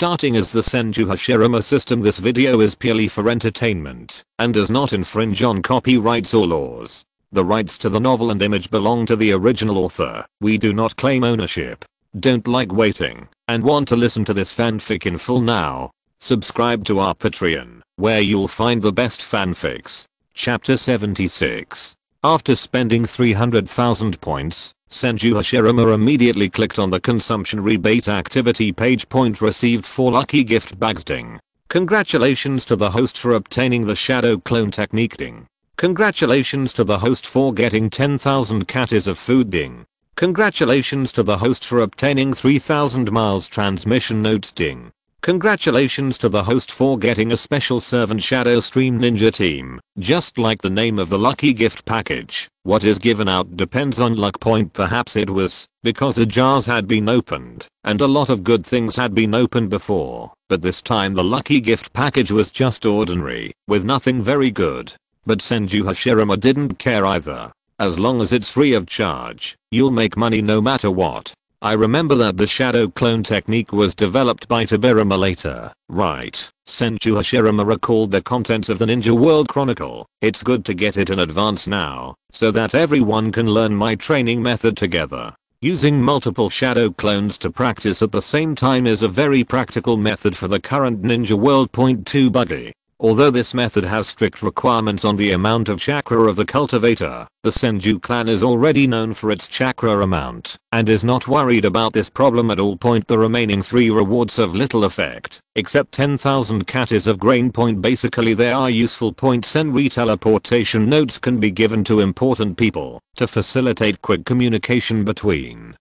Starting as the Senju Hashirama system, this video is purely for entertainment and does not infringe on copyrights or laws. The rights to the novel and image belong to the original author. We do not claim ownership. Don't like waiting and want to listen to this fanfic in full now? Subscribe to our Patreon, where you'll find the best fanfics. Chapter 76. After spending 300,000 points, Senju Hashirama immediately clicked on the consumption rebate activity page. Point received 4 lucky gift bags. Ding. Congratulations to the host for obtaining the shadow clone technique. Ding. Congratulations to the host for getting 10,000 katis of food. Ding. Congratulations to the host for obtaining 3,000 miles transmission notes. Ding. Congratulations to the host for getting a special servant shadow stream ninja team. Just like the name of the lucky gift package, what is given out depends on luck. Point perhaps it was because the jars had been opened and a lot of good things had been opened before, but this time the lucky gift package was just ordinary with nothing very good. But Senju Hashirama didn't care either. As long as it's free of charge, you'll make money no matter what. I remember that the shadow clone technique was developed by Tobirama later, right? Senju Hashirama recalled the contents of the Ninja World Chronicle. It's good to get it in advance now, so that everyone can learn my training method together. Using multiple shadow clones to practice at the same time is a very practical method for the current Ninja World. Point 2 buggy. Although this method has strict requirements on the amount of chakra of the cultivator, the Senju clan is already known for its chakra amount and is not worried about this problem at all. Point the remaining 3 rewards have little effect, except 10,000 katis of grain. Point basically they are useful points, and reteleportation notes can be given to important people to facilitate quick communication between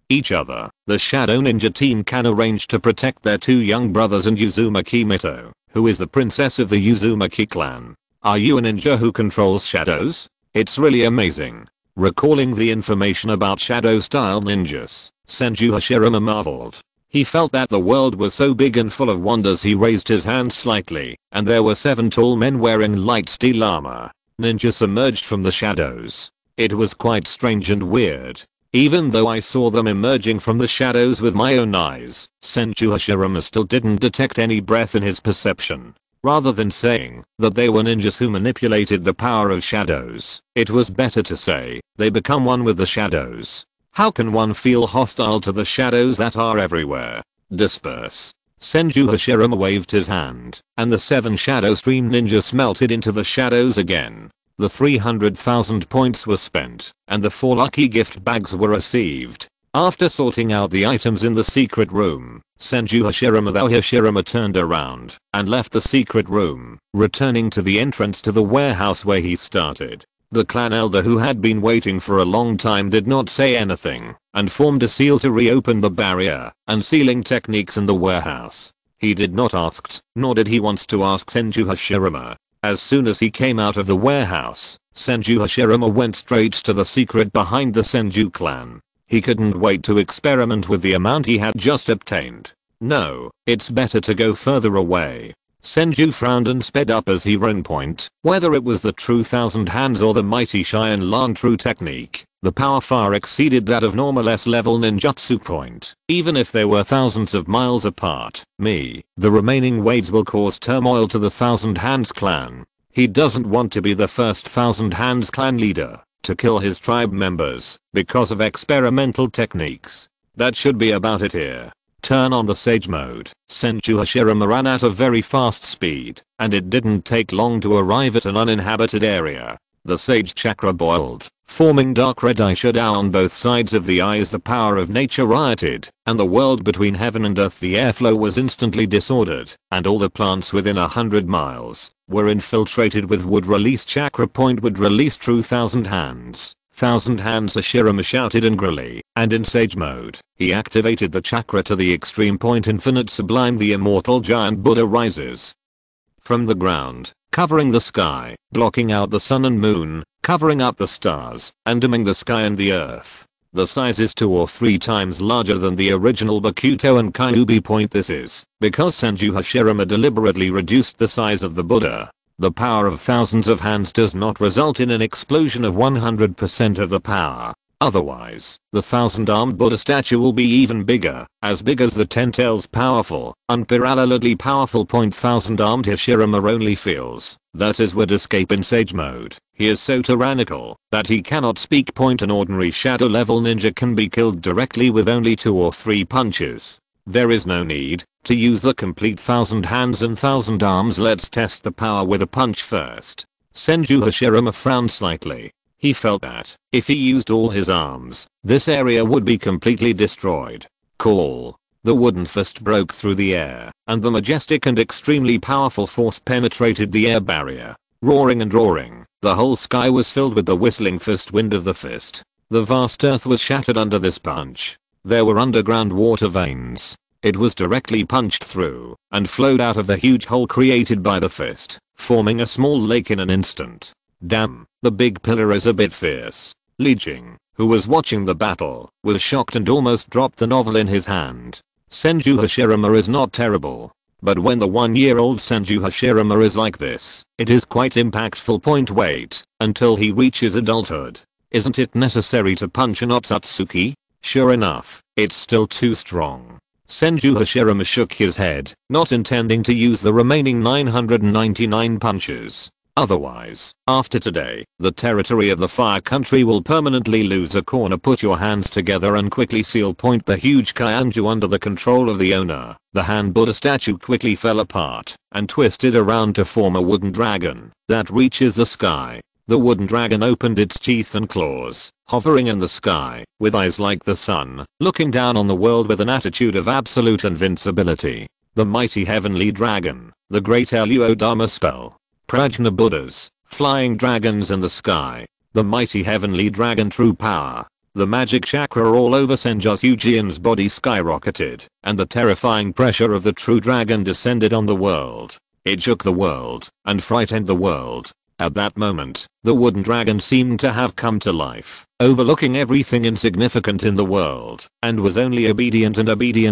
each other. The Shadow Ninja team can arrange to protect their 2 young brothers and Uzumaki Mito, who is the princess of the Uzumaki clan. Are you a ninja who controls shadows? It's really amazing. Recalling the information about shadow style ninjas, Senju Hashirama marveled. He felt that the world was so big and full of wonders. He raised his hand slightly, and there were 7 tall men wearing light steel armor. Ninjas emerged from the shadows. It was quite strange and weird. Even though I saw them emerging from the shadows with my own eyes, Senju Hashirama still didn't detect any breath in his perception. Rather than saying that they were ninjas who manipulated the power of shadows, it was better to say they become one with the shadows. How can one feel hostile to the shadows that are everywhere? Disperse. Senju Hashirama waved his hand, and the 7 shadow stream ninjas melted into the shadows again. The 300,000 points were spent, and the 4 lucky gift bags were received. After sorting out the items in the secret room, Senju Hashirama turned around and left the secret room, returning to the entrance to the warehouse where he started. The clan elder, who had been waiting for a long time, did not say anything and formed a seal to reopen the barrier and sealing techniques in the warehouse. He did not ask, nor did he want to ask Senju Hashirama. As soon as he came out of the warehouse, Senju Hashirama went straight to the secret behind the Senju clan. He couldn't wait to experiment with the amount he had just obtained. No, it's better to go further away. Senju frowned and sped up as he ran. Point. Whether it was the true thousand hands or the mighty Saiyan True technique, the power far exceeded that of normal S-level ninjutsu. Point. Even if they were thousands of miles apart, the remaining waves will cause turmoil to the Thousand Hands clan. He doesn't want to be the first Thousand Hands clan leader to kill his tribe members because of experimental techniques. That should be about it here. Turn on the Sage mode. Senju Hashirama ran at a very fast speed, and it didn't take long to arrive at an uninhabited area. The Sage chakra boiled, forming dark red eye shadow on both sides of the eyes. The power of nature rioted, and the world between heaven and earth. The airflow was instantly disordered, and all the plants within 100 miles were infiltrated with wood release chakra. Point would release true Thousand Hands. Thousand Hands, Hashirama shouted angrily, and in Sage mode, he activated the chakra to the extreme. Point infinite sublime. The immortal giant Buddha rises from the ground, covering the sky, blocking out the sun and moon, covering up the stars, and dimming the sky and the earth. The size is 2 or 3 times larger than the original Bakuto and Kyuubi. Point this is because Senju Hashirama deliberately reduced the size of the Buddha. The power of thousands of hands does not result in an explosion of 100% of the power. Otherwise, the 1,000-armed Buddha statue will be even bigger, as big as the 10 tails powerful, unparalleledly powerful. 1,000-armed Hashirama only feels that his would escape in sage mode. He is so tyrannical that he cannot speak. An ordinary shadow level ninja can be killed directly with only 2 or 3 punches. There is no need to use the complete 1,000 hands and 1,000 arms. Let's test the power with a punch first. Senju Hashirama frowned slightly. He felt that if he used all his arms, this area would be completely destroyed. Cool. The wooden fist broke through the air, and the majestic and extremely powerful force penetrated the air barrier. Roaring and roaring, the whole sky was filled with the whistling fist wind of the fist. The vast earth was shattered under this punch. There were underground water veins. It was directly punched through, and flowed out of the huge hole created by the fist, forming a small lake in an instant. Damn, the big pillar is a bit fierce. Li Jing, who was watching the battle, was shocked and almost dropped the novel in his hand. Senju Hashirama is not terrible. But when the 1-year-old Senju Hashirama is like this, it is quite impactful. Wait until he reaches adulthood. Isn't it necessary to punch an Otsutsuki? Sure enough, it's still too strong. Senju Hashirama shook his head, not intending to use the remaining 999 punches. Otherwise, after today, the territory of the Fire Country will permanently lose a corner. Put your hands together and quickly seal. The huge Kyanju under the control of the owner, the hand Buddha statue quickly fell apart and twisted around to form a wooden dragon that reaches the sky. The wooden dragon opened its teeth and claws, hovering in the sky, with eyes like the sun, looking down on the world with an attitude of absolute invincibility. The mighty heavenly dragon, the great Luo Dharma spell. Prajna Buddhas, flying dragons in the sky. The mighty heavenly dragon true power. The magic chakra all over Senju Hashirama's body skyrocketed, and the terrifying pressure of the true dragon descended on the world. It shook the world, and frightened the world. At that moment, the wooden dragon seemed to have come to life, overlooking everything insignificant in the world, and was only obedient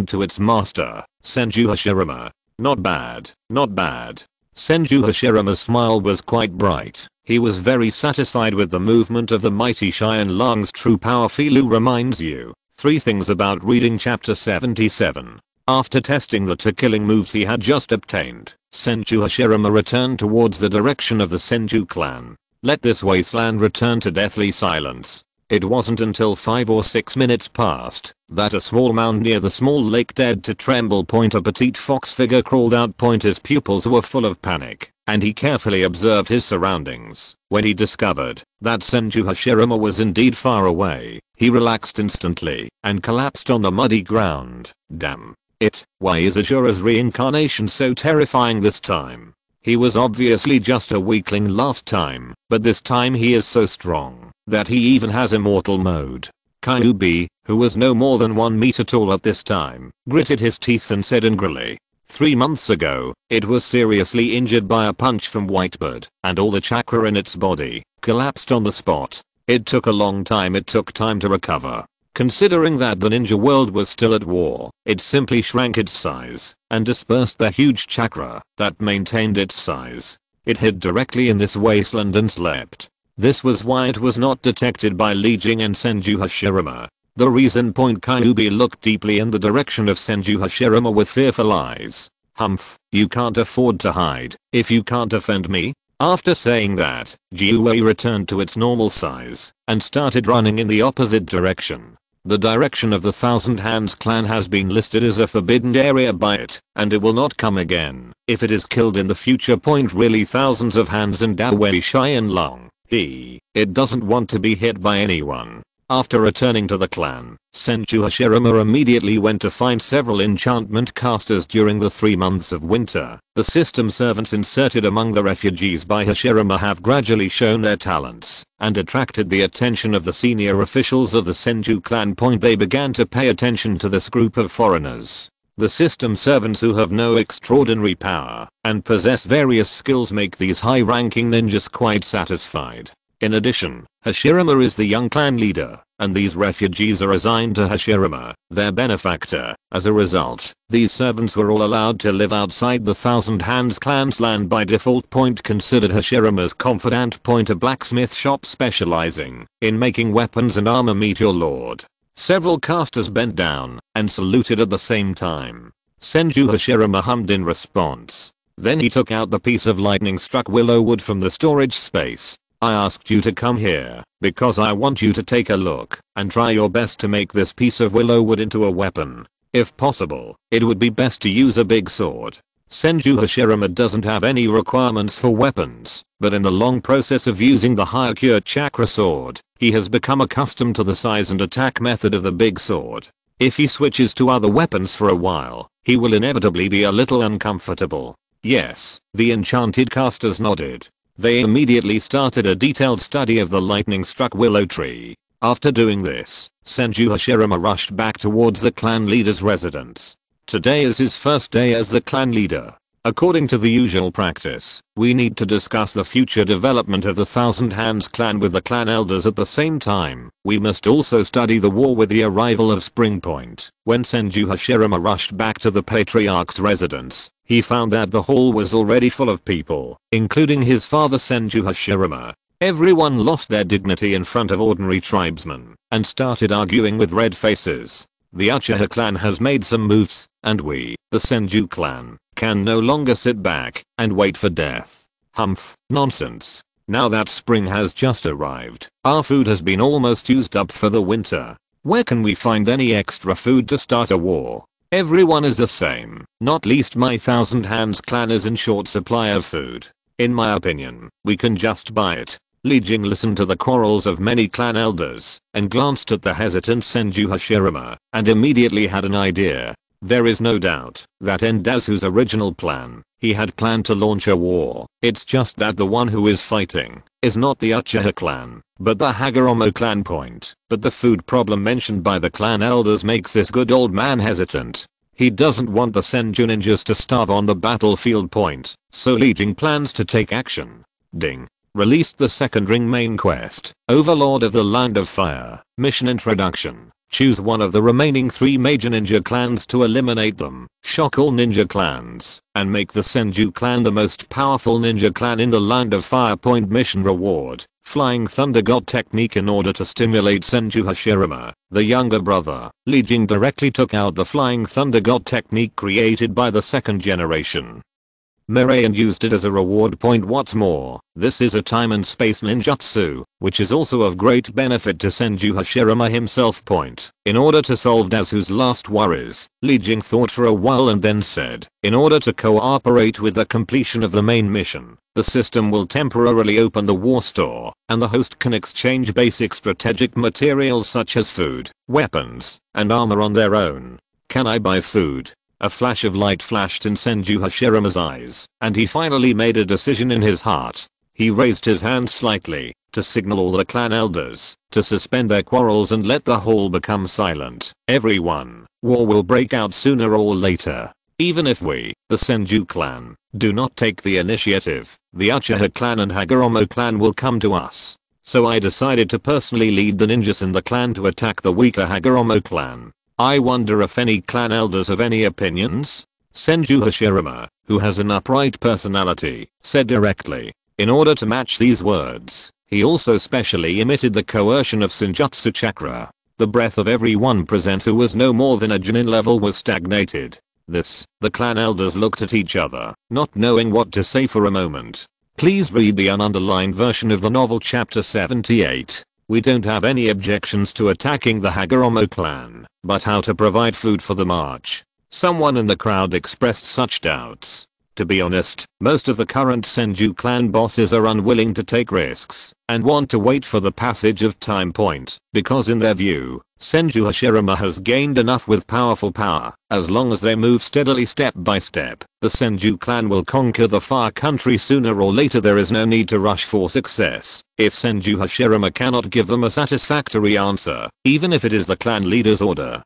to its master, Senju Hashirama. Not bad, not bad. Senju Hashirama's smile was quite bright. He was very satisfied with the movement of the mighty Cheyenne lungs. True power. Filu reminds you 3 things about reading chapter 77. After testing the 2 killing moves he had just obtained, Senju Hashirama returned towards the direction of the Senju clan. Let this wasteland return to deathly silence. It wasn't until 5 or 6 minutes passed that a small mound near the small lake dared to tremble. A petite fox figure crawled out. His pupils were full of panic, and he carefully observed his surroundings. When he discovered that Senju Hashirama was indeed far away, he relaxed instantly and collapsed on the muddy ground. Damn it, why is Ashura's reincarnation so terrifying this time? He was obviously just a weakling last time, but this time he is so strong that he even has immortal mode. Kyuubi, who was no more than 1 meter tall at this time, gritted his teeth and said angrily, 3 months ago, it was seriously injured by a punch from Whitebird, and all the chakra in its body collapsed on the spot. It took a long time. It took time to recover. Considering that the ninja world was still at war, it simply shrank its size and dispersed the huge chakra that maintained its size. It hid directly in this wasteland and slept. This was why it was not detected by Li Jing and Senju Hashirama. The reason. Kyuubi looked deeply in the direction of Senju Hashirama with fearful eyes. Humph, you can't afford to hide if you can't defend me. After saying that, Jiuwei returned to its normal size and started running in the opposite direction. The direction of the Thousand Hands clan has been listed as a forbidden area by it, and it will not come again if it is killed in the future. Really, thousands of hands and Dawei Cheyenne Long. It doesn't want to be hit by anyone. After returning to the clan, Senju Hashirama immediately went to find several enchantment casters during the 3 months of winter. The system servants inserted among the refugees by Hashirama have gradually shown their talents and attracted the attention of the senior officials of the Senju clan. They began to pay attention to this group of foreigners. The system servants who have no extraordinary power and possess various skills make these high-ranking ninjas quite satisfied. In addition, Hashirama is the young clan leader, and these refugees are assigned to Hashirama, their benefactor. As a result, these servants were all allowed to live outside the Thousand Hands clan's land by default. Considered Hashirama's confidant. A blacksmith shop specializing in making weapons and armor. Meet your lord. Several casters bent down and saluted at the same time. Senju Hashirama hummed in response. Then he took out the piece of lightning-struck willow wood from the storage space. I asked you to come here because I want you to take a look and try your best to make this piece of willow wood into a weapon. If possible, it would be best to use a big sword. Senju Hashirama doesn't have any requirements for weapons, but in the long process of using the High-Cure Chakra sword, he has become accustomed to the size and attack method of the big sword. If he switches to other weapons for a while, he will inevitably be a little uncomfortable. Yes, the enchanted casters nodded. They immediately started a detailed study of the lightning-struck willow tree. After doing this, Senju Hashirama rushed back towards the clan leader's residence. Today is his first day as the clan leader. According to the usual practice, we need to discuss the future development of the Thousand Hands clan with the clan elders at the same time. We must also study the war with the arrival of Spring Point. When Senju Hashirama rushed back to the patriarch's residence, he found that the hall was already full of people, including his father Senju Hashirama. Everyone lost their dignity in front of ordinary tribesmen and started arguing with red faces. The Uchiha clan has made some moves, and we, the Senju clan, can no longer sit back and wait for death. Humph, nonsense. Now that spring has just arrived, our food has been almost used up for the winter. Where can we find any extra food to start a war? Everyone is the same, not least my Thousand Hands clan is in short supply of food. In my opinion, we can just buy it. Li Jing listened to the quarrels of many clan elders and glanced at the hesitant Senju Hashirama and immediately had an idea. There is no doubt that in Dazu's original plan, he had planned to launch a war. It's just that the one who is fighting is not the Uchiha clan, but the Hagoromo clan. But the food problem mentioned by the clan elders makes this good old man hesitant. He doesn't want the Senju ninjas to starve on the battlefield. So Li Jing plans to take action. Ding. Released the second ring main quest, Overlord of the Land of Fire. Mission introduction. Choose one of the remaining 3 major ninja clans to eliminate them, shock all ninja clans, and make the Senju clan the most powerful ninja clan in the Land of Fire. Mission reward. Flying Thunder God technique. In order to stimulate Senju Hashirama, the younger brother, Li Jing directly took out the Flying Thunder God technique created by the second generation Mirai and used it as a reward. What's more, this is a time and space ninjutsu, which is also of great benefit to Senju Hashirama himself. In order to solve Dazu's last worries, Li Jing thought for a while and then said, in order to cooperate with the completion of the main mission, the system will temporarily open the war store, and the host can exchange basic strategic materials such as food, weapons, and armor on their own. Can I buy food? A flash of light flashed in Senju Hashirama's eyes, and he finally made a decision in his heart. He raised his hand slightly to signal all the clan elders to suspend their quarrels and let the hall become silent. Everyone, war will break out sooner or later. Even if we, the Senju clan, do not take the initiative, the Uchiha clan and Hagoromo clan will come to us. So I decided to personally lead the ninjas in the clan to attack the weaker Hagoromo clan. I wonder if any clan elders have any opinions? Senju Hashirama, who has an upright personality, said directly. In order to match these words, he also specially emitted the coercion of Senjutsu chakra. The breath of everyone present who was no more than a Junin level was stagnated. The clan elders looked at each other, not knowing what to say for a moment. Please read the ununderlined version of the novel chapter 78. We don't have any objections to attacking the Hagoromo clan, but how to provide food for the march? Someone in the crowd expressed such doubts. To be honest, most of the current Senju clan bosses are unwilling to take risks and want to wait for the passage of time. Because in their view, Senju Hashirama has gained enough with powerful power. As long as they move steadily step by step, the Senju clan will conquer the far country sooner or later. There is no need to rush for success. If Senju Hashirama cannot give them a satisfactory answer, even if it is the clan leader's order,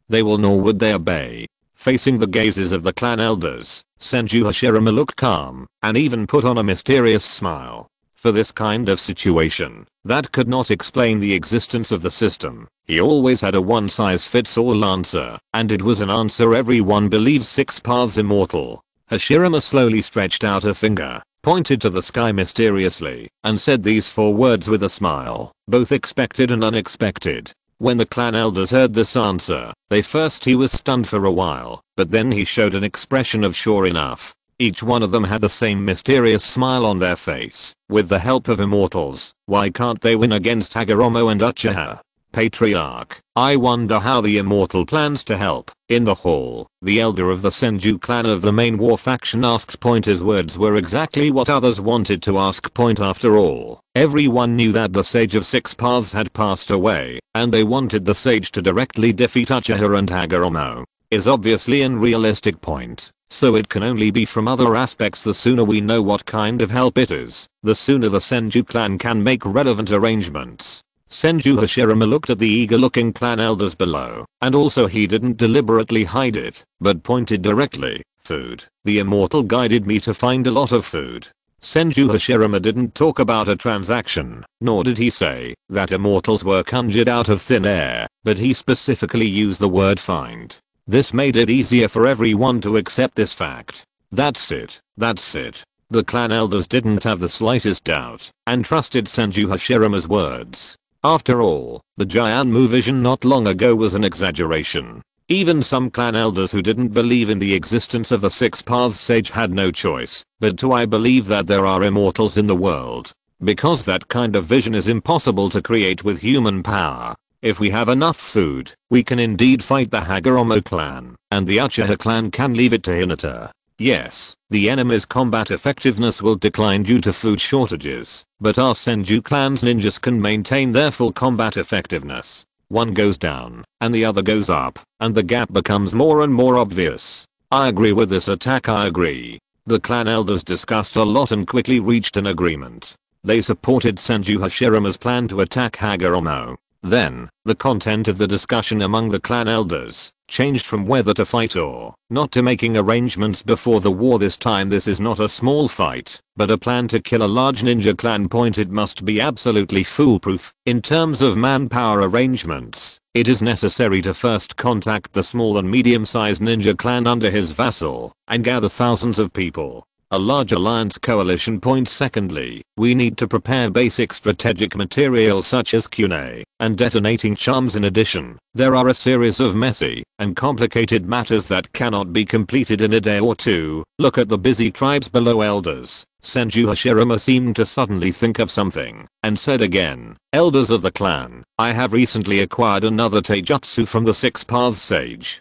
they will nor would they obey. Facing the gazes of the clan elders, Senju Hashirama looked calm and even put on a mysterious smile. for this kind of situation. That could not explain the existence of the system. He always had a one-size-fits-all answer, and it was an answer everyone believes 6 paths immortal. Hashirama slowly stretched out a finger, pointed to the sky mysteriously, and said these 4 words with a smile, both expected and unexpected. When the clan elders heard this answer, he was stunned for a while, but then he showed an expression of sure enough. Each one of them had the same mysterious smile on their face. With the help of immortals, why can't they win against Hagoromo and Uchiha? Patriarch, I wonder how the immortal plans to help. In the hall, the elder of the Senju clan of the main war faction asked Point. His words were exactly what others wanted to ask Point after all. Everyone knew that the Sage of 6 Paths had passed away, and they wanted the Sage to directly defeat Uchiha and Hagoromo. Is obviously an unrealistic point, so it can only be from other aspects. The sooner we know what kind of help it is, the sooner the Senju clan can make relevant arrangements. Senju Hashirama looked at the eager-looking clan elders below, and also he didn't deliberately hide it, but pointed directly. Food. The immortal guided me to find a lot of food. Senju Hashirama didn't talk about a transaction, nor did he say that immortals were conjured out of thin air, but he specifically used the word find. This made it easier for everyone to accept this fact. That's it. The clan elders didn't have the slightest doubt, and trusted Senju Hashirama's words. After all, the Jianmu vision not long ago was an exaggeration. Even some clan elders who didn't believe in the existence of the 6 Paths Sage had no choice but to believe that there are immortals in the world. Because that kind of vision is impossible to create with human power. If we have enough food, we can indeed fight the Hagoromo clan, and the Uchiha clan can leave it to Hinata. Yes, the enemy's combat effectiveness will decline due to food shortages, but our Senju clan's ninjas can maintain their full combat effectiveness. One goes down, and the other goes up, and the gap becomes more and more obvious. I agree with this attack. I agree. The clan elders discussed a lot and quickly reached an agreement. They supported Senju Hashirama's plan to attack Hagoromo. Then, the content of the discussion among the clan elders changed from whether to fight or not to making arrangements before the war. This time this is not a small fight, but a plan to kill a large ninja clan. Point. It must be absolutely foolproof. In terms of manpower arrangements, it is necessary to first contact the small and medium-sized ninja clan under his vassal and gather thousands of people. A large alliance coalition. Point. Secondly, we need to prepare basic strategic materials such as kunai and detonating charms. In addition, there are a series of messy and complicated matters that cannot be completed in a day or two. Look at the busy tribes below. Elders. Senju Hashirama seemed to suddenly think of something and said again, elders of the clan, I have recently acquired another taijutsu from the 6 Paths Sage.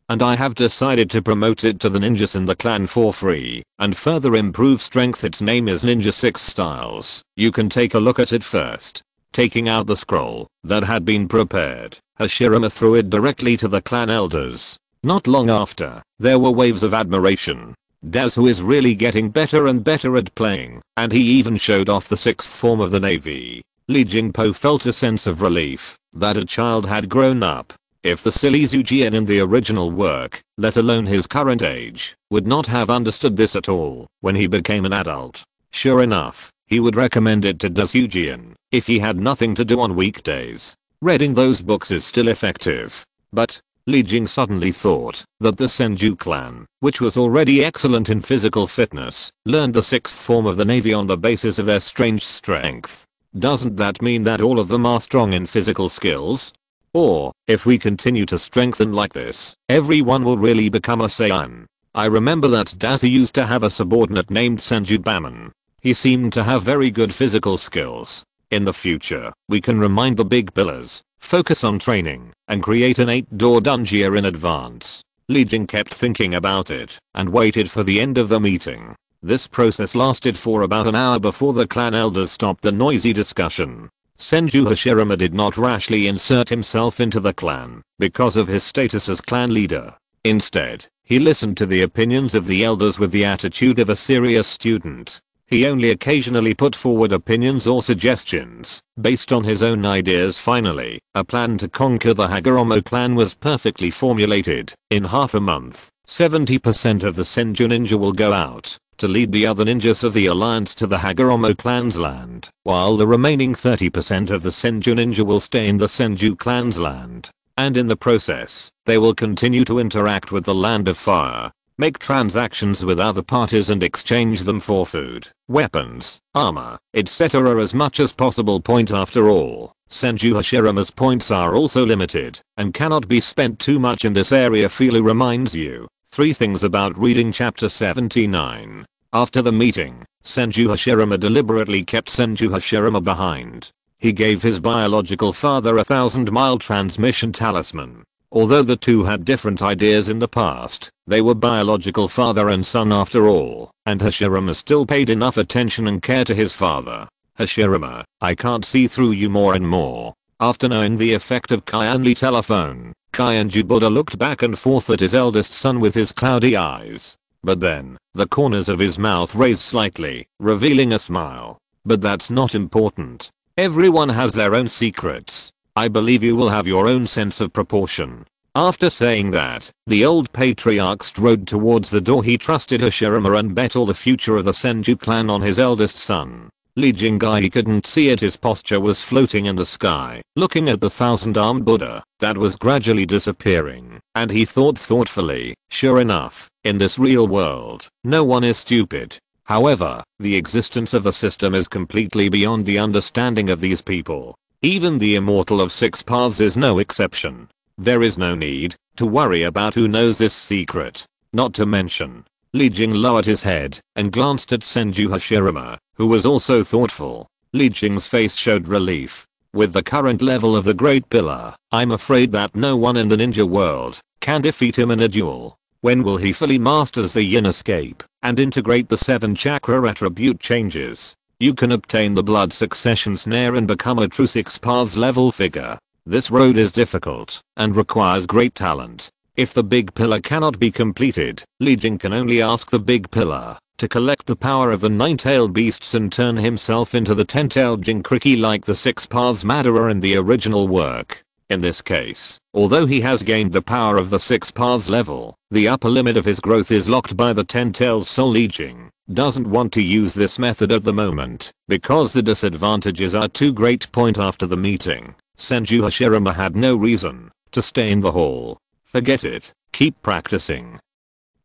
And I have decided to promote it to the ninjas in the clan for free and further improve strength. Its name is Ninja 6 Styles. You can take a look at it first. Taking out the scroll that had been prepared, Hashirama threw it directly to the clan elders. Not long after, there were waves of admiration. Dazu is really getting better and better at playing, and he even showed off the 6th form of the navy. Li Jing felt a sense of relief that a child had grown up. If the silly Zujian in the original work, let alone his current age, would not have understood this at all when he became an adult. Sure enough, he would recommend it to Dazujian if he had nothing to do on weekdays. Reading those books is still effective. But Li Jing suddenly thought that the Senju clan, which was already excellent in physical fitness, learned the 6th form of the navy on the basis of their strange strength. Doesn't that mean that all of them are strong in physical skills? Or, if we continue to strengthen like this, everyone will really become a Saiyan. I remember that Dazu used to have a subordinate named Senju Baman. He seemed to have very good physical skills. In the future, we can remind the big pillars, focus on training, and create an 8-door dungeon in advance. Li Jing kept thinking about it, and waited for the end of the meeting. This process lasted for about an hour before the clan elders stopped the noisy discussion. Senju Hashirama did not rashly insert himself into the clan because of his status as clan leader. Instead, he listened to the opinions of the elders with the attitude of a serious student. He only occasionally put forward opinions or suggestions based on his own ideas. Finally, a plan to conquer the Hagoromo clan was perfectly formulated. In half a month, 70% of the Senju ninja will go out to lead the other ninjas of the alliance to the Hagoromo clan's land, while the remaining 30% of the Senju ninja will stay in the Senju clan's land. And in the process, they will continue to interact with the Land of Fire, make transactions with other parties and exchange them for food, weapons, armor, etc. as much as possible. Point after all, Senju Hashirama's points are also limited and cannot be spent too much in this area. Fili reminds you 3 things about reading chapter 79. After the meeting, Senju Hashirama deliberately kept Senju Hashirama behind. He gave his biological father a 1,000-mile transmission talisman. Although the two had different ideas in the past, they were biological father and son after all, and Hashirama still paid enough attention and care to his father. Hashirama, I can't see through you more and more. After knowing the effect of Kyanli telephone, Kyanju Buddha looked back and forth at his eldest son with his cloudy eyes. But then, the corners of his mouth raised slightly, revealing a smile. But that's not important. Everyone has their own secrets. I believe you will have your own sense of proportion. After saying that, the old patriarch strode towards the door. He trusted Hashirama and bet all the future of the Senju clan on his eldest son. Li Jing, he couldn't see it, his posture was floating in the sky, looking at the 1,000-armed Buddha that was gradually disappearing, and he thought thoughtfully, sure enough, in this real world, no one is stupid. However, the existence of the system is completely beyond the understanding of these people. Even the immortal of 6 paths is no exception. There is no need to worry about who knows this secret. Not to mention, Li Jing lowered his head and glanced at Senju Hashirama, who was also thoughtful. Li Jing's face showed relief. With the current level of the Great Pillar, I'm afraid that no one in the ninja world can defeat him in a duel. When will he fully master the yin escape and integrate the 7 chakra attribute changes? You can obtain the blood succession snare and become a true 6 paths level figure. This road is difficult and requires great talent. If the big pillar cannot be completed, Li Jing can only ask the big pillar to collect the power of the 9-tailed beasts and turn himself into the 10-tailed Jinkriki like the 6 paths Madara in the original work. In this case, although he has gained the power of the 6 paths level, the upper limit of his growth is locked by the 10-tailed soul. Li Jing doesn't want to use this method at the moment because the disadvantages are too great. Point after the meeting, Senju Hashirama had no reason to stay in the hall. Forget it, keep practicing.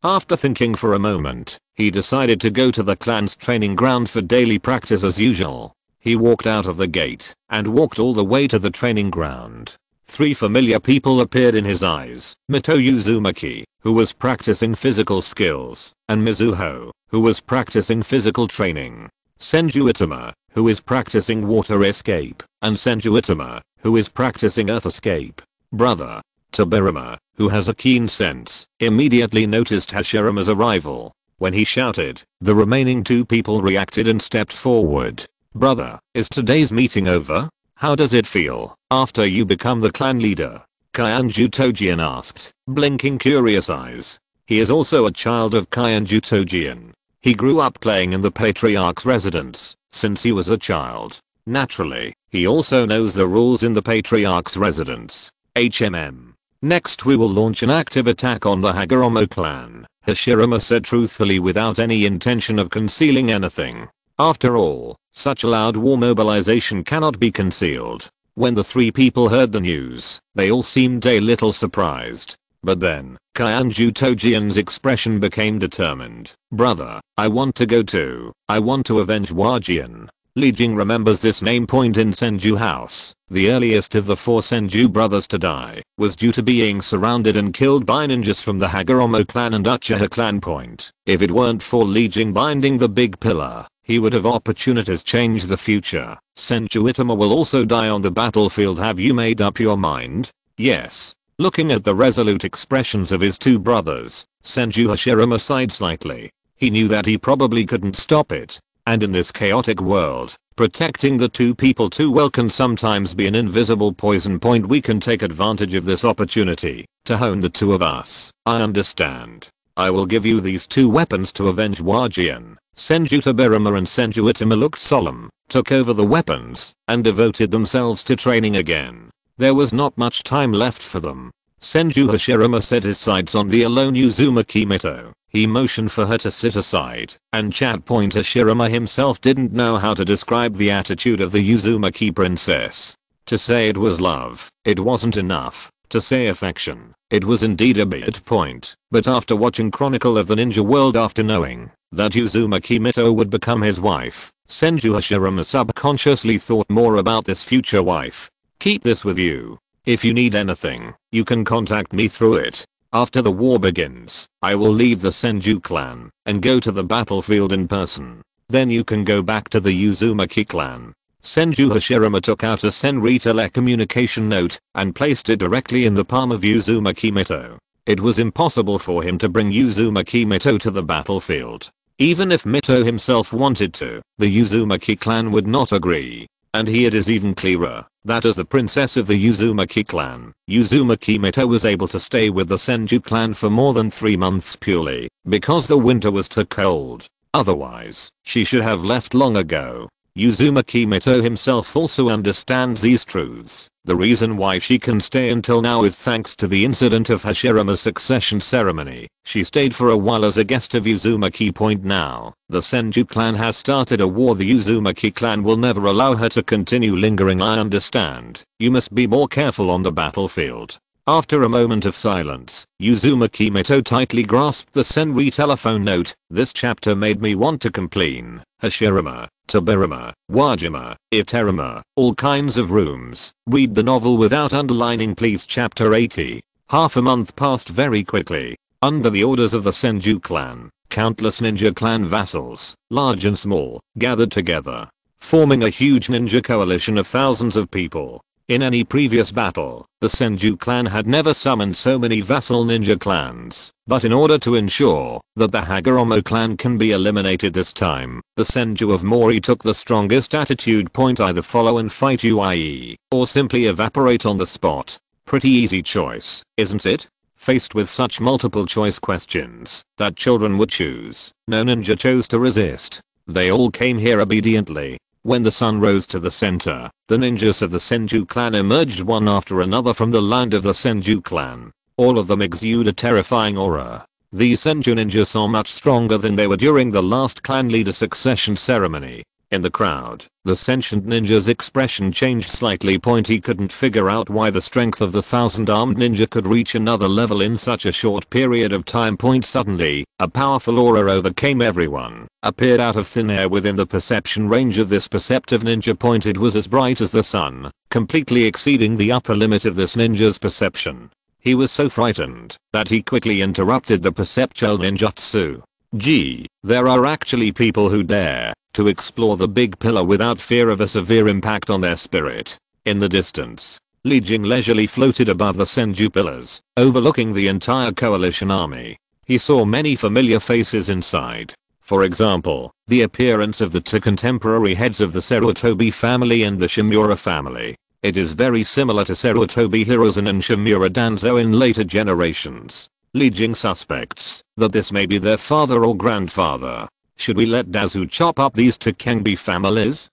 After thinking for a moment, he decided to go to the clan's training ground for daily practice as usual. He walked out of the gate and walked all the way to the training ground. 3 familiar people appeared in his eyes: Mito Uzumaki, who was practicing physical skills, and Mizuho, who was practicing physical training. Senju Itama, who is practicing water escape, and Senju Itama, who is practicing earth escape. Brother Tobirama, who has a keen sense, immediately noticed Hashirama's arrival. When he shouted, the remaining 2 people reacted and stepped forward. Brother, is today's meeting over? How does it feel after you become the clan leader? Kyanju Tojian asked, blinking curious eyes. He is also a child of Kyanju Tojian. He grew up playing in the patriarch's residence since he was a child. Naturally, he also knows the rules in the patriarch's residence. Next we will launch an active attack on the Hagoromo clan, Hashirama said truthfully without any intention of concealing anything. After all, such a loud war mobilization cannot be concealed. When the 3 people heard the news, they all seemed a little surprised. But then, Kyanju Tojian's expression became determined. Brother, I want to go too. I want to avenge Wajian. Li Jing remembers this name. Point in Senju House, the earliest of the 4 Senju brothers to die, was due to being surrounded and killed by ninjas from the Hagoromo clan and Uchiha clan. Point. If it weren't for Li Jing binding the big pillar, he would have opportunities change the future. Senju Itama will also die on the battlefield. Have you made up your mind? Yes. Looking at the resolute expressions of his 2 brothers, Senju Hashirama sighed slightly. He knew that he probably couldn't stop it. And in this chaotic world, protecting the 2 people too well can sometimes be an invisible poison. Point. We can take advantage of this opportunity to hone the 2 of us. I understand. I will give you these 2 weapons to avenge Wajian. Senju Tobirama and Senju Itama looked solemn, took over the weapons, and devoted themselves to training again. There was not much time left for them. Senju Hashirama set his sights on the alone Uzumaki Mito. He motioned for her to sit aside, and chat point Hashirama himself didn't know how to describe the attitude of the Uzumaki princess. To say it was love, it wasn't enough. To say affection, it was indeed a bit point, but after watching Chronicle of the Ninja World, after knowing that Uzumaki Mito would become his wife, Senju Hashirama subconsciously thought more about this future wife. Keep this with you. If you need anything, you can contact me through it. After the war begins, I will leave the Senju clan and go to the battlefield in person. Then you can go back to the Uzumaki clan. Senju Hashirama took out a Senri telecommunication note and placed it directly in the palm of Uzumaki Mito. It was impossible for him to bring Uzumaki Mito to the battlefield. Even if Mito himself wanted to, the Uzumaki clan would not agree. And here it is even clearer that as the princess of the Uzumaki clan, Uzumaki Mito was able to stay with the Senju clan for more than 3 months purely because the winter was too cold. Otherwise, she should have left long ago. Uzumaki Mito himself also understands these truths. The reason why she can stay until now is thanks to the incident of Hashirama's succession ceremony. She stayed for a while as a guest of Uzumaki Point. Now, the Senju clan has started a war. The Uzumaki clan will never allow her to continue lingering. I understand. You must be more careful on the battlefield. After a moment of silence, Uzumaki Mito tightly grasped the Senri telephone note. This chapter made me want to complain. Hashirama, Tobirama, Wajima, Iterama, all kinds of rooms. Read the novel without underlining please. Chapter 80. Half a month passed very quickly. Under the orders of the Senju clan, countless ninja clan vassals, large and small, gathered together, forming a huge ninja coalition of thousands of people. In any previous battle, the Senju clan had never summoned so many vassal ninja clans, but in order to ensure that the Hagoromo clan can be eliminated this time, the Senju of Mori took the strongest attitude point: either follow and fight UIE, or simply evaporate on the spot. Pretty easy choice, isn't it? Faced with such multiple choice questions that children would choose, no ninja chose to resist. They all came here obediently. When the sun rose to the center, the ninjas of the Senju clan emerged one after another from the land of the Senju clan. All of them exude a terrifying aura. These Senju ninjas are much stronger than they were during the last clan leader succession ceremony. In the crowd, the sentient ninja's expression changed slightly. He couldn't figure out why the strength of the 1,000-armed ninja could reach another level in such a short period of time. Suddenly, a powerful aura overcame everyone, appeared out of thin air within the perception range of this perceptive ninja. It was as bright as the sun, completely exceeding the upper limit of this ninja's perception. He was so frightened that he quickly interrupted the perceptual ninjutsu. Gee, there are actually people who dare to explore the big pillar without fear of a severe impact on their spirit. In the distance, Li Jing leisurely floated above the Senju pillars, overlooking the entire coalition army. He saw many familiar faces inside. For example, the appearance of the two contemporary heads of the Sarutobi family and the Shimura family. It is very similar to Sarutobi Hiruzen and Shimura Danzo in later generations. Li Jing suspects that this may be their father or grandfather. Should we let Dazu chop up these two Kenbi families?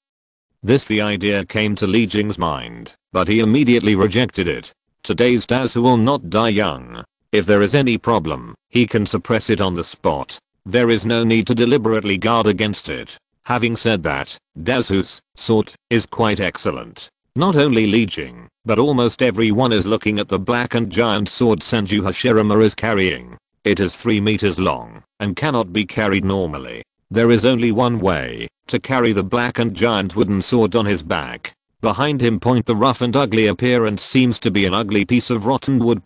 The idea came to Li Jing's mind, but he immediately rejected it. Today's Dazu will not die young. If there is any problem, he can suppress it on the spot. There is no need to deliberately guard against it. Having said that, Dazu's sword is quite excellent. Not only Li Jing, but almost everyone is looking at the black and giant sword Senju Hashirama is carrying. It is 3 meters long and cannot be carried normally. There is only one way to carry the black and giant wooden sword on his back. Behind him, the rough and ugly appearance seems to be an ugly piece of rotten wood.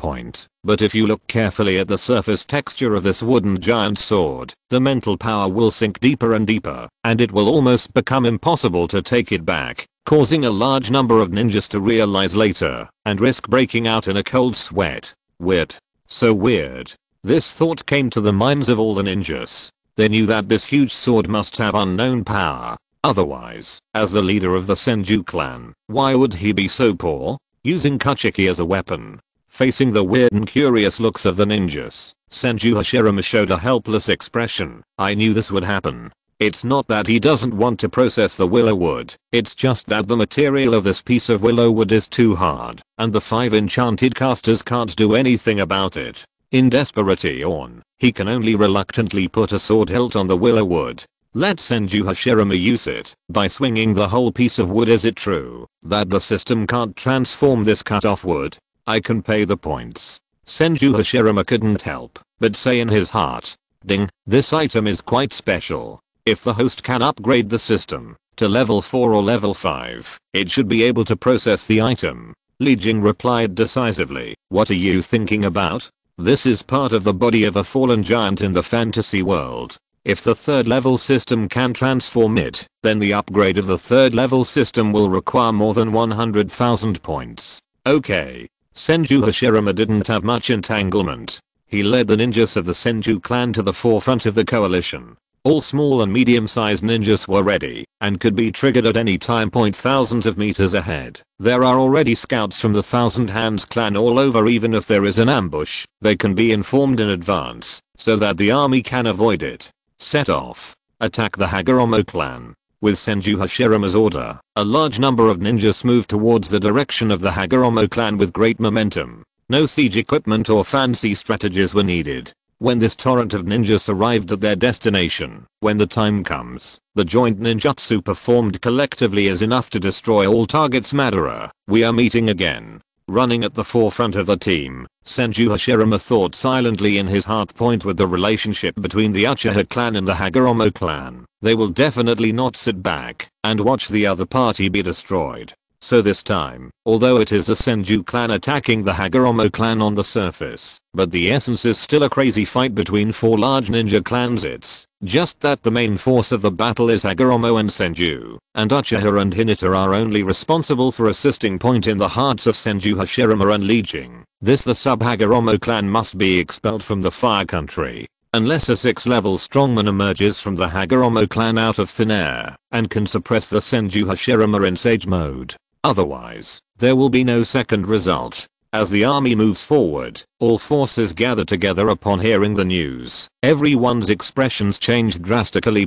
But if you look carefully at the surface texture of this wooden giant sword, the mental power will sink deeper and deeper, and it will almost become impossible to take it back, causing a large number of ninjas to realize later and risk breaking out in a cold sweat. Weird. So weird. This thought came to the minds of all the ninjas. They knew that this huge sword must have unknown power. Otherwise, as the leader of the Senju clan, why would he be so poor? Using Kuchiki as a weapon. Facing the weird and curious looks of the ninjas, Senju Hashirama showed a helpless expression. I knew this would happen. It's not that he doesn't want to process the willow wood, it's just that the material of this piece of willow wood is too hard, and the 5 enchanted casters can't do anything about it. In desperation, he can only reluctantly put a sword hilt on the willow wood. Let Senju Hashirama use it by swinging the whole piece of wood. Is it true that the system can't transform this cut off wood? I can pay the points. Senju Hashirama couldn't help but say in his heart, ding, this item is quite special. If the host can upgrade the system to level 4 or level 5, it should be able to process the item. Li Jing replied decisively, what are you thinking about? This is part of the body of a fallen giant in the fantasy world. If the 3rd level system can transform it, then the upgrade of the 3rd level system will require more than 100,000 points. Okay. Senju Hashirama didn't have much entanglement. He led the ninjas of the Senju clan to the forefront of the coalition. All small and medium-sized ninjas were ready and could be triggered at any time. Thousands of meters ahead, there are already scouts from the Thousand Hands clan all over. Even if there is an ambush, they can be informed in advance so that the army can avoid it. Set off. Attack the Hagoromo clan. With Senju Hashirama's order, a large number of ninjas moved towards the direction of the Hagoromo clan with great momentum. No siege equipment or fancy strategies were needed. When this torrent of ninjas arrived at their destination, when the time comes, the joint ninjutsu performed collectively is enough to destroy all targets. Madara, we are meeting again. Running at the forefront of the team, Senju Hashirama thought silently in his heart. With the relationship between the Uchiha clan and the Hagoromo clan, they will definitely not sit back and watch the other party be destroyed. So this time, although it is the Senju clan attacking the Hagoromo clan on the surface, but the essence is still a crazy fight between 4 large ninja clans. It's just that the main force of the battle is Hagoromo and Senju, and Uchiha and Hinata are only responsible for assisting. In the hearts of Senju Hashirama and Li Jing, the sub-Hagoromo clan must be expelled from the Fire Country. Unless a 6-level strongman emerges from the Hagoromo clan out of thin air and can suppress the Senju Hashirama in Sage mode. Otherwise, there will be no second result. As the army moves forward, all forces gather together upon hearing the news. Everyone's expressions changed drastically.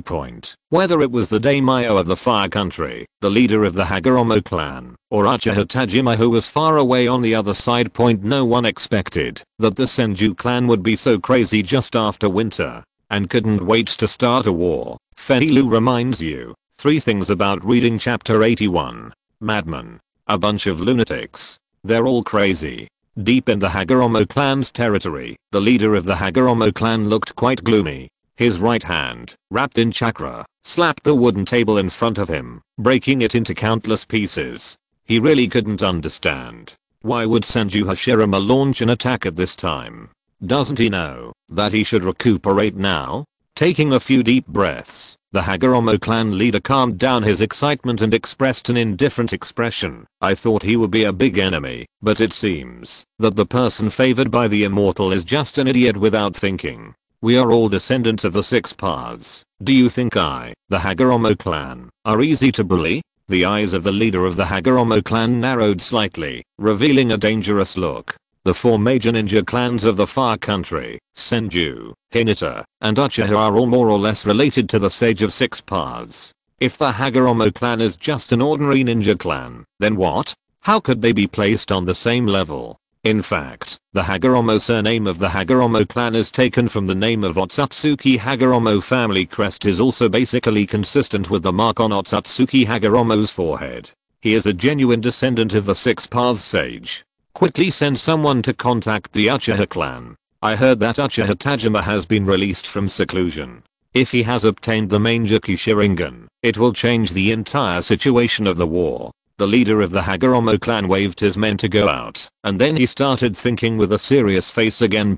Whether it was the daimyo of the Fire Country, the leader of the Hagoromo clan, or Uchiha Tajima who was far away on the other side. No one expected that the Senju clan would be so crazy just after winter and couldn't wait to start a war. Fenilu reminds you 3 things about reading chapter 81. Madmen. A bunch of lunatics. They're all crazy. Deep in the Hagoromo clan's territory, the leader of the Hagoromo clan looked quite gloomy. His right hand, wrapped in chakra, slapped the wooden table in front of him, breaking it into countless pieces. He really couldn't understand. Why would Senju Hashirama launch an attack at this time? Doesn't he know that he should recuperate now? Taking a few deep breaths, the Hagoromo clan leader calmed down his excitement and expressed an indifferent expression. I thought he would be a big enemy, but it seems that the person favored by the immortal is just an idiot without thinking. We are all descendants of the 6 paths. Do you think the Hagoromo clan, are easy to bully? The eyes of the leader of the Hagoromo clan narrowed slightly, revealing a dangerous look. The 4 major ninja clans of the Far Country, Senju, Hinata, and Uchiha are all more or less related to the Sage of 6 Paths. If the Hagoromo clan is just an ordinary ninja clan, then what? How could they be placed on the same level? In fact, the Hagoromo surname of the Hagoromo clan is taken from the name of Otsutsuki. Hagoromo family crest is also basically consistent with the mark on Otsutsuki Hagoromo's forehead. He is a genuine descendant of the 6 Paths Sage. Quickly send someone to contact the Uchiha clan. I heard that Uchiha Tajima has been released from seclusion. If he has obtained the Mangekyou Sharingan, it will change the entire situation of the war. The leader of the Hagoromo clan waved his men to go out, and then he started thinking with a serious face again.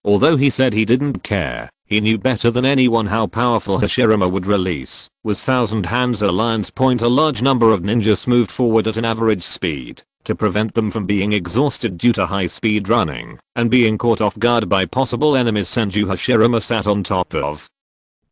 Although he said he didn't care, he knew better than anyone how powerful Hashirama would release. Was Thousand Hands Alliance. A large number of ninjas moved forward at an average speed. To prevent them from being exhausted due to high speed running and being caught off guard by possible enemies, Senju Hashirama sat on top of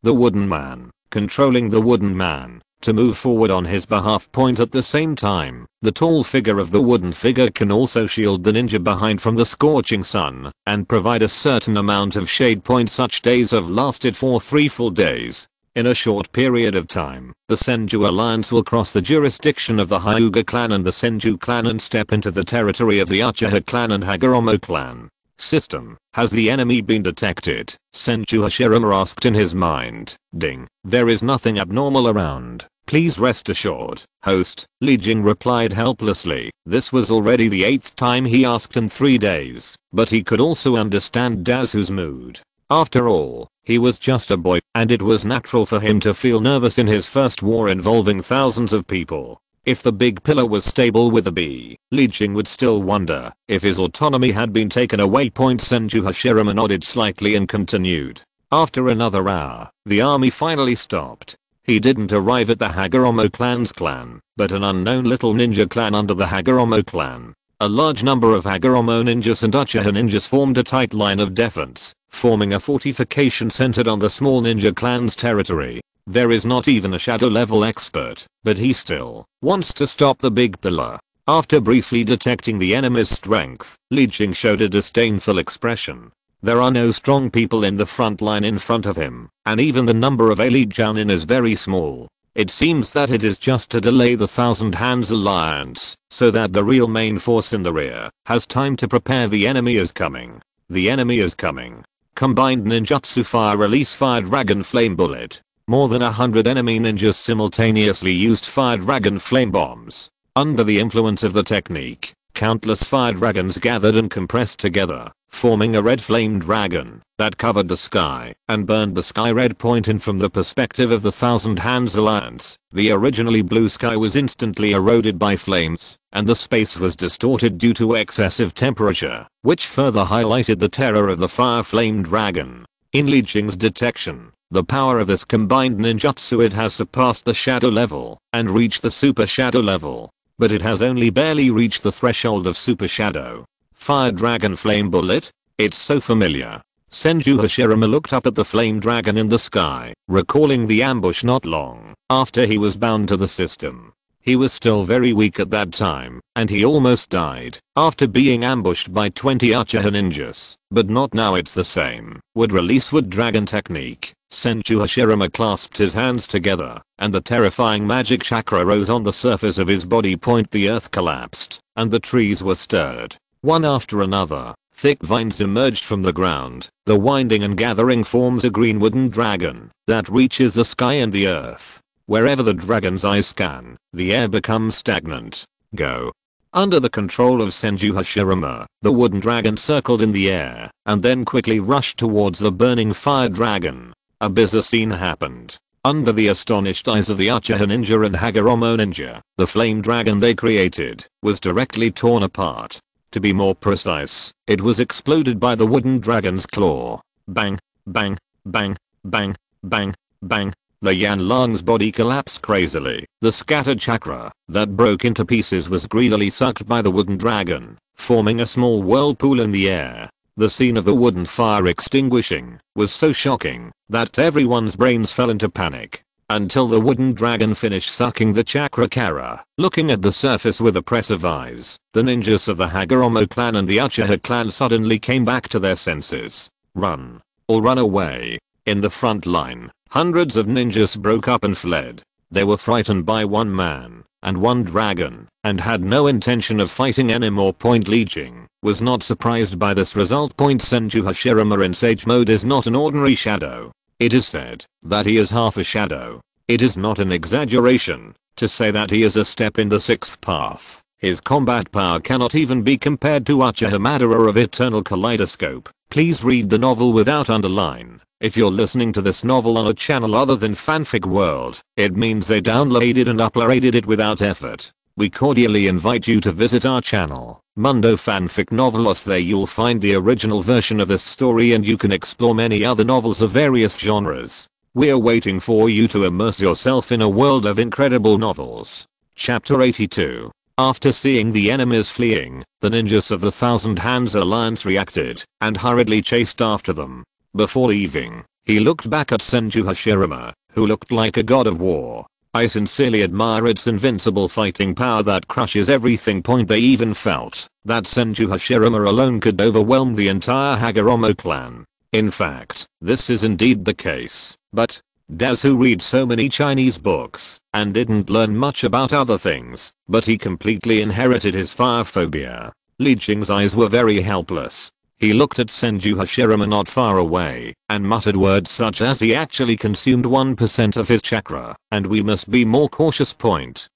the wooden man, controlling the wooden man to move forward on his behalf. At the same time, the tall figure of the wooden figure can also shield the ninja behind from the scorching sun and provide a certain amount of shade. Such days have lasted for 3 full days. In a short period of time, the Senju alliance will cross the jurisdiction of the Hyuga clan and the Senju clan and step into the territory of the Uchiha clan and Hagoromo clan. System, has the enemy been detected? Senju Hashirama asked in his mind. Ding, there is nothing abnormal around. Please rest assured. Host, Li Jing replied helplessly. This was already the 8th time he asked in 3 days, but he could also understand Dazu's mood. After all, he was just a boy, and it was natural for him to feel nervous in his first war involving thousands of people. If the big pillar was stable with a B, Li Jing would still wonder if his autonomy had been taken away. Senju Hashirama nodded slightly and continued. After another hour, the army finally stopped. He didn't arrive at the Hagoromo clan's clan, but an unknown little ninja clan under the Hagoromo clan. A large number of Hagoromo ninjas and Uchiha ninjas formed a tight line of defense, forming a fortification centered on the small ninja clan's territory. There is not even a shadow level expert, but he still wants to stop the big pillar. After briefly detecting the enemy's strength, Li Jing showed a disdainful expression. There are no strong people in the front line in front of him, and even the number of elite jounin is very small. It seems that it is just to delay the Thousand Hands Alliance, so that the real main force in the rear has time to prepare. The enemy is coming. The enemy is coming. Combined ninjutsu fire release fire dragon flame bullet. More than 100 enemy ninjas simultaneously used fire dragon flame bombs. Under the influence of the technique, countless fire dragons gathered and compressed together, forming a red flame dragon that covered the sky and burned the sky red. In from the perspective of the Thousand Hands Alliance, the originally blue sky was instantly eroded by flames, and the space was distorted due to excessive temperature, which further highlighted the terror of the fire flame dragon. In Li Jing's detection, the power of this combined ninjutsu, it has surpassed the shadow level and reached the super shadow level, but it has only barely reached the threshold of super shadow. Fire dragon flame bullet? It's so familiar. Senju Hashirama looked up at the flame dragon in the sky, recalling the ambush not long after he was bound to the system. He was still very weak at that time, and he almost died after being ambushed by 20 Uchiha ninjas, but not now. It's the same. Wood release wood dragon technique. Senju Hashirama clasped his hands together, and the terrifying magic chakra rose on the surface of his body. The earth collapsed, and the trees were stirred. One after another, thick vines emerged from the ground. The winding and gathering forms a green wooden dragon that reaches the sky and the earth. Wherever the dragon's eyes scan, the air becomes stagnant. Go. Under the control of Senju Hashirama, the wooden dragon circled in the air, and then quickly rushed towards the burning fire dragon. A bizarre scene happened. Under the astonished eyes of the Uchiha ninja and Hagoromo ninja, the flame dragon they created was directly torn apart. To be more precise, it was exploded by the wooden dragon's claw. Bang, bang, bang, bang, bang, bang. The Yan Lang's body collapsed crazily. The scattered chakra that broke into pieces was greedily sucked by the wooden dragon, forming a small whirlpool in the air. The scene of the wooden fire extinguishing was so shocking that everyone's brains fell into panic. Until the wooden dragon finished sucking the chakra kara. Looking at the surface with oppressive eyes, the ninjas of the Hagoromo clan and the Uchiha clan suddenly came back to their senses. Run. Or run away. In the front line, hundreds of ninjas broke up and fled. They were frightened by one man and one dragon, and had no intention of fighting anymore. Li Jing was not surprised by this result. Senju Hashirama in sage mode is not an ordinary shadow. It is said that he is half a shadow. It is not an exaggeration to say that he is a step in the sixth path. His combat power cannot even be compared to Uchiha Madara of Eternal Kaleidoscope. Please read the novel without underline. If you're listening to this novel on a channel other than Fanfic World, it means they downloaded and uploaded it without effort. We cordially invite you to visit our channel, Mundo Fanfic Novelos. There you'll find the original version of this story, and you can explore many other novels of various genres. We're waiting for you to immerse yourself in a world of incredible novels. Chapter 82. After seeing the enemies fleeing, the ninjas of the Thousand Hands Alliance reacted and hurriedly chased after them. Before leaving, he looked back at Senju Hashirama, who looked like a god of war. I sincerely admire its invincible fighting power that crushes everything. They even felt that Senju Hashirama alone could overwhelm the entire Hagoromo clan. In fact, this is indeed the case. But Does who reads so many Chinese books and didn't learn much about other things, but he completely inherited his fire phobia. Li Jing's eyes were very helpless. He looked at Senju Hashirama not far away and muttered words such as he actually consumed 1% of his chakra and we must be more cautious.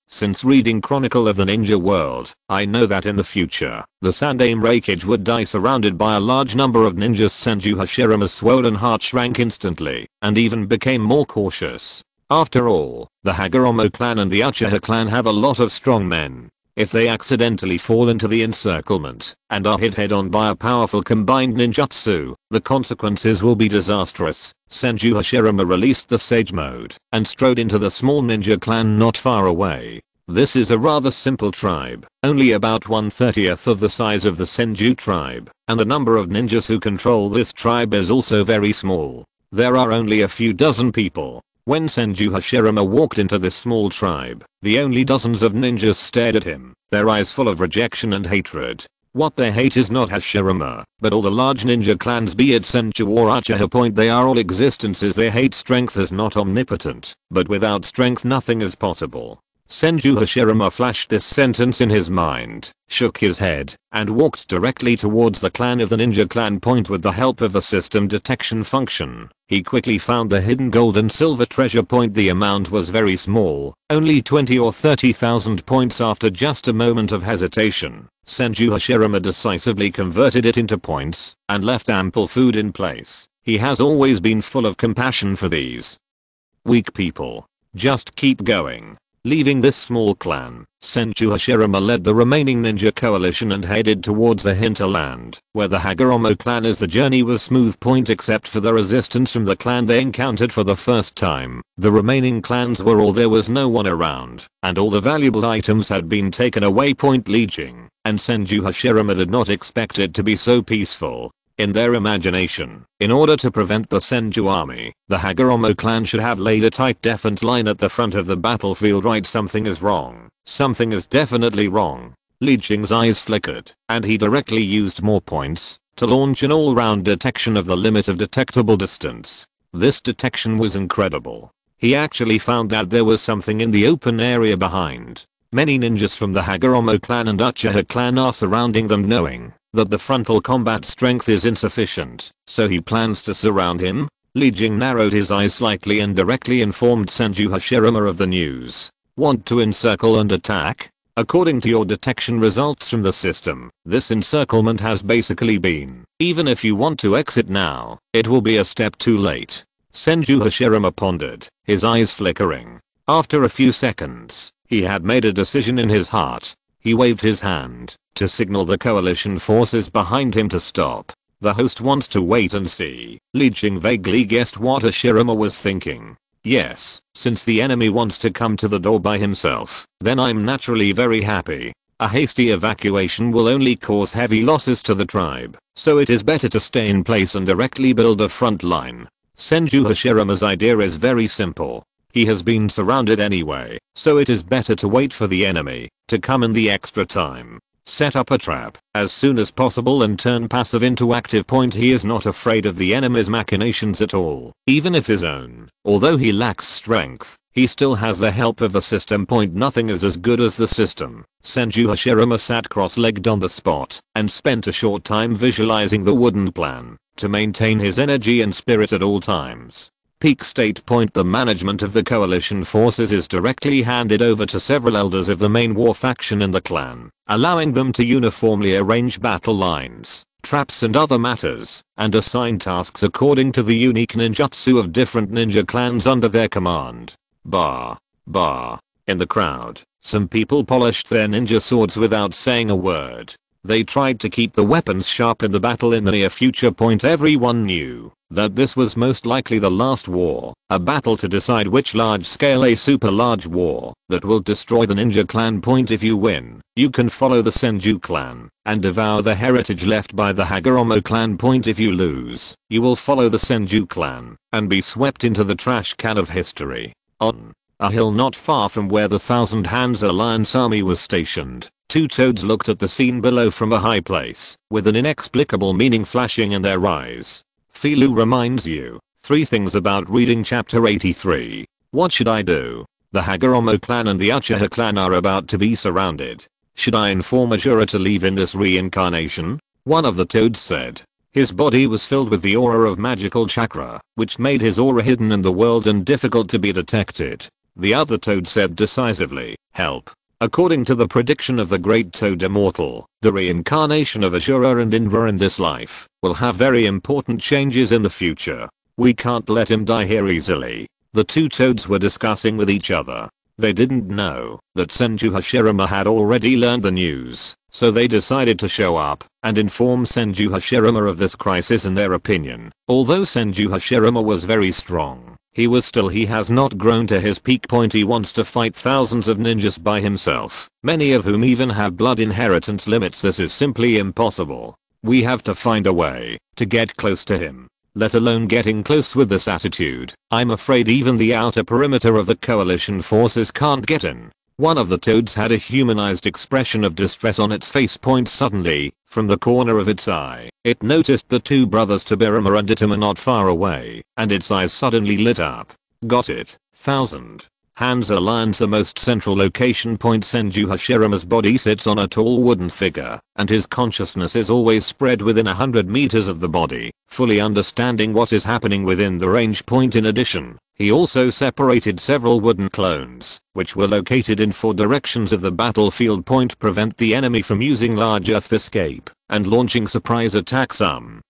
Since reading Chronicle of the Ninja World, I know that in the future, the Sandaime Reikage would die surrounded by a large number of ninjas. Senju Hashirama's swollen heart shrank instantly and even became more cautious. After all, the Hagoromo clan and the Uchiha clan have a lot of strong men. If they accidentally fall into the encirclement and are hit head on by a powerful combined ninjutsu, the consequences will be disastrous. Senju Hashirama released the Sage Mode and strode into the small ninja clan not far away. This is a rather simple tribe, only about 1/30th of the size of the Senju tribe, and the number of ninjas who control this tribe is also very small. There are only a few dozen people. When Senju Hashirama walked into this small tribe, the only dozens of ninjas stared at him, their eyes full of rejection and hatred. What they hate is not Hashirama, but all the large ninja clans, be it Senju or Uchiha. They are all existences they hate. Strength is not omnipotent, but without strength nothing is possible. Senju Hashirama flashed this sentence in his mind, shook his head, and walked directly towards the clan of the ninja clan. With the help of the system detection function, he quickly found the hidden gold and silver treasure. The amount was very small, only 20 or 30,000 points. After just a moment of hesitation, Senju Hashirama decisively converted it into points and left ample food in place. He has always been full of compassion for these weak people. Just keep going. Leaving this small clan, Senju Hashirama led the remaining ninja coalition and headed towards the hinterland, where the Hagoromo clan is. The journey was smooth. Except for the resistance from the clan they encountered for the first time. The remaining clans were all there was no one around, and all the valuable items had been taken away. Li Jing and Senju Hashirama did not expect it to be so peaceful. In their imagination, in order to prevent the Senju army, the Hagoromo clan should have laid a tight defense line at the front of the battlefield. Right, something is wrong. Something is definitely wrong. Li Jing's eyes flickered, and he directly used more points to launch an all-round detection of the limit of detectable distance. This detection was incredible. He actually found that there was something in the open area behind. Many ninjas from the Hagoromo clan and Uchiha clan are surrounding them, knowing that the frontal combat strength is insufficient, so he plans to surround him. Li Jing narrowed his eyes slightly and directly informed Senju Hashirama of the news. Want to encircle and attack? According to your detection results from the system, this encirclement has basically been. Even if you want to exit now, it will be a step too late. Senju Hashirama pondered, his eyes flickering. After a few seconds, he had made a decision in his heart. He waved his hand to signal the coalition forces behind him to stop. The host wants to wait and see. Li Jing vaguely guessed what Hashirama was thinking. Yes, since the enemy wants to come to the door by himself, then I'm naturally very happy. A hasty evacuation will only cause heavy losses to the tribe, so it is better to stay in place and directly build a front line. Senju Hashirama's idea is very simple. He has been surrounded anyway, so it is better to wait for the enemy to come in the extra time. Set up a trap as soon as possible and turn passive into active. He is not afraid of the enemy's machinations at all, even if his own. Although he lacks strength, he still has the help of the system. Nothing is as good as the system. Senju Hashirama sat cross-legged on the spot and spent a short time visualizing the wooden plan to maintain his energy and spirit at all times. Peak state. The management of the coalition forces is directly handed over to several elders of the main war faction in the clan, allowing them to uniformly arrange battle lines, traps and other matters, and assign tasks according to the unique ninjutsu of different ninja clans under their command. Bah. In the crowd, some people polished their ninja swords without saying a word. They tried to keep the weapons sharp in the battle in the near future. Everyone knew that this was most likely the last war, a battle to decide which large-scale a super large war that will destroy the ninja clan. If you win, you can follow the Senju clan and devour the heritage left by the Hagoromo clan. If you lose, you will follow the Senju clan and be swept into the trash can of history. On a hill not far from where the Thousand Hands Alliance army was stationed, two toads looked at the scene below from a high place, with an inexplicable meaning flashing in their eyes. Filu reminds you, 3 things about reading chapter 83. What should I do? The Hagoromo clan and the Uchiha clan are about to be surrounded. Should I inform Ashura to leave in this reincarnation? One of the toads said. His body was filled with the aura of magical chakra, which made his aura hidden in the world and difficult to be detected. The other toad said decisively, help. According to the prediction of the great toad immortal, the reincarnation of Ashura and Indra in this life will have very important changes in the future. We can't let him die here easily. The 2 toads were discussing with each other. They didn't know that Senju Hashirama had already learned the news, so they decided to show up and inform Senju Hashirama of this crisis in their opinion. Although Senju Hashirama was very strong, he has not grown to his peak point. He wants to fight thousands of ninjas by himself, many of whom even have blood inheritance limits. This is simply impossible. We have to find a way to get close to him. Let alone getting close with this attitude. I'm afraid even the outer perimeter of the coalition forces can't get in. One of the toads had a humanized expression of distress on its face. Suddenly, from the corner of its eye, it noticed the 2 brothers Tobirama and Itama not far away, and its eyes suddenly lit up. Got it. 1000. Hands aligns the most central location point. Senju Hashirama's body sits on a tall wooden figure, and his consciousness is always spread within 100 meters of the body, fully understanding what is happening within the range point. In addition, he also separated several wooden clones, which were located in 4 directions of the battlefield. Prevent the enemy from using large earth escape and launching surprise attacks.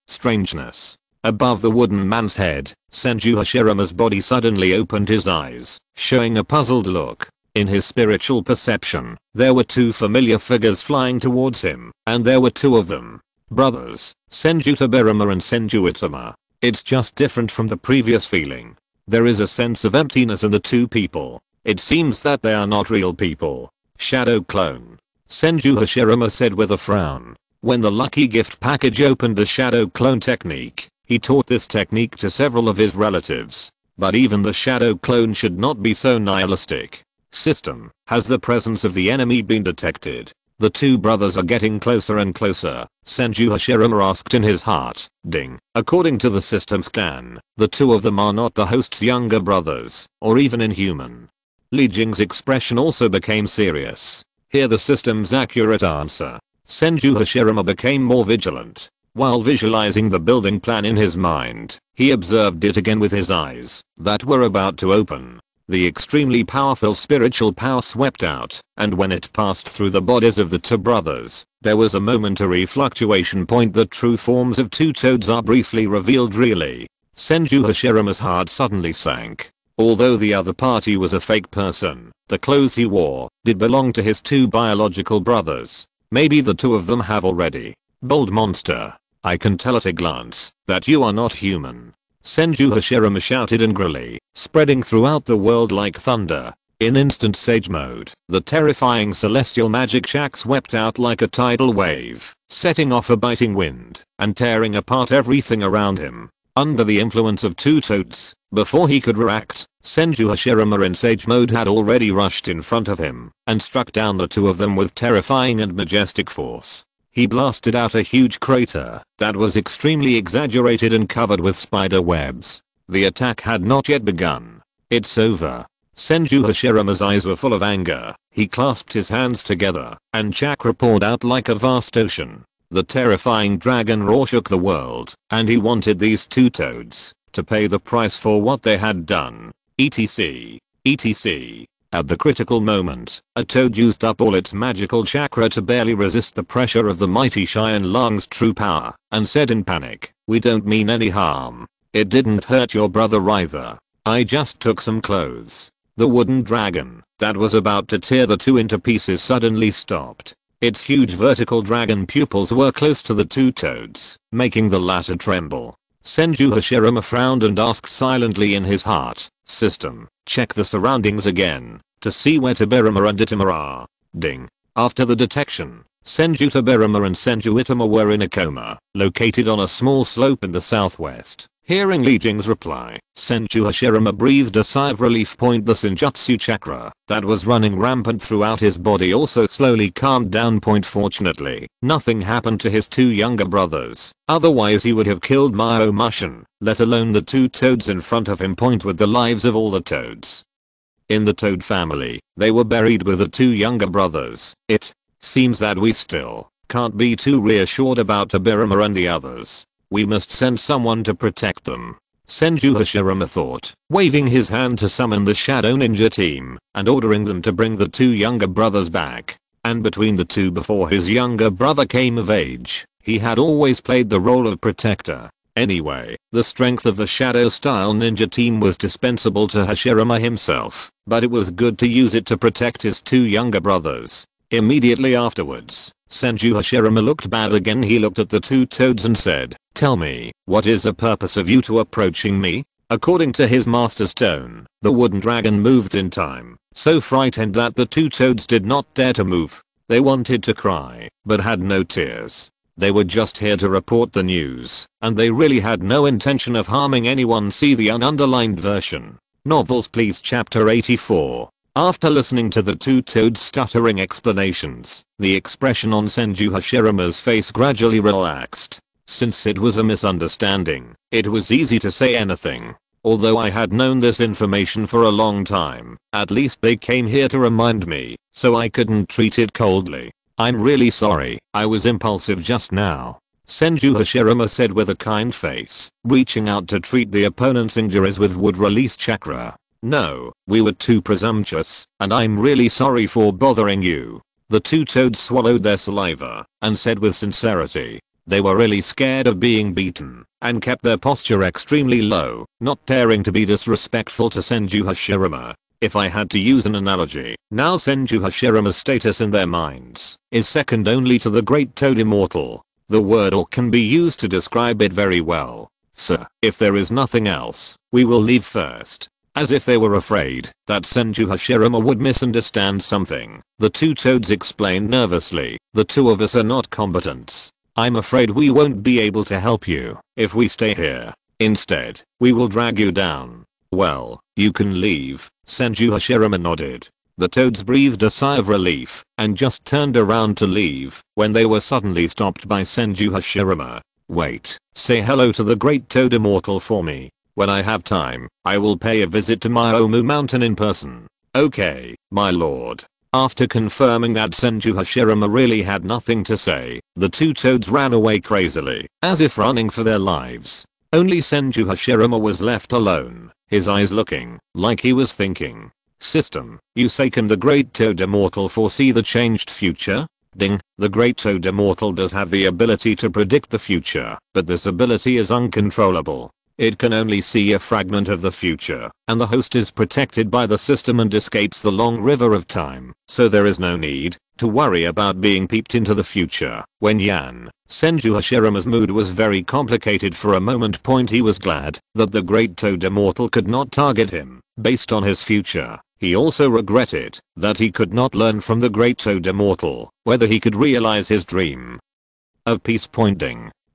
Strangeness. Above the wooden man's head, Senju Hashirama's body suddenly opened his eyes, showing a puzzled look. In his spiritual perception, there were 2 familiar figures flying towards him, and there were 2 of them. Brothers, Senju Tobirama and Senju Itama. It's just different from the previous feeling. There is a sense of emptiness in the 2 people. It seems that they are not real people. Shadow clone. Senju Hashirama said with a frown. When the lucky gift package opened the shadow clone technique, he taught this technique to several of his relatives. But even the shadow clone should not be so nihilistic. System, has the presence of the enemy been detected? The 2 brothers are getting closer and closer, Senju Hashirama asked in his heart. Ding. According to the system scan, the 2 of them are not the host's younger brothers, or even inhuman. Li Jing's expression also became serious. Hear the system's accurate answer. Senju Hashirama became more vigilant. While visualizing the building plan in his mind, he observed it again with his eyes that were about to open. The extremely powerful spiritual power swept out, and when it passed through the bodies of the 2 brothers, there was a momentary fluctuation. The true forms of 2 toads are briefly revealed. Really. Senju Hashirama's heart suddenly sank. Although the other party was a fake person, the clothes he wore did belong to his 2 biological brothers. Maybe the 2 of them have already. Bold monster. I can tell at a glance that you are not human. Senju Hashirama shouted angrily, spreading throughout the world like thunder. In instant sage mode, the terrifying celestial magic shack swept out like a tidal wave, setting off a biting wind and tearing apart everything around him. Under the influence of 2 toads, before he could react, Senju Hashirama in sage mode had already rushed in front of him and struck down the 2 of them with terrifying and majestic force. He blasted out a huge crater that was extremely exaggerated and covered with spider webs. The attack had not yet begun. It's over. Senju Hashirama's eyes were full of anger. He clasped his hands together, and chakra poured out like a vast ocean. The terrifying dragon roar shook the world, and he wanted these 2 toads to pay the price for what they had done. etc. etc. At the critical moment, a toad used up all its magical chakra to barely resist the pressure of the mighty Cheyenne Lung's true power, and said in panic, "We don't mean any harm. It didn't hurt your brother either. I just took some clothes." The wooden dragon that was about to tear the 2 into pieces suddenly stopped. Its huge vertical dragon pupils were close to the 2 toads, making the latter tremble. Senju Hashirama frowned and asked silently in his heart, "System, check the surroundings again to see where Tobirama and Itama are." Ding. After the detection, Senju Tobirama and Senju Itama were in a coma, located on a small slope in the southwest. Hearing Li Jing's reply, Senju Hashirama breathed a sigh of relief. The Senjutsu chakra that was running rampant throughout his body also slowly calmed down. Fortunately, nothing happened to his two younger brothers, otherwise he would have killed Myo Mushin, let alone the two toads in front of him. With the lives of all the toads in the Toad family, they were buried with the two younger brothers. It seems that we still can't be too reassured about Tobirama and the others. We must send someone to protect them, Senju Hashirama thought, waving his hand to summon the Shadow Ninja team and ordering them to bring the two younger brothers back. And between the two, before his younger brother came of age, he had always played the role of protector. Anyway, the strength of the Shadow style ninja team was dispensable to Hashirama himself, but it was good to use it to protect his two younger brothers. Immediately afterwards, Senju Hashirama looked bad again. He looked at the two toads and said, "Tell me, what is the purpose of you two approaching me?" According to his master's tone, the wooden dragon moved in time, so frightened that the two toads did not dare to move. They wanted to cry, but had no tears. They were just here to report the news, and they really had no intention of harming anyone. See the ununderlined version. Novels please. Chapter 84. After listening to the two toads' stuttering explanations, the expression on Senju Hashirama's face gradually relaxed. Since it was a misunderstanding, it was easy to say anything. Although I had known this information for a long time, at least they came here to remind me, so I couldn't treat it coldly. I'm really sorry, I was impulsive just now, Senju Hashirama said with a kind face, reaching out to treat the opponent's injuries with wood release chakra. No, we were too presumptuous, and I'm really sorry for bothering you. The two toads swallowed their saliva and said with sincerity, they were really scared of being beaten and kept their posture extremely low, not daring to be disrespectful to Senju Hashirama. If I had to use an analogy, now Senju Hashirama's status in their minds is second only to the Great Toad Immortal. The word "or" can be used to describe it very well. Sir, if there is nothing else, we will leave first. As if they were afraid that Senju Hashirama would misunderstand something, the two toads explained nervously, the two of us are not combatants. I'm afraid we won't be able to help you if we stay here. Instead, we will drag you down. Well, you can leave, Senju Hashirama nodded. The toads breathed a sigh of relief and just turned around to leave when they were suddenly stopped by Senju Hashirama. Wait, say hello to the Great Toad Immortal for me. When I have time, I will pay a visit to Myomu Mountain in person. Okay, my lord. After confirming that Senju Hashirama really had nothing to say, the two toads ran away crazily, as if running for their lives. Only Senju Hashirama was left alone, his eyes looking like he was thinking. System, you say, can the Great Toad Immortal foresee the changed future? Ding, the Great Toad Immortal does have the ability to predict the future, but this ability is uncontrollable. It can only see a fragment of the future, and the host is protected by the system and escapes the long river of time, so there is no need to worry about being peeped into the future. When Senju Hashirama's mood was very complicated for a moment. He was glad that the Great Toad Immortal could not target him based on his future. He also regretted that he could not learn from the Great Toad Immortal whether he could realize his dream of peace.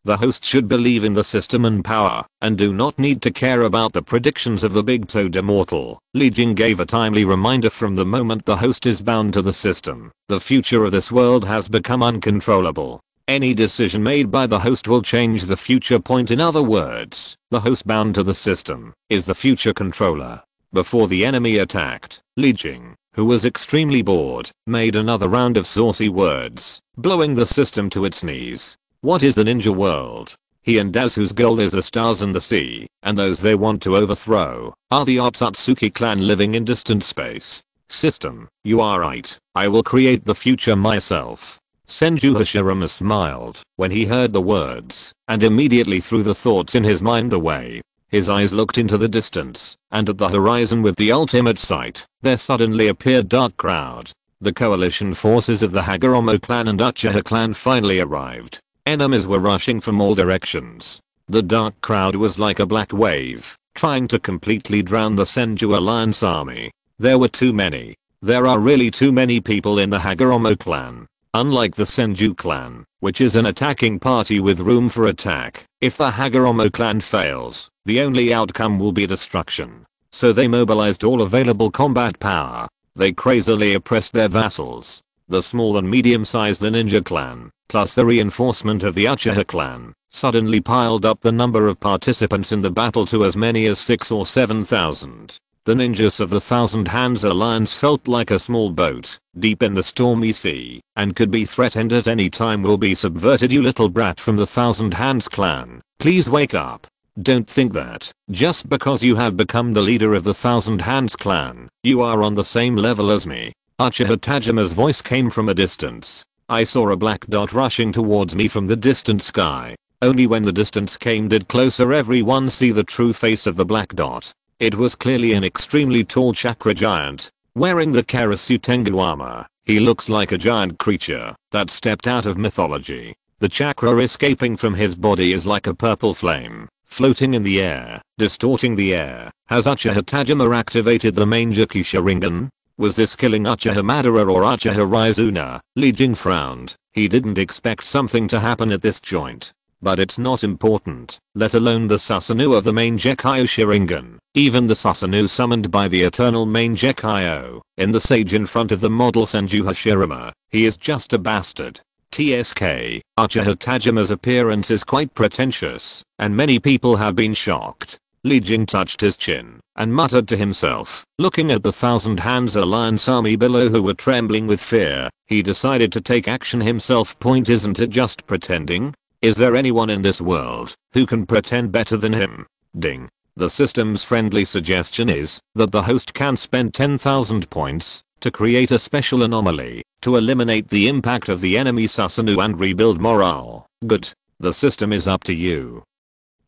The host should believe in the system and power, and do not need to care about the predictions of the Big Toad Immortal. Li Jing gave a timely reminder. From the moment the host is bound to the system, the future of this world has become uncontrollable. Any decision made by the host will change the future. In other words, the host bound to the system is the future controller. Before the enemy attacked, Li Jing, who was extremely bored, made another round of saucy words, blowing the system to its knees. What is the ninja world? He and Daz, whose goal is the stars and the sea, and those they want to overthrow are the Otsutsuki clan living in distant space. System, you are right. I will create the future myself. Senju Hashirama smiled when he heard the words, and immediately threw the thoughts in his mind away. His eyes looked into the distance, and at the horizon with the ultimate sight, there suddenly appeared dark crowd. The coalition forces of the Hagoromo clan and Uchiha clan finally arrived. Enemies were rushing from all directions. The dark crowd was like a black wave, trying to completely drown the Senju Alliance army. There were too many. There are really too many people in the Hagoromo clan. Unlike the Senju clan, which is an attacking party with room for attack, if the Hagoromo clan fails, The only outcome will be destruction. So they mobilized all available combat power. They crazily oppressed their vassals. The small and medium-sized ninja clan, plus the reinforcement of the Uchiha clan, suddenly piled up the number of participants in the battle to as many as 6 or 7,000. The ninjas of the Thousand Hands Alliance felt like a small boat, deep in the stormy sea, and could be threatened at any time. Will be subverted, you little brat from the Thousand Hands clan. Please wake up. Don't think that, just because you have become the leader of the Thousand Hands clan, you are on the same level as me. Uchiha Tajima's voice came from a distance. I saw a black dot rushing towards me from the distant sky. Only when the distance came did closer everyone see the true face of the black dot. It was clearly an extremely tall chakra giant, wearing the Karasu Tengu armor. He looks like a giant creature that stepped out of mythology. The chakra escaping from his body is like a purple flame, floating in the air, distorting the air. Has Uchiha Tajima activated the main Jiki Sharingan? Was this killing Uchiha Madara or Uchiha Raizuna? Li Jing frowned. He didn't expect something to happen at this joint. But it's not important, let alone the Susanoo of the main Gekyo Sharingan. Even the Susanoo summoned by the eternal main Gekyo, in the sage in front of the model Senju Hashirama, he is just a bastard. TSK, Uchiha Tajima's appearance is quite pretentious, and many people have been shocked. Li Jing touched his chin and muttered to himself, looking at the Thousand Hands Alliance army below who were trembling with fear. He decided to take action himself. Isn't it just pretending? Is there anyone in this world who can pretend better than him? Ding. The system's friendly suggestion is that the host can spend 10,000 points to create a special anomaly to eliminate the impact of the enemy Susanoo and rebuild morale. Good. The system is up to you.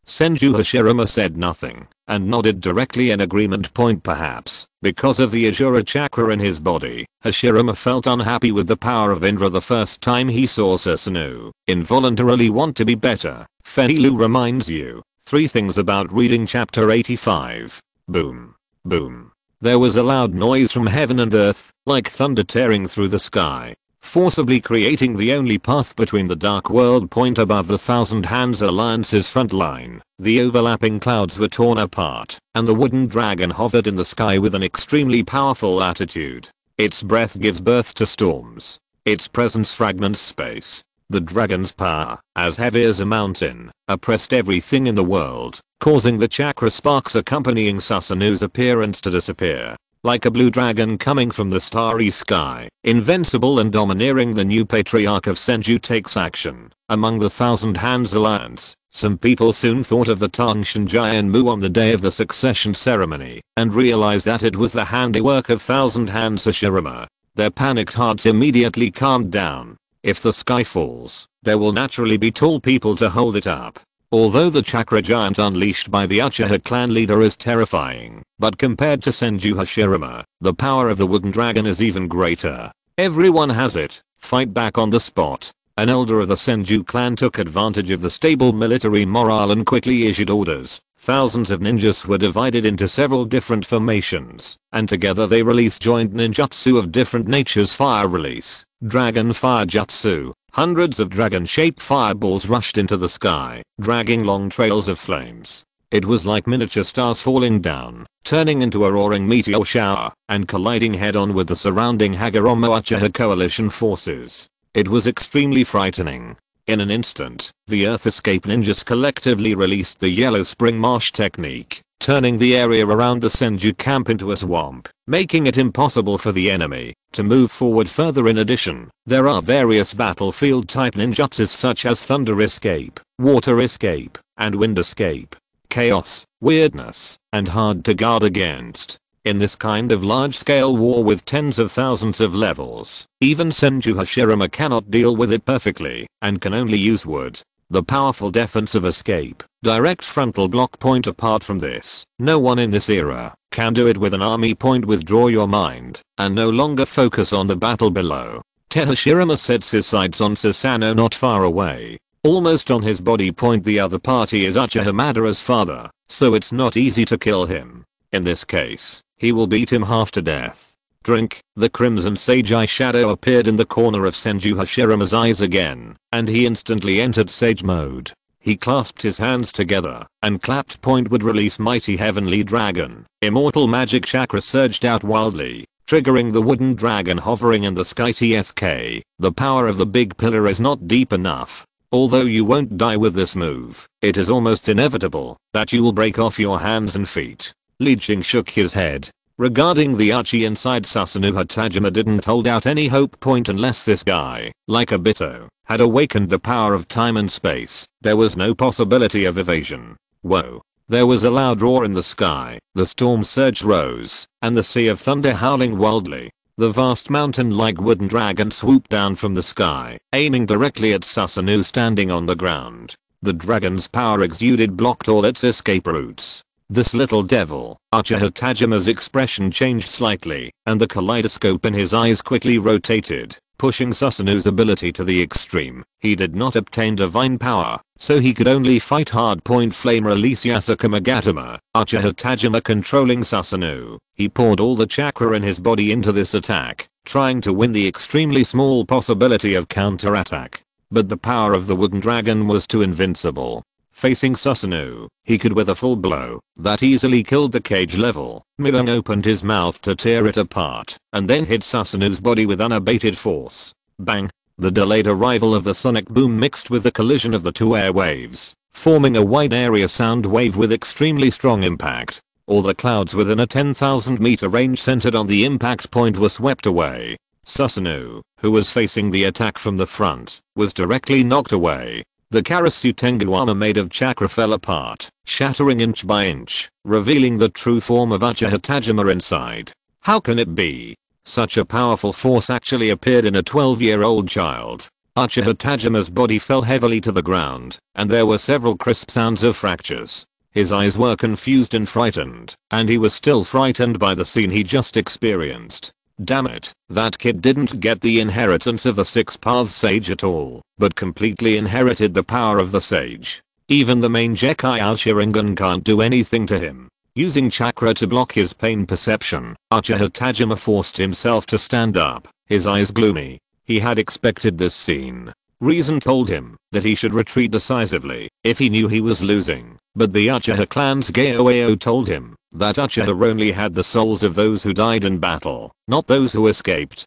Senju Hashirama said nothing and nodded directly in agreement. Perhaps because of the Azura chakra in his body, Hashirama felt unhappy with the power of Indra the first time he saw Susanoo. Involuntarily want to be better. Fenilu reminds you 3 things about reading chapter 85. Boom. Boom. There was a loud noise from heaven and earth, like thunder tearing through the sky, forcibly creating the only path between the dark world. Above the Thousand Hands Alliance's front line, the overlapping clouds were torn apart, and the wooden dragon hovered in the sky with an extremely powerful attitude. Its breath gives birth to storms. Its presence fragments space. The dragon's power, as heavy as a mountain, oppressed everything in the world, causing the chakra sparks accompanying Susanoo's appearance to disappear. Like a blue dragon coming from the starry sky, invincible and domineering, the new patriarch of Senju takes action. Among the Thousand Hands Alliance, some people soon thought of the Tangshan Jianmu on the day of the succession ceremony, and realized that it was the handiwork of Thousand Hands Hashirama. Their panicked hearts immediately calmed down. If the sky falls, there will naturally be tall people to hold it up. Although the chakra giant unleashed by the Uchiha clan leader is terrifying, but compared to Senju Hashirama, the power of the wooden dragon is even greater. Everyone has it. Fight back on the spot. An elder of the Senju clan took advantage of the stable military morale and quickly issued orders. Thousands of ninjas were divided into several different formations, and together they released joint ninjutsu of different natures. Fire release, dragon fire jutsu. Hundreds of dragon-shaped fireballs rushed into the sky, dragging long trails of flames. It was like miniature stars falling down, turning into a roaring meteor shower, and colliding head-on with the surrounding Hagoromo Uchiha coalition forces. It was extremely frightening. In an instant, the Earth Escape ninjas collectively released the Yellow Spring Marsh technique, turning the area around the Senju camp into a swamp, making it impossible for the enemy to move forward further. In addition, there are various battlefield type ninjutsus such as Thunder Escape, Water Escape, and Wind Escape. Chaos, weirdness, and hard to guard against. In this kind of large-scale war with tens of thousands of levels, even Senju Hashirama cannot deal with it perfectly, and can only use wood. The powerful defensive escape, direct frontal block. Apart from this, no one in this era can do it with an army. Withdraw your mind, and no longer focus on the battle below. Hashirama sets his sights on Susanoo not far away, almost on his body. The other party is Uchiha Madara's father, so it's not easy to kill him. In this case, he will beat him half to death. Drink. The crimson sage eye shadow appeared in the corner of Senju Hashirama's eyes again, and he instantly entered sage mode. He clasped his hands together and clapped point would release mighty heavenly dragon. Immortal magic chakra surged out wildly, triggering the wooden dragon hovering in the sky. TSK, the power of the big pillar is not deep enough. Although you won't die with this move, it is almost inevitable that you will break off your hands and feet. Li Jing shook his head. Regarding the Uchi inside Susanoo, Tajima didn't hold out any hope point unless this guy, like Obito, had awakened the power of time and space. There was no possibility of evasion. Whoa. There was a loud roar in the sky, the storm surge rose, and the sea of thunder howling wildly. The vast mountain-like wooden dragon swooped down from the sky, aiming directly at Susanoo standing on the ground. The dragon's power exuded blocked all its escape routes. This little devil. Uchiha Tajima's expression changed slightly, and the kaleidoscope in his eyes quickly rotated, pushing Susanoo's ability to the extreme. He did not obtain divine power, so he could only fight hard point flame release Yasuke Magatama. Uchiha Tajima controlling Susanoo. He poured all the chakra in his body into this attack, trying to win the extremely small possibility of counterattack. But the power of the wooden dragon was too invincible. Facing Susanoo, he could with a full blow that easily killed the cage level. Milong opened his mouth to tear it apart and then hit Susanoo's body with unabated force. Bang! The delayed arrival of the sonic boom mixed with the collision of the two air waves, forming a wide area sound wave with extremely strong impact. All the clouds within a 10,000 meter range centered on the impact point were swept away. Susanoo, who was facing the attack from the front, was directly knocked away. The Karasu Tengu armor made of chakra fell apart, shattering inch by inch, revealing the true form of Uchiha Tajima inside. How can it be? Such a powerful force actually appeared in a 12-year-old child. Uchiha Tajima's body fell heavily to the ground, and there were several crisp sounds of fractures. His eyes were confused and frightened, and he was still frightened by the scene he just experienced. Damn it, that kid didn't get the inheritance of the Six Paths Sage at all, but completely inherited the power of the Sage. Even the main Jekai Sharingan can't do anything to him. Using chakra to block his pain perception, Uchiha Tajima forced himself to stand up, his eyes gloomy. He had expected this scene. Reason told him that he should retreat decisively if he knew he was losing, but the Uchiha clan's Gaoao told him that Uchiha only had the souls of those who died in battle, not those who escaped.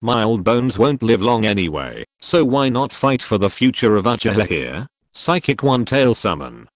My old bones won't live long anyway, so why not fight for the future of Uchiha here? Psychic one-tail summon.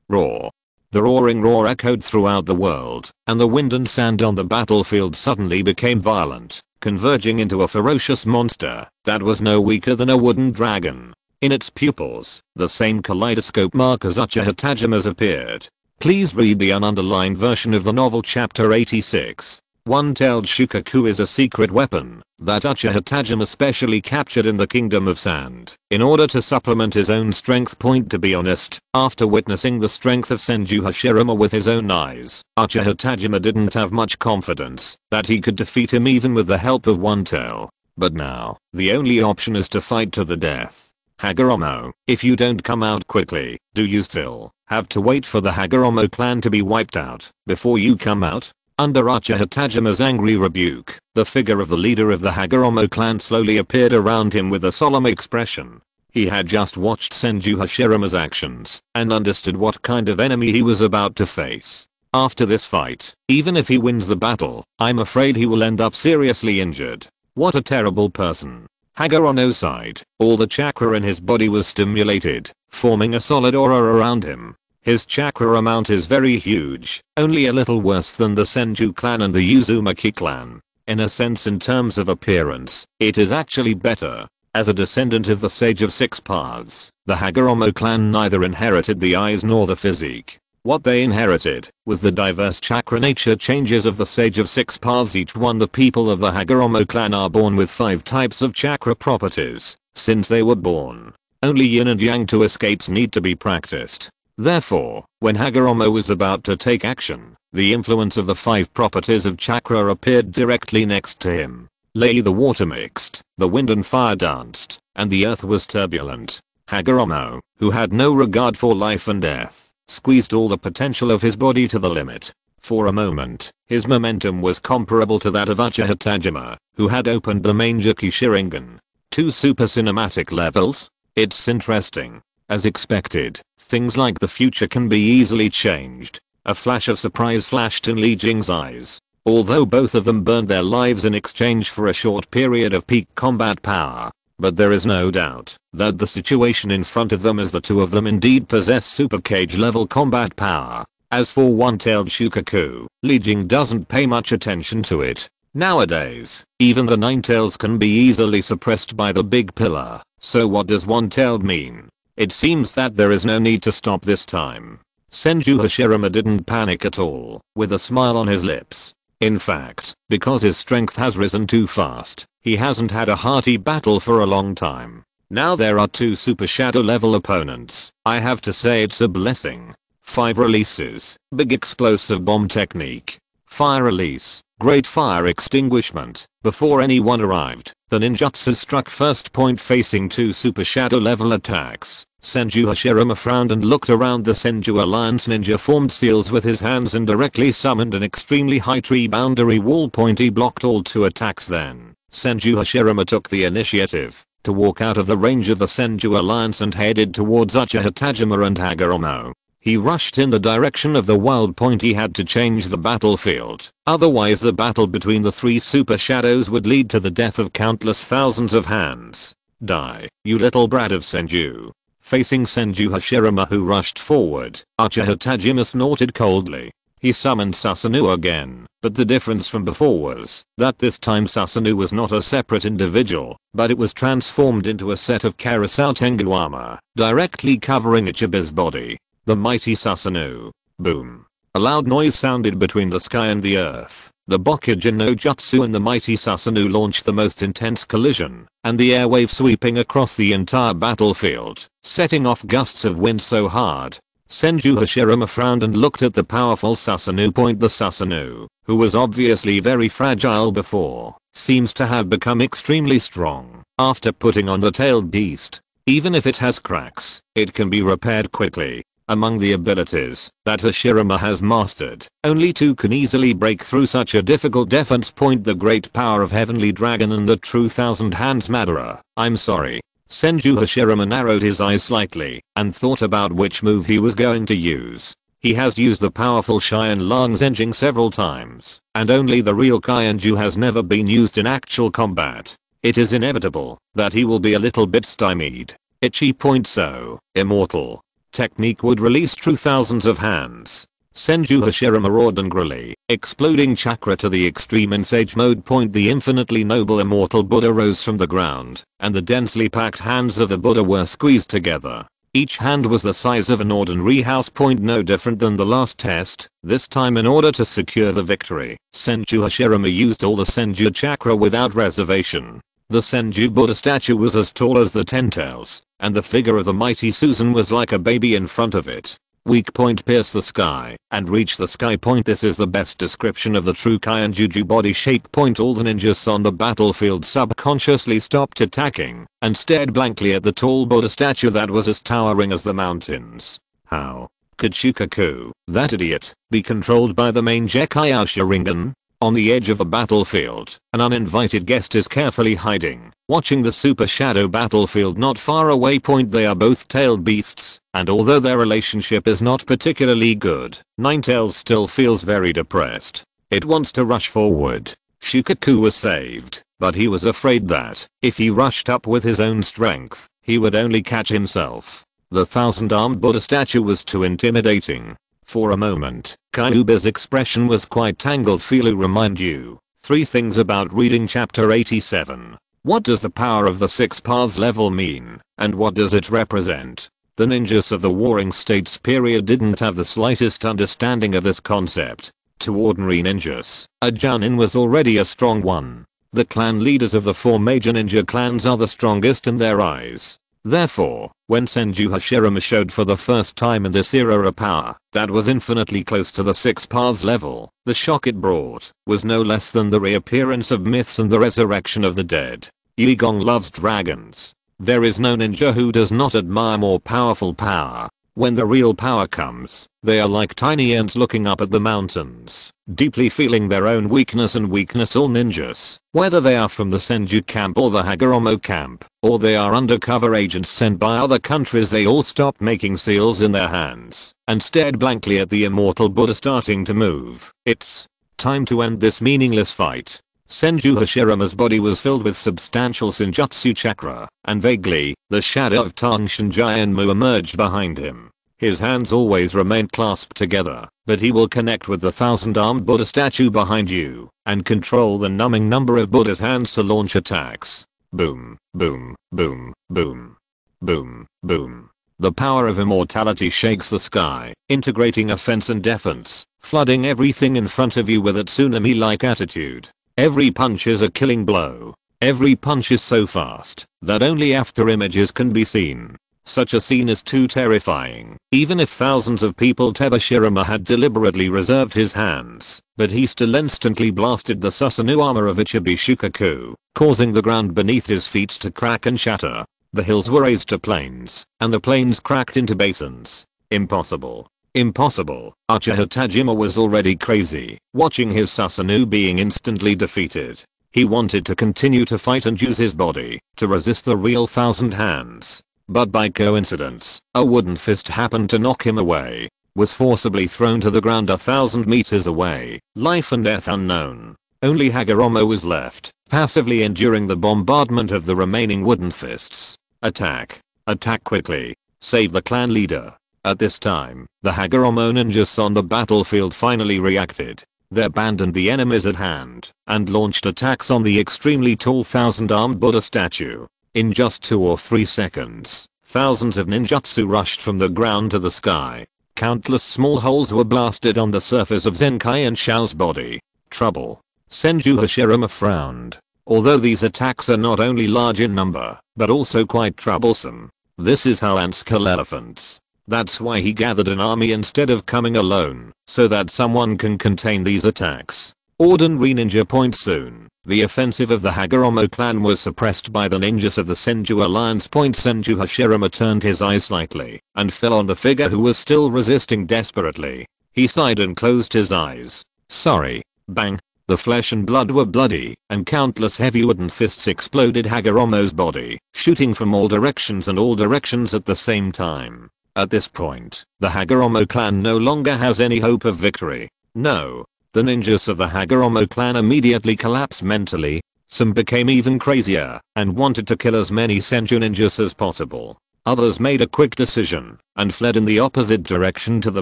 Roar. The roaring roar echoed throughout the world, and the wind and sand on the battlefield suddenly became violent, converging into a ferocious monster that was no weaker than a wooden dragon. In its pupils, the same kaleidoscope mark as Uchiha Tajima's appeared. Please read the ununderlined version of the novel chapter 86. One-tailed Shukaku is a secret weapon that Uchiha Tajima specially captured in the Kingdom of Sand in order to supplement his own strength point. To be honest, after witnessing the strength of Senju Hashirama with his own eyes, Uchiha Tajima didn't have much confidence that he could defeat him even with the help of One-Tail. But now, the only option is to fight to the death. Hagoromo, if you don't come out quickly, do you still have to wait for the Hagoromo clan to be wiped out before you come out? Under Uchiha Tajima's angry rebuke, the figure of the leader of the Hagoromo clan slowly appeared around him with a solemn expression. He had just watched Senju Hashirama's actions and understood what kind of enemy he was about to face. After this fight, even if he wins the battle, I'm afraid he will end up seriously injured. What a terrible person. Hagoromo sighed. All the chakra in his body was stimulated, forming a solid aura around him. His chakra amount is very huge, only a little worse than the Senju clan and the Uzumaki clan. In a sense, in terms of appearance, it is actually better. As a descendant of the Sage of Six Paths, the Hagoromo clan neither inherited the eyes nor the physique. What they inherited was the diverse chakra nature changes of the Sage of Six Paths. Each one, the people of the Hagoromo clan are born with 5 types of chakra properties. Since they were born, only yin and yang two escapes need to be practiced. Therefore, when Hagoromo was about to take action, the influence of the 5 properties of chakra appeared directly next to him. The water mixed, the wind and fire danced, and the earth was turbulent. Hagoromo, who had no regard for life and death, squeezed all the potential of his body to the limit. For a moment, his momentum was comparable to that of Uchiha Tajima, who had opened the main Jiki Sharingan. 2 super cinematic levels? It's interesting. As expected, things like the future can be easily changed. A flash of surprise flashed in Li Jing's eyes. Although both of them burned their lives in exchange for a short period of peak combat power. But there is no doubt that the situation in front of them is the two of them indeed possess super cage level combat power. As for one-tailed Shukaku, Li Jing doesn't pay much attention to it. Nowadays, even the nine-tails can be easily suppressed by the big pillar. So what does one-tailed mean? It seems that there is no need to stop this time. Senju Hashirama didn't panic at all, with a smile on his lips. In fact, because his strength has risen too fast, he hasn't had a hearty battle for a long time. Now there are two super shadow level opponents. I have to say it's a blessing. 5 releases, big explosive bomb technique. Fire release, great fire extinguishment. Before anyone arrived, the ninjutsu struck first point facing 2 super shadow level attacks. Senju Hashirama frowned and looked around. The Senju Alliance ninja formed seals with his hands and directly summoned an extremely high tree boundary wall point. He blocked all 2 attacks. Then, Senju Hashirama took the initiative to walk out of the range of the Senju Alliance and headed towards Uchiha Tajima and Hagoromo. He rushed in the direction of the wild point. He had to change the battlefield, otherwise the battle between the 3 super shadows would lead to the death of countless thousands of hands. Die, you little brat of Senju. Facing Senju Hashirama, who rushed forward, Uchiha Tajima snorted coldly. He summoned Susanoo again, but the difference from before was that this time Susanoo was not a separate individual, but it was transformed into a set of Karasao Tengu armor, directly covering Ichiba's body. The mighty Susanoo. Boom. A loud noise sounded between the sky and the earth. The Bokujin no Jutsu and the mighty Susanoo launched the most intense collision, and the airwave sweeping across the entire battlefield, setting off gusts of wind so hard. Senju Hashirama frowned and looked at the powerful Susanoo point. The Susanoo, who was obviously very fragile before, seems to have become extremely strong after putting on the tailed beast. Even if it has cracks, it can be repaired quickly. Among the abilities that Hashirama has mastered, only 2 can easily break through such a difficult defense point: the great power of Heavenly Dragon and the true Thousand Hands Madara. I'm sorry. Senju Hashirama narrowed his eyes slightly and thought about which move he was going to use. He has used the powerful Shion Lang Zenjing several times, and only the real Kainju has never been used in actual combat. It is inevitable that he will be a little bit stymied. Ichi point so, immortal. Technique would release true thousands of hands. Senju Hashirama roared angrily, exploding chakra to the extreme in sage mode point. The infinitely noble immortal Buddha rose from the ground, and the densely packed hands of the Buddha were squeezed together. Each hand was the size of an ordinary house point, no different than the last test. This time, in order to secure the victory, Senju Hashirama used all the Senju chakra without reservation. The Senju Buddha statue was as tall as the Ten Tails, and the figure of the mighty Susan was like a baby in front of it. Weak point: pierce the sky and reach the sky point. This is the best description of the true Kainjuju body shape point. All the ninjas on the battlefield subconsciously stopped attacking and stared blankly at the tall Buddha statue that was as towering as the mountains. How could Shukaku, that idiot, be controlled by the main Gekkai Sharingan? On the edge of a battlefield, an uninvited guest is carefully hiding, watching the super shadow battlefield not far away point. They are both tailed beasts, and although their relationship is not particularly good, Ninetails still feels very depressed. It wants to rush forward. Shukaku was saved, but he was afraid that, if he rushed up with his own strength, he would only catch himself. The thousand-armed Buddha statue was too intimidating. For a moment, Kyuubi's expression was quite tangled. Feel remind you 3 things about reading chapter 87. What does the power of the 6 paths level mean, and what does it represent? The ninjas of the Warring States period didn't have the slightest understanding of this concept. To ordinary ninjas, a Jounin was already a strong one. The clan leaders of the 4 major ninja clans are the strongest in their eyes. Therefore, when Senju Hashirama showed for the first time in this era a power that was infinitely close to the 6 paths level, the shock it brought was no less than the reappearance of myths and the resurrection of the dead. Li Jing loves dragons. There is no ninja who does not admire more powerful power. When the real power comes, they are like tiny ants looking up at the mountains, deeply feeling their own weakness and weakness. All ninjas, whether they are from the Senju camp or the Hagoromo camp, or they are undercover agents sent by other countries, they all stopped making seals in their hands and stared blankly at the immortal Buddha starting to move. It's time to end this meaningless fight. Senju Hashirama's body was filled with substantial Senjutsu chakra, and vaguely, the shadow of Tangshan Jianmu emerged behind him. His hands always remained clasped together, but he will connect with the thousand-armed Buddha statue behind you, and control the numbing number of Buddha's hands to launch attacks. Boom, boom, boom, boom, boom, boom. The power of immortality shakes the sky, integrating offense and defense, flooding everything in front of you with a tsunami-like attitude. Every punch is a killing blow. Every punch is so fast that only after images can be seen. Such a scene is too terrifying. Even if thousands of people, Hashirama had deliberately reserved his hands, but he still instantly blasted the Susanoo armor of Ichibi Shukaku, causing the ground beneath his feet to crack and shatter. The hills were raised to plains, and the plains cracked into basins. Impossible. Impossible. Uchiha Tajima was already crazy, watching his Susanoo being instantly defeated. He wanted to continue to fight and use his body to resist the real thousand hands. But by coincidence, a wooden fist happened to knock him away, was forcibly thrown to the ground 1,000 meters away, life and death unknown. Only Hagoromo was left, passively enduring the bombardment of the remaining wooden fists. Attack. Attack quickly. Save the clan leader. At this time, the Hagoromo ninjas on the battlefield finally reacted. They abandoned the enemies at hand and launched attacks on the extremely tall thousand-armed Buddha statue. In just 2 or 3 seconds, thousands of ninjutsu rushed from the ground to the sky. Countless small holes were blasted on the surface of Zenkai and Shao's body. Trouble. Senju Hashirama frowned. Although these attacks are not only large in number, but also quite troublesome. This is how ants kill elephants. That's why he gathered an army instead of coming alone, so that someone can contain these attacks. Ordinary ninja point soon. The offensive of the Hagoromo clan was suppressed by the ninjas of the Senju alliance. Senju Hashirama turned his eyes slightly and fell on the figure who was still resisting desperately. He sighed and closed his eyes. Sorry. Bang. The flesh and blood were bloody, and countless heavy wooden fists exploded Hagoromo's body, shooting from all directions and all directions at the same time. At this point, the Hagoromo clan no longer has any hope of victory. No. The ninjas of the Hagoromo clan immediately collapsed mentally. Some became even crazier and wanted to kill as many Senju ninjas as possible. Others made a quick decision and fled in the opposite direction to the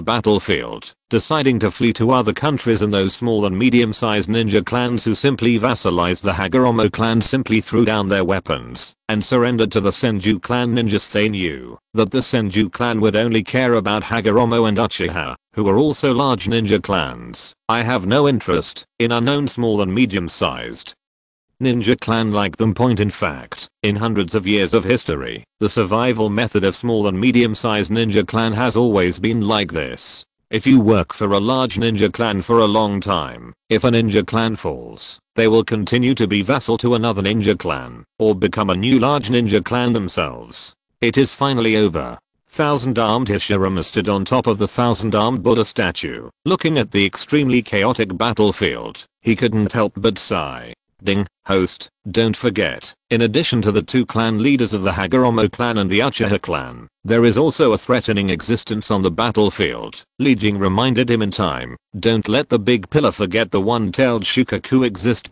battlefield, deciding to flee to other countries, and those small and medium-sized ninja clans who simply vassalized the Hagoromo clan simply threw down their weapons and surrendered to the Senju clan ninjas. They knew that the Senju clan would only care about Hagoromo and Uchiha, who are also large ninja clans. I have no interest in unknown small and medium-sized ninja clan like them. In fact, in hundreds of years of history, the survival method of small and medium-sized ninja clan has always been like this. If you work for a large ninja clan for a long time, if a ninja clan falls, they will continue to be vassal to another ninja clan, or become a new large ninja clan themselves. It is finally over. Thousand-armed Hashirama stood on top of the thousand-armed Buddha statue, looking at the extremely chaotic battlefield. He couldn't help but sigh. Ding, host, don't forget, in addition to the 2 clan leaders of the Hagoromo clan and the Uchiha clan, there is also a threatening existence on the battlefield. Li Jing reminded him in time. Don't let the big pillar forget the one-tailed Shukaku exist.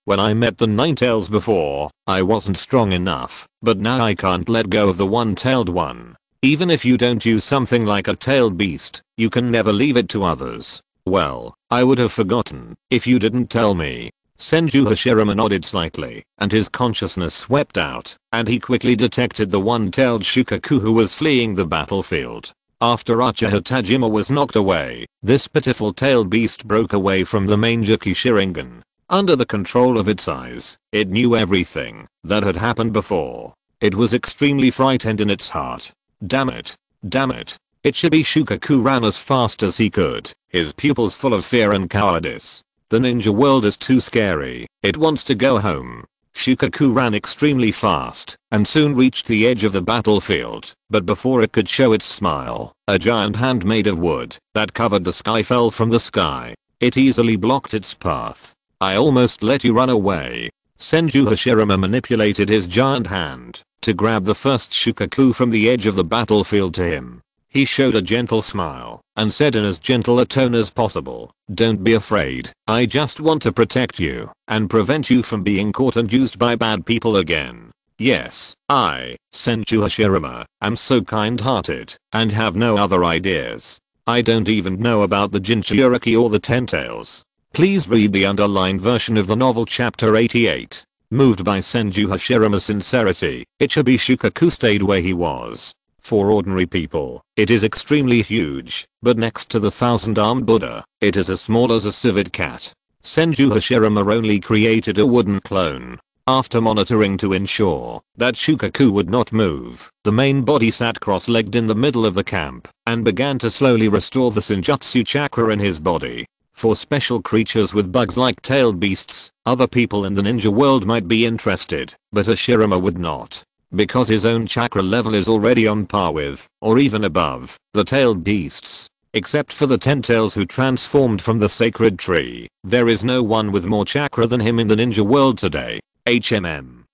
When I met the 9 tails before, I wasn't strong enough, but now I can't let go of the one-tailed one. Even if you don't use something like a tailed beast, you can never leave it to others. Well, I would have forgotten if you didn't tell me. Senju Hashirama nodded slightly, and his consciousness swept out, and he quickly detected the one-tailed Shukaku who was fleeing the battlefield. After Uchiha Tajima was knocked away, this pitiful tailed beast broke away from the main Jiki Sharingan. Under the control of its eyes, it knew everything that had happened before. It was extremely frightened in its heart. Damn it. Damn it. Ichibi Shukaku ran as fast as he could, his pupils full of fear and cowardice. The ninja world is too scary. It wants to go home. Shukaku ran extremely fast and soon reached the edge of the battlefield, but before it could show its smile, a giant hand made of wood that covered the sky fell from the sky. It easily blocked its path. I almost let you run away. Senju Hashirama manipulated his giant hand to grab the first Shukaku from the edge of the battlefield to him. He showed a gentle smile and said in as gentle a tone as possible, "Don't be afraid, I just want to protect you and prevent you from being caught and used by bad people again. Yes, I, Senju Hashirama, am so kind-hearted and have no other ideas. I don't even know about the Jinchuriki or the Ten Tails. Please read the underlined version of the novel chapter 88. Moved by Senju Hashirama's sincerity, Ichibi Shukaku stayed where he was. For ordinary people, it is extremely huge, but next to the thousand-armed Buddha, it is as small as a civet cat. Senju Hashirama only created a wooden clone. After monitoring to ensure that Shukaku would not move, the main body sat cross-legged in the middle of the camp and began to slowly restore the Senjutsu chakra in his body. For special creatures with bugs like tailed beasts, other people in the ninja world might be interested, but Hashirama would not. Because his own chakra level is already on par with, or even above, the tailed beasts. Except for the Ten Tails who transformed from the sacred tree, there is no one with more chakra than him in the ninja world today.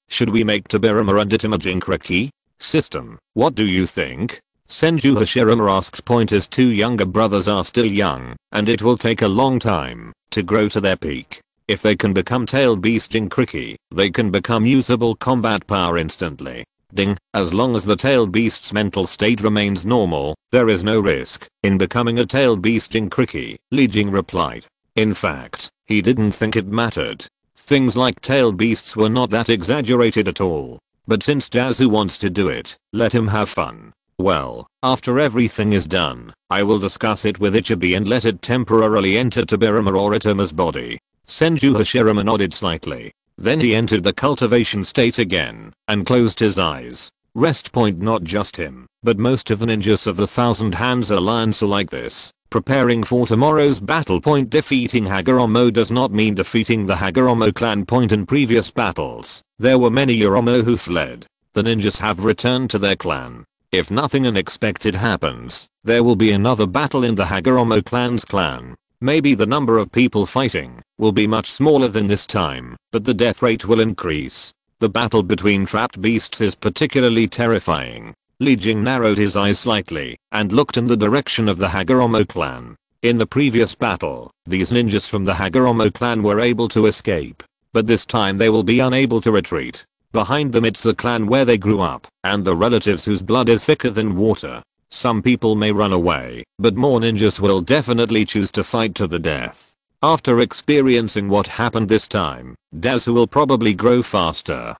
Should we make Tobirama and Itama Jinchuriki? System, what do you think? Senju Hashirama asked. His two younger brothers are still young, and it will take a long time to grow to their peak. If they can become tailed beast Jinchuriki, they can become usable combat power instantly. Ding, as long as the tailed beast's mental state remains normal, there is no risk in becoming a tailed beast Jinchuriki, Li Jing replied. In fact, he didn't think it mattered. Things like tailed beasts were not that exaggerated at all. But since Dazu wants to do it, let him have fun. Well, after everything is done, I will discuss it with Ichibi and let it temporarily enter Tobirama or Itama's body. Senju Hashirama nodded slightly. Then he entered the cultivation state again and closed his eyes. Rest point. Not just him, but most of the ninjas of the Thousand Hands Alliance are like this. Preparing for tomorrow's battle. Defeating Hagoromo does not mean defeating the Hagoromo clan. In previous battles, there were many Oromo who fled. The ninjas have returned to their clan. If nothing unexpected happens, there will be another battle in the Hagoromo clan's clan. Maybe the number of people fighting will be much smaller than this time, but the death rate will increase. The battle between trapped beasts is particularly terrifying. Li Jing narrowed his eyes slightly and looked in the direction of the Hagoromo clan. In the previous battle, these ninjas from the Hagoromo clan were able to escape, but this time they will be unable to retreat. Behind them it's the clan where they grew up and the relatives whose blood is thicker than water. Some people may run away, but more ninjas will definitely choose to fight to the death. After experiencing what happened this time, Dazu will probably grow faster.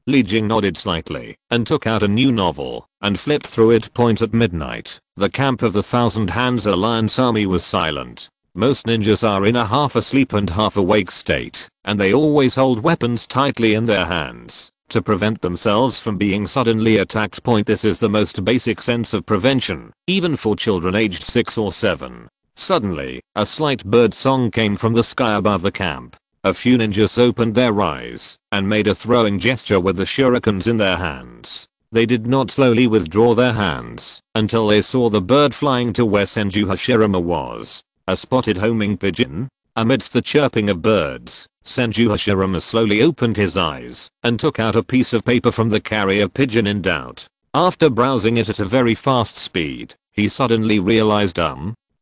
Li Jing nodded slightly and took out a new novel and flipped through it. At midnight, the camp of the Thousand Hands Alliance army was silent. Most ninjas are in a half asleep and half awake state, and they always hold weapons tightly in their hands to prevent themselves from being suddenly attacked. This is the most basic sense of prevention, even for children aged 6 or 7. Suddenly, a slight bird song came from the sky above the camp. A few ninjas opened their eyes and made a throwing gesture with the shurikens in their hands. They did not slowly withdraw their hands until they saw the bird flying to where Senju Hashirama was. A spotted homing pigeon? Amidst the chirping of birds, Senju Hashirama slowly opened his eyes and took out a piece of paper from the carrier pigeon in doubt. After browsing it at a very fast speed, he suddenly realized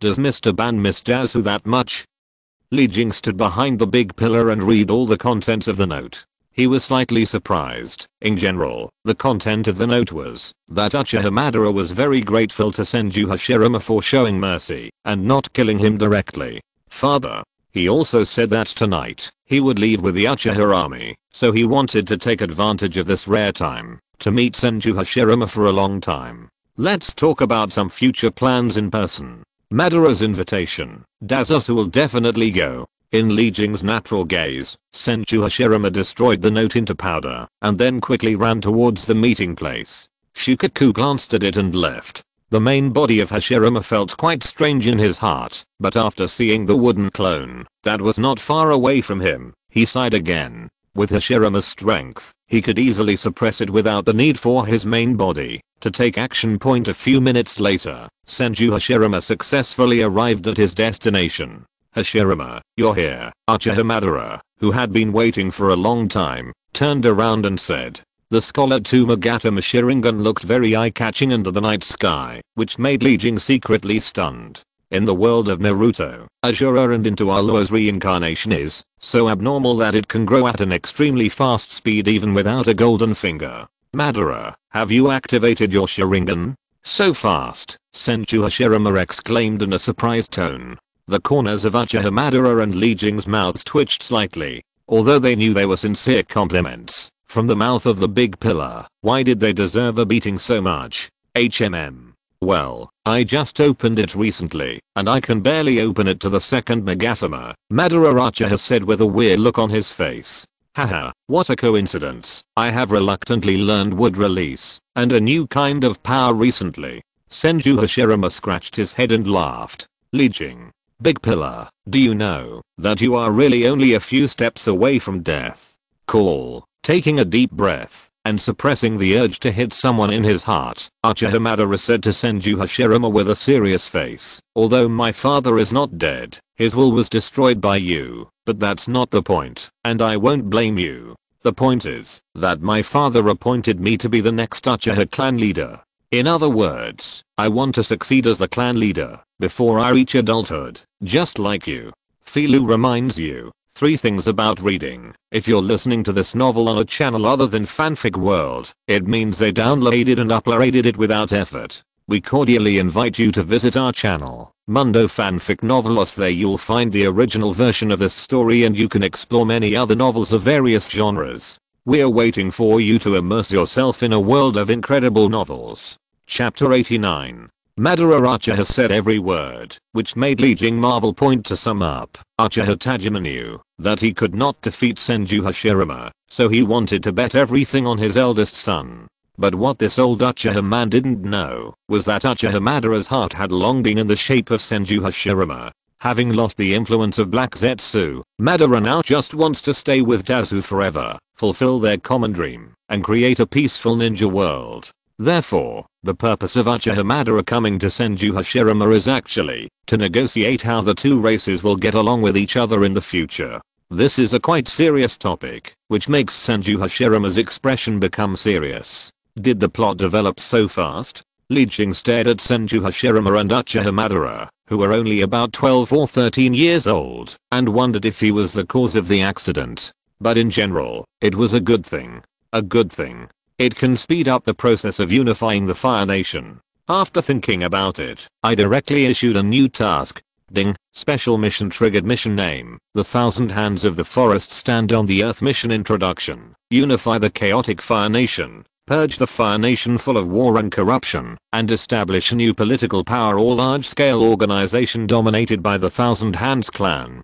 does Mr. Ban miss Dazu that much? Li Jing stood behind the big pillar and read all the contents of the note. He was slightly surprised. In general, the content of the note was that Uchiha Madara was very grateful to Senju Hashirama for showing mercy and not killing him directly. Further, he also said that tonight, he would leave with the Uchiha army, so he wanted to take advantage of this rare time to meet Senju Hashirama for a long time. Let's talk about some future plans in person. Madara's invitation. Dazu will definitely go. In Li Jing's natural gaze, Senju Hashirama destroyed the note into powder and then quickly ran towards the meeting place. Shukaku glanced at it and left. The main body of Hashirama felt quite strange in his heart, but after seeing the wooden clone that was not far away from him, he sighed again. With Hashirama's strength, he could easily suppress it without the need for his main body to take action. A few minutes later, Senju Hashirama successfully arrived at his destination. "Hashirama, you're here." Uchiha Madara, who had been waiting for a long time, turned around and said. The Scholar Tathagata Sharingan looked very eye-catching under the night sky, which made Li Jing secretly stunned. In the world of Naruto, Ashura and into Aloa's reincarnation is so abnormal that it can grow at an extremely fast speed even without a golden finger. "Madara, have you activated your Sharingan?" "So fast," Senju Hashirama exclaimed in a surprised tone. The corners of Uchiha Madara and Li Jing's mouths twitched slightly, although they knew they were sincere compliments from the mouth of the big pillar. Why did they deserve a beating so much? Well, I just opened it recently, and I can barely open it to the second Magatama, Madara Uchiha said with a weird look on his face. Haha, what a coincidence. I have reluctantly learned wood release and a new kind of power recently. Senju Hashirama scratched his head and laughed. Li Jing, big pillar, do you know that you are really only a few steps away from death? Cool. Taking a deep breath and suppressing the urge to hit someone in his heart, Uchiha Madara said to Senju Hashirama with a serious face. Although my father is not dead, his will was destroyed by you, but that's not the point, and I won't blame you. The point is that my father appointed me to be the next Uchiha clan leader. In other words, I want to succeed as the clan leader before I reach adulthood, just like you. Filu reminds you 3 things about reading. If you're listening to this novel on a channel other than Fanfic World, it means they downloaded and uploaded it without effort. We cordially invite you to visit our channel, Mundo Fanfic Novelos. There you'll find the original version of this story and you can explore many other novels of various genres. We're waiting for you to immerse yourself in a world of incredible novels. Chapter 89. Madara Uchiha said every word, which made Li Jing marvel. To sum up, Uchiha Tajima knew that he could not defeat Senju Hashirama, so he wanted to bet everything on his eldest son. But what this old Uchiha man didn't know was that Uchiha Madara's heart had long been in the shape of Senju Hashirama. Having lost the influence of Black Zetsu, Madara now just wants to stay with Dazu forever, fulfill their common dream, and create a peaceful ninja world. Therefore, the purpose of Uchiha Madara coming to Senju Hashirama is actually to negotiate how the two races will get along with each other in the future. This is a quite serious topic, which makes Senju Hashirama's expression become serious. Did the plot develop so fast? Li Jing stared at Senju Hashirama and Uchiha Madara, who were only about 12 or 13 years old, and wondered if he was the cause of the accident. But in general, it was a good thing. A good thing. It can speed up the process of unifying the Fire Nation. After thinking about it, I directly issued a new task. Ding, special mission triggered. Mission name, The Thousand Hands of the Forest Stand on the Earth. Mission introduction, unify the chaotic Fire Nation, purge the Fire Nation full of war and corruption, and establish a new political power or large-scale organization dominated by the Thousand Hands clan.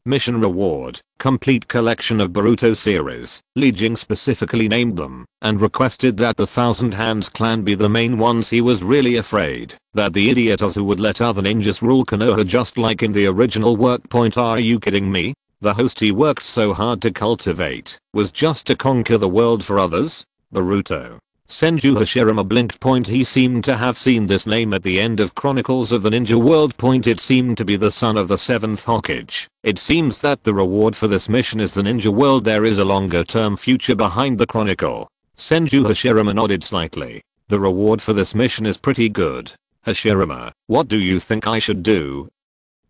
Mission reward, complete collection of Boruto series. Li Jing specifically named them, and requested that the Thousand Hands clan be the main ones. He was really afraid that the idiot Ozu would let other ninjas rule Konoha just like in the original work. Are you kidding me? The host he worked so hard to cultivate was just to conquer the world for others? Boruto. Senju Hashirama blinked. He seemed to have seen this name at the end of Chronicles of the Ninja World. It seemed to be the son of the 7th Hokage. It seems that the reward for this mission is the ninja world. There is a longer term future behind the chronicle. Senju Hashirama nodded slightly. The reward for this mission is pretty good. Hashirama, what do you think I should do?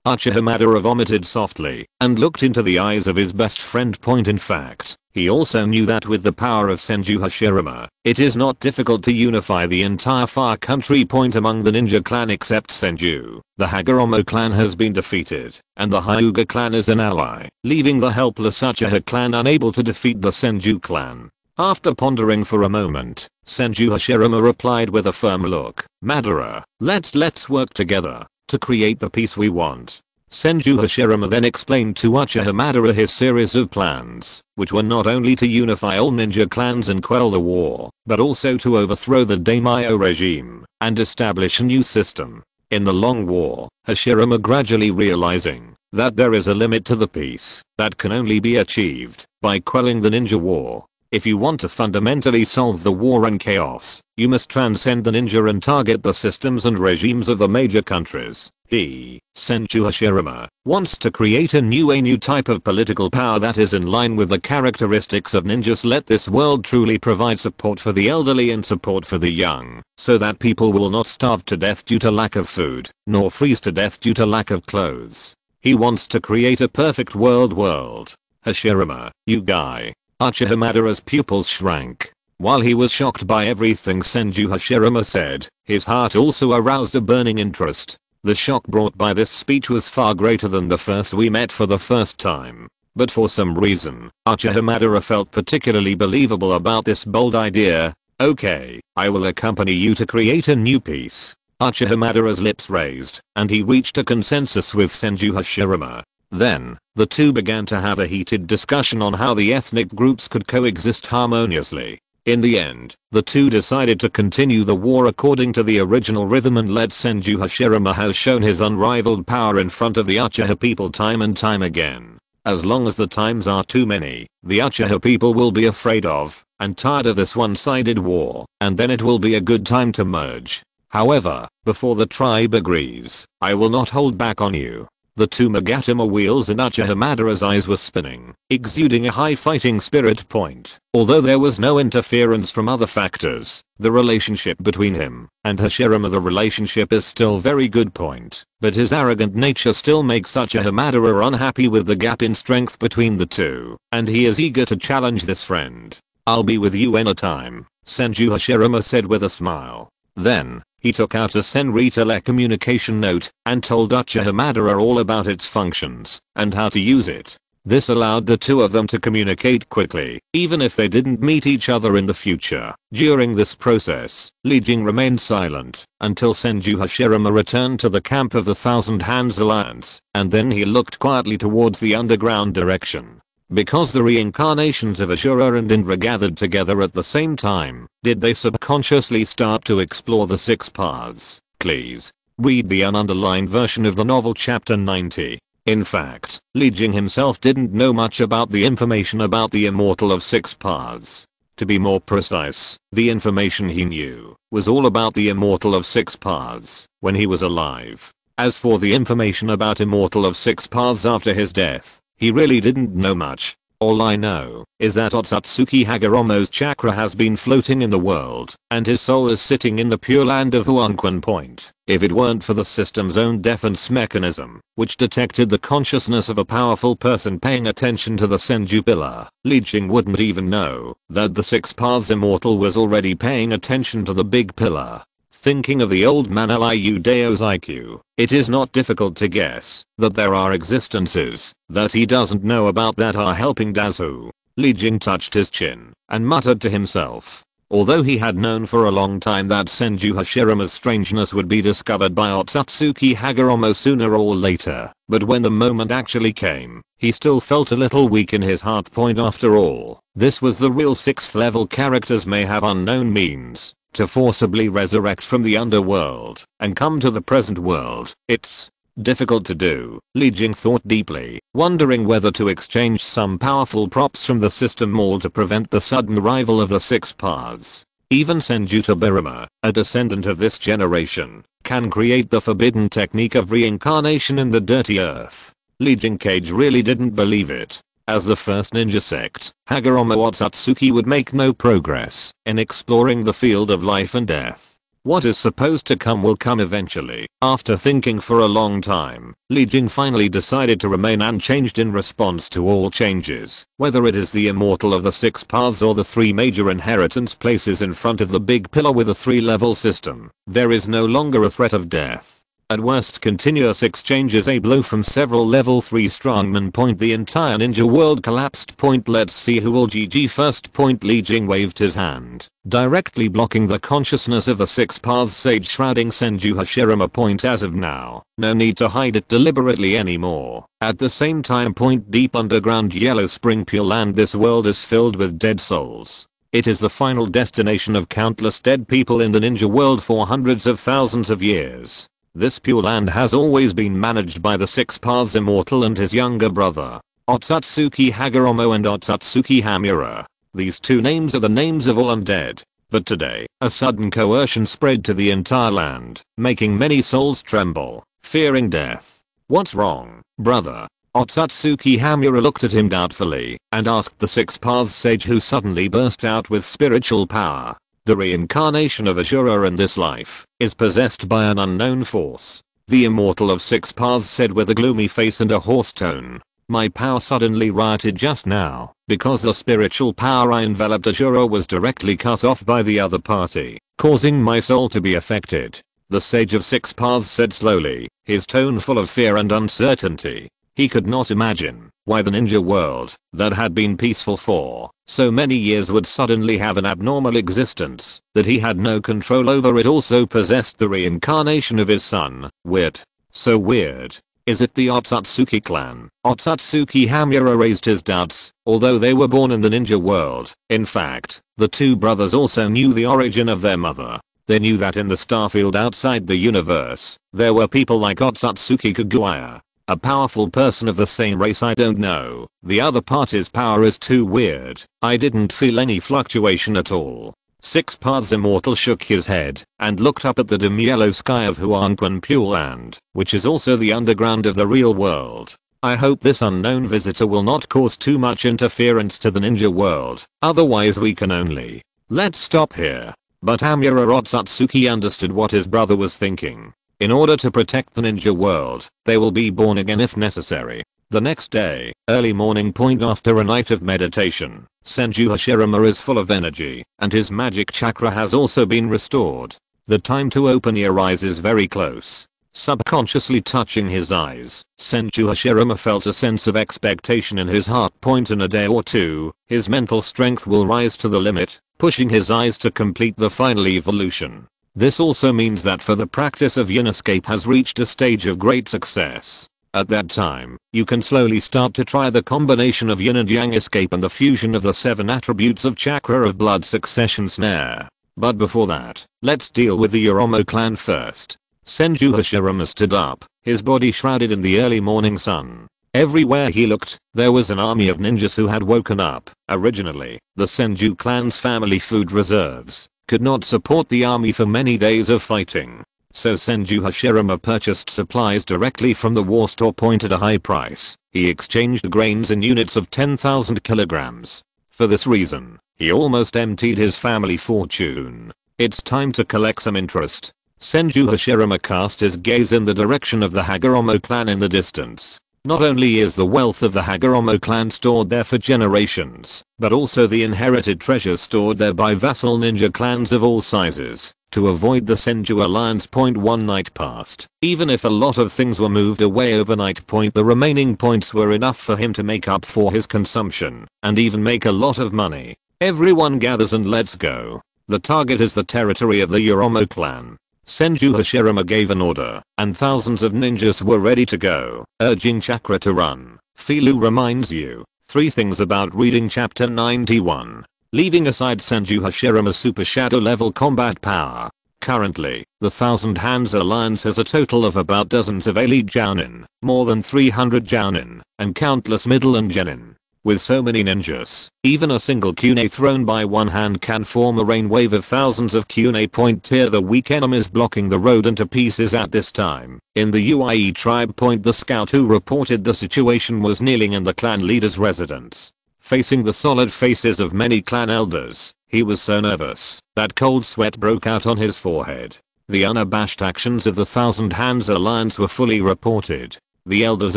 Uchiha Madara vomited softly and looked into the eyes of his best friend. In fact, he also knew that with the power of Senju Hashirama, it is not difficult to unify the entire Far Country. Among the ninja clan except Senju, the Hagoromo clan has been defeated, and the Hyuga clan is an ally, leaving the helpless Uchiha clan unable to defeat the Senju clan. After pondering for a moment, Senju Hashirama replied with a firm look, Madara, let's work together to create the peace we want. Senju Hashirama then explained to Uchiha Madara his series of plans, which were not only to unify all ninja clans and quell the war, but also to overthrow the daimyo regime and establish a new system. In the long war, Hashirama gradually realizing that there is a limit to the peace that can only be achieved by quelling the ninja war. If you want to fundamentally solve the war and chaos, you must transcend the ninja and target the systems and regimes of the major countries. Senju Hashirama wants to create a new type of political power that is in line with the characteristics of ninjas. Let this world truly provide support for the elderly and support for the young, so that people will not starve to death due to lack of food, nor freeze to death due to lack of clothes. He wants to create a perfect world. Hashirama, you guy. Uchiha Madara's pupils shrank. While he was shocked by everything Senju Hashirama said, his heart also aroused a burning interest. The shock brought by this speech was far greater than the first we met for the first time. But for some reason, Uchiha Madara felt particularly believable about this bold idea. Okay, I will accompany you to create a new peace. Uchiha Madara's lips raised, and he reached a consensus with Senju Hashirama. Then, the two began to have a heated discussion on how the ethnic groups could coexist harmoniously. In the end, the two decided to continue the war according to the original rhythm and let Senju Hashirama has shown his unrivaled power in front of the Uchiha people time and time again. As long as the times are too many, the Uchiha people will be afraid of and tired of this one-sided war, and then it will be a good time to merge. However, before the tribe agrees, I will not hold back on you. The two Magatama wheels in Uchiha Madara's eyes were spinning, exuding a high fighting spirit point. Although there was no interference from other factors, the relationship between him and Hashirama, the relationship is still very good point. But his arrogant nature still makes Uchiha Madara unhappy with the gap in strength between the two, and he is eager to challenge this friend. I'll be with you anytime, Senju Hashirama said with a smile. Then, he took out a Senri telecommunication note and told Uchiha Madara all about its functions and how to use it. This allowed the two of them to communicate quickly, even if they didn't meet each other in the future. During this process, Li Jing remained silent until Senju Hashirama returned to the camp of the Thousand Hands Alliance, and then he looked quietly towards the underground direction. Because the reincarnations of Ashura and Indra gathered together at the same time, did they subconsciously start to explore the six paths? Please read the ununderlined version of the novel chapter 90. In fact, Li Jing himself didn't know much about the information about the immortal of six paths. To be more precise, the information he knew was all about the immortal of six paths when he was alive. As for the information about immortal of six paths after his death, he really didn't know much. All I know is that Otsutsuki Hagoromo's chakra has been floating in the world, and his soul is sitting in the pure land of Huanquan Point. If it weren't for the system's own defense mechanism, which detected the consciousness of a powerful person paying attention to the Senju pillar, Li Jing wouldn't even know that the Six Paths Immortal was already paying attention to the big pillar. Thinking of the old man Liu Dao's IQ, it is not difficult to guess that there are existences that he doesn't know about that are helping Dazu. Li Jing touched his chin and muttered to himself. Although he had known for a long time that Senju Hashirama's strangeness would be discovered by Otsutsuki Hagoromo sooner or later, but when the moment actually came, he still felt a little weak in his heart. After all, this was the real 6th level. Characters may have unknown means to forcibly resurrect from the underworld and come to the present world. It's difficult to do. Li Jing thought deeply, wondering whether to exchange some powerful props from the system mall to prevent the sudden arrival of the Six Paths. Even Senju Hashirama, a descendant of this generation, can create the forbidden technique of reincarnation in the dirty earth. Li Jing Cage really didn't believe it. As the first ninja sect, Hagoromo Otsutsuki would make no progress in exploring the field of life and death. What is supposed to come will come eventually. After thinking for a long time, Li Jing finally decided to remain unchanged in response to all changes, whether it is the immortal of the Six Paths or the 3 major inheritance places in front of the big pillar with a 3-level system. There is no longer a threat of death. At worst, continuous exchanges a blow from several level 3 strongmen. The entire ninja world collapsed. Let's see who will GG first. Li Jing waved his hand, directly blocking the consciousness of the Six Paths sage shrouding Senju Hashirama. As of now, no need to hide it deliberately anymore. At the same time, deep underground Yellow Spring Pure Land. This world is filled with dead souls. It is the final destination of countless dead people in the ninja world for hundreds of thousands of years. This Pure Land has always been managed by the Six Paths Immortal and his younger brother. Otsutsuki Hagoromo and Otsutsuki Hamura. These two names are the names of all undead. But today, a sudden coercion spread to the entire land, making many souls tremble, fearing death. What's wrong, brother? Otsutsuki Hamura looked at him doubtfully and asked the Six Paths sage, who suddenly burst out with spiritual power. The reincarnation of Ashura in this life is possessed by an unknown force. The immortal of Six Paths said with a gloomy face and a hoarse tone. My power suddenly rioted just now because the spiritual power I enveloped Ashura was directly cut off by the other party, causing my soul to be affected. The Sage of Six Paths said slowly, his tone full of fear and uncertainty. He could not imagine why the ninja world that had been peaceful for so many years would suddenly have an abnormal existence that he had no control over. It also possessed the reincarnation of his son. Weird. So weird. Is it the Otsutsuki clan? Otsutsuki Hamura raised his doubts, although they were born in the ninja world. In fact, the two brothers also knew the origin of their mother. They knew that in the starfield outside the universe, there were people like Otsutsuki Kaguya. A powerful person of the same race. I don't know. The other party's power is too weird. I didn't feel any fluctuation at all. Six Paths Immortal shook his head and looked up at the dim yellow sky of Huanquan Pure Land, which is also the underground of the real world. I hope this unknown visitor will not cause too much interference to the ninja world, otherwise we can only. Let's stop here. But Hamura Otsutsuki understood what his brother was thinking. In order to protect the ninja world, they will be born again if necessary. The next day, early morning point after a night of meditation, Senju Hashirama is full of energy, and his magic chakra has also been restored. The time to open your eyes is very close. Subconsciously touching his eyes, Senju Hashirama felt a sense of expectation in his heart. In a day or two, his mental strength will rise to the limit, pushing his eyes to complete the final evolution. This also means that for the practice of yin escape has reached a stage of great success. At that time, you can slowly start to try the combination of yin and yang escape and the fusion of the 7 attributes of chakra of blood succession snare. But before that, let's deal with the Oromo clan first. Senju Hashirama stood up, his body shrouded in the early morning sun. Everywhere he looked, there was an army of ninjas who had woken up. Originally, the Senju clan's family food reserves could not support the army for many days of fighting. So Senju Hashirama purchased supplies directly from the war store at a high price. He exchanged grains in units of 10,000 kilograms. For this reason, he almost emptied his family fortune. It's time to collect some interest. Senju Hashirama cast his gaze in the direction of the Hagoromo clan in the distance. Not only is the wealth of the Hagoromo clan stored there for generations, but also the inherited treasures stored there by vassal ninja clans of all sizes. To avoid the Senju alliance. One night passed. Even if a lot of things were moved away overnight. The remaining points were enough for him to make up for his consumption, and even make a lot of money. Everyone gathers and let's go. The target is the territory of the Oromo clan. Senju Hashirama gave an order, and thousands of ninjas were ready to go, urging chakra to run. Filu reminds you 3 things about reading chapter 91. Leaving aside Senju Hashirama's super shadow level combat power. Currently, the Thousand Hands Alliance has a total of about dozens of elite jounin, more than 300 jounin, and countless middle and genin. With so many ninjas, even a single kunai thrown by one hand can form a rain wave of thousands of kunai. Tear the weak enemies blocking the road into pieces at this time. In the UIE tribe. The scout who reported the situation was kneeling in the clan leader's residence. Facing the solid faces of many clan elders, he was so nervous that cold sweat broke out on his forehead. The unabashed actions of the Thousand Hands Alliance were fully reported. The elders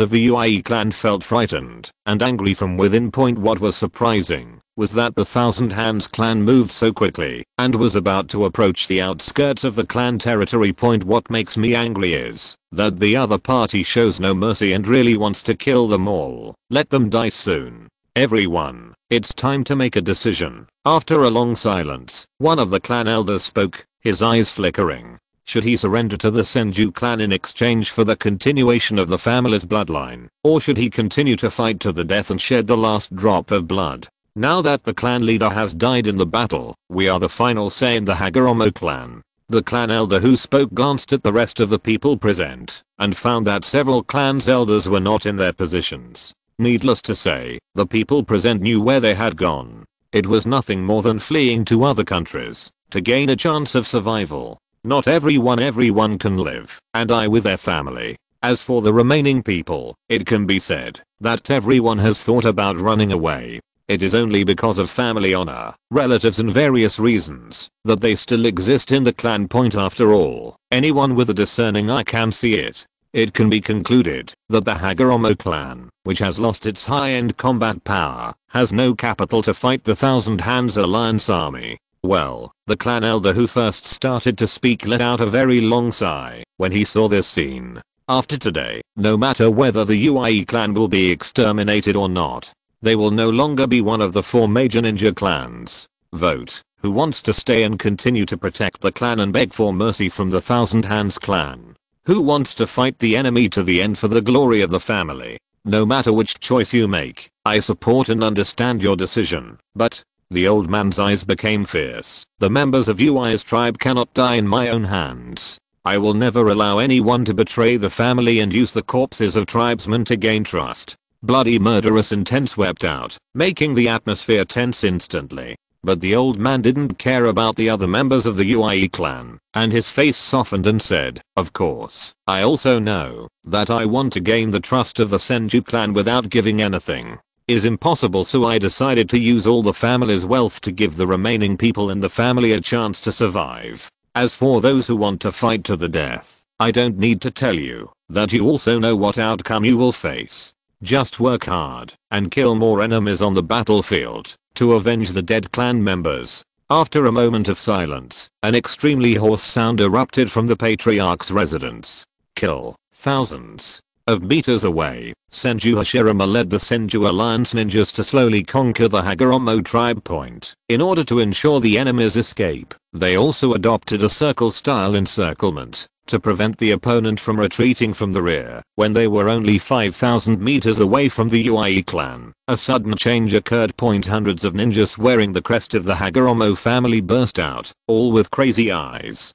of the UIE clan felt frightened and angry from within. What was surprising was that the Thousand Hands clan moved so quickly and was about to approach the outskirts of the clan territory. What makes me angry is that the other party shows no mercy and really wants to kill them all. Let them die soon. Everyone, it's time to make a decision. After a long silence, one of the clan elders spoke, his eyes flickering. Should he surrender to the Senju clan in exchange for the continuation of the family's bloodline, or should he continue to fight to the death and shed the last drop of blood? Now that the clan leader has died in the battle, we are the final say in the Hagoromo clan. The clan elder who spoke glanced at the rest of the people present and found that several clans elders were not in their positions. Needless to say, the people present knew where they had gone. It was nothing more than fleeing to other countries to gain a chance of survival. Not everyone can live and die with their family. As for the remaining people, it can be said that everyone has thought about running away. It is only because of family honor, relatives and various reasons that they still exist in the clan. Point after all, anyone with a discerning eye can see it. It can be concluded that the Hagoromo clan, which has lost its high-end combat power, has no capital to fight the Thousand Hands Alliance army. Well, the clan elder who first started to speak let out a very long sigh when he saw this scene. After today, no matter whether the UIE clan will be exterminated or not, they will no longer be one of the 4 major ninja clans. Vote. Who wants to stay and continue to protect the clan and beg for mercy from the Thousand Hands clan? Who wants to fight the enemy to the end for the glory of the family? No matter which choice you make, I support and understand your decision, but the old man's eyes became fierce. The members of UI's tribe cannot die in my own hands. I will never allow anyone to betray the family and use the corpses of tribesmen to gain trust. Bloody murderous intent swept out, making the atmosphere tense instantly. But the old man didn't care about the other members of the UIE clan, and his face softened and said, "Of course, I also know that I want to gain the trust of the Senju clan without giving anything. Is impossible, so I decided to use all the family's wealth to give the remaining people in the family a chance to survive. As for those who want to fight to the death, I don't need to tell you that you also know what outcome you will face. Just work hard and kill more enemies on the battlefield to avenge the dead clan members." After a moment of silence, an extremely hoarse sound erupted from the patriarch's residence. Kill. Thousands of meters away, Senju Hashirama led the Senju Alliance ninjas to slowly conquer the Hagoromo tribe point. In order to ensure the enemy's escape, they also adopted a circle-style encirclement to prevent the opponent from retreating from the rear. When they were only 5,000 meters away from the UIE clan, a sudden change occurred. Hundreds of ninjas wearing the crest of the Hagoromo family burst out, all with crazy eyes.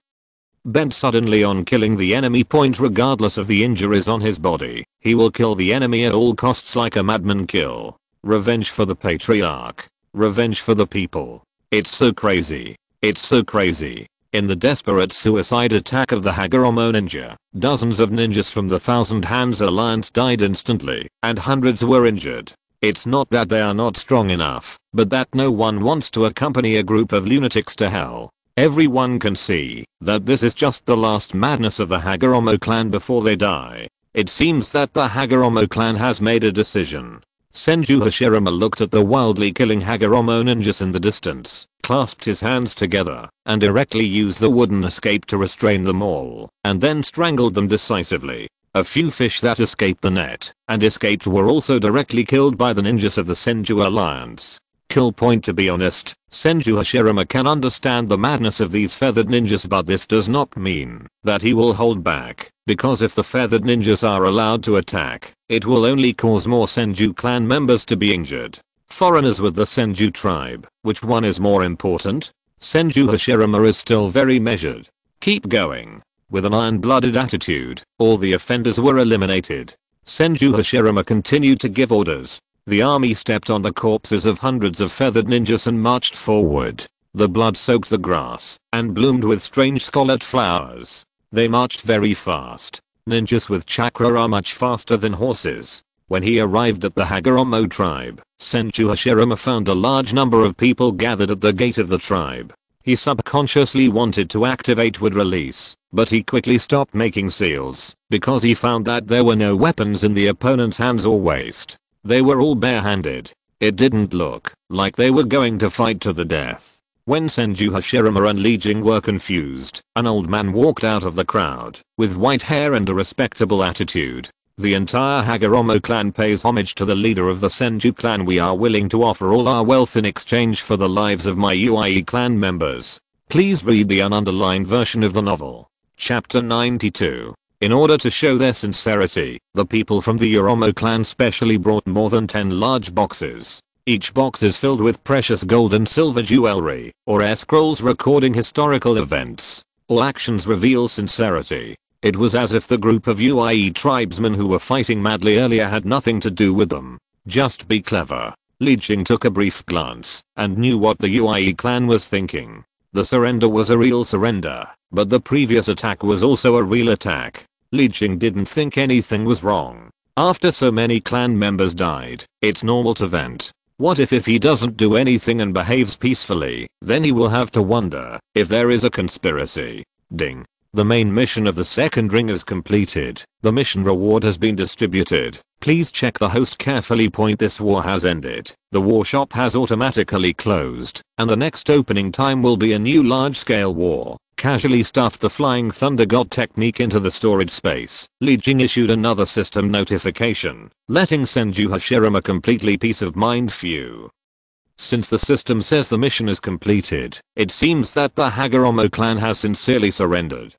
Bent suddenly on killing the enemy. Regardless of the injuries on his body, he will kill the enemy at all costs like a madman kill. Revenge for the patriarch. Revenge for the people. It's so crazy. It's so crazy. In the desperate suicide attack of the Hagoromo ninja, dozens of ninjas from the Thousand Hands Alliance died instantly, and hundreds were injured. It's not that they are not strong enough, but that no one wants to accompany a group of lunatics to hell. Everyone can see that this is just the last madness of the Hagoromo clan before they die. It seems that the Hagoromo clan has made a decision. Senju Hashirama looked at the wildly killing Hagoromo ninjas in the distance, clasped his hands together, and directly used the wooden escape to restrain them all, and then strangled them decisively. A few fish that escaped the net and escaped were also directly killed by the ninjas of the Senju Alliance. Kill. To be honest, Senju Hashirama can understand the madness of these feathered ninjas, but this does not mean that he will hold back, because if the feathered ninjas are allowed to attack, it will only cause more Senju clan members to be injured. Foreigners with the Senju tribe, which one is more important? Senju Hashirama is still very measured. Keep going. With an iron-blooded attitude, all the offenders were eliminated. Senju Hashirama continued to give orders. The army stepped on the corpses of hundreds of feathered ninjas and marched forward. The blood soaked the grass and bloomed with strange scarlet flowers. They marched very fast. Ninjas with chakra are much faster than horses. When he arrived at the Hagoromo tribe, Senju Hashirama found a large number of people gathered at the gate of the tribe. He subconsciously wanted to activate wood release, but he quickly stopped making seals because he found that there were no weapons in the opponent's hands or waist. They were all barehanded. It didn't look like they were going to fight to the death. When Senju Hashirama and Li Jing were confused, an old man walked out of the crowd with white hair and a respectable attitude. The entire Hagoromo clan pays homage to the leader of the Senju clan. We are willing to offer all our wealth in exchange for the lives of my UIE clan members. Please read the ununderlined version of the novel. Chapter 92. In order to show their sincerity, the people from the Oromo clan specially brought more than 10 large boxes. Each box is filled with precious gold and silver jewelry, or scrolls recording historical events. All actions reveal sincerity. It was as if the group of UIE tribesmen who were fighting madly earlier had nothing to do with them. Just be clever. Li Jing took a brief glance and knew what the UIE clan was thinking. The surrender was a real surrender, but the previous attack was also a real attack. Li Jing didn't think anything was wrong. After so many clan members died, it's normal to vent. What if he doesn't do anything and behaves peacefully, then he will have to wonder if there is a conspiracy. Ding. The main mission of the second ring is completed. The mission reward has been distributed. Please check the host carefully. This war has ended. The war shop has automatically closed, and the next opening time will be a new large-scale war. Casually stuffed the flying thunder god technique into the storage space. Li Jing issued another system notification, letting Senju Hashirama completely peace of mind few. Since the system says the mission is completed, it seems that the Hagoromo clan has sincerely surrendered.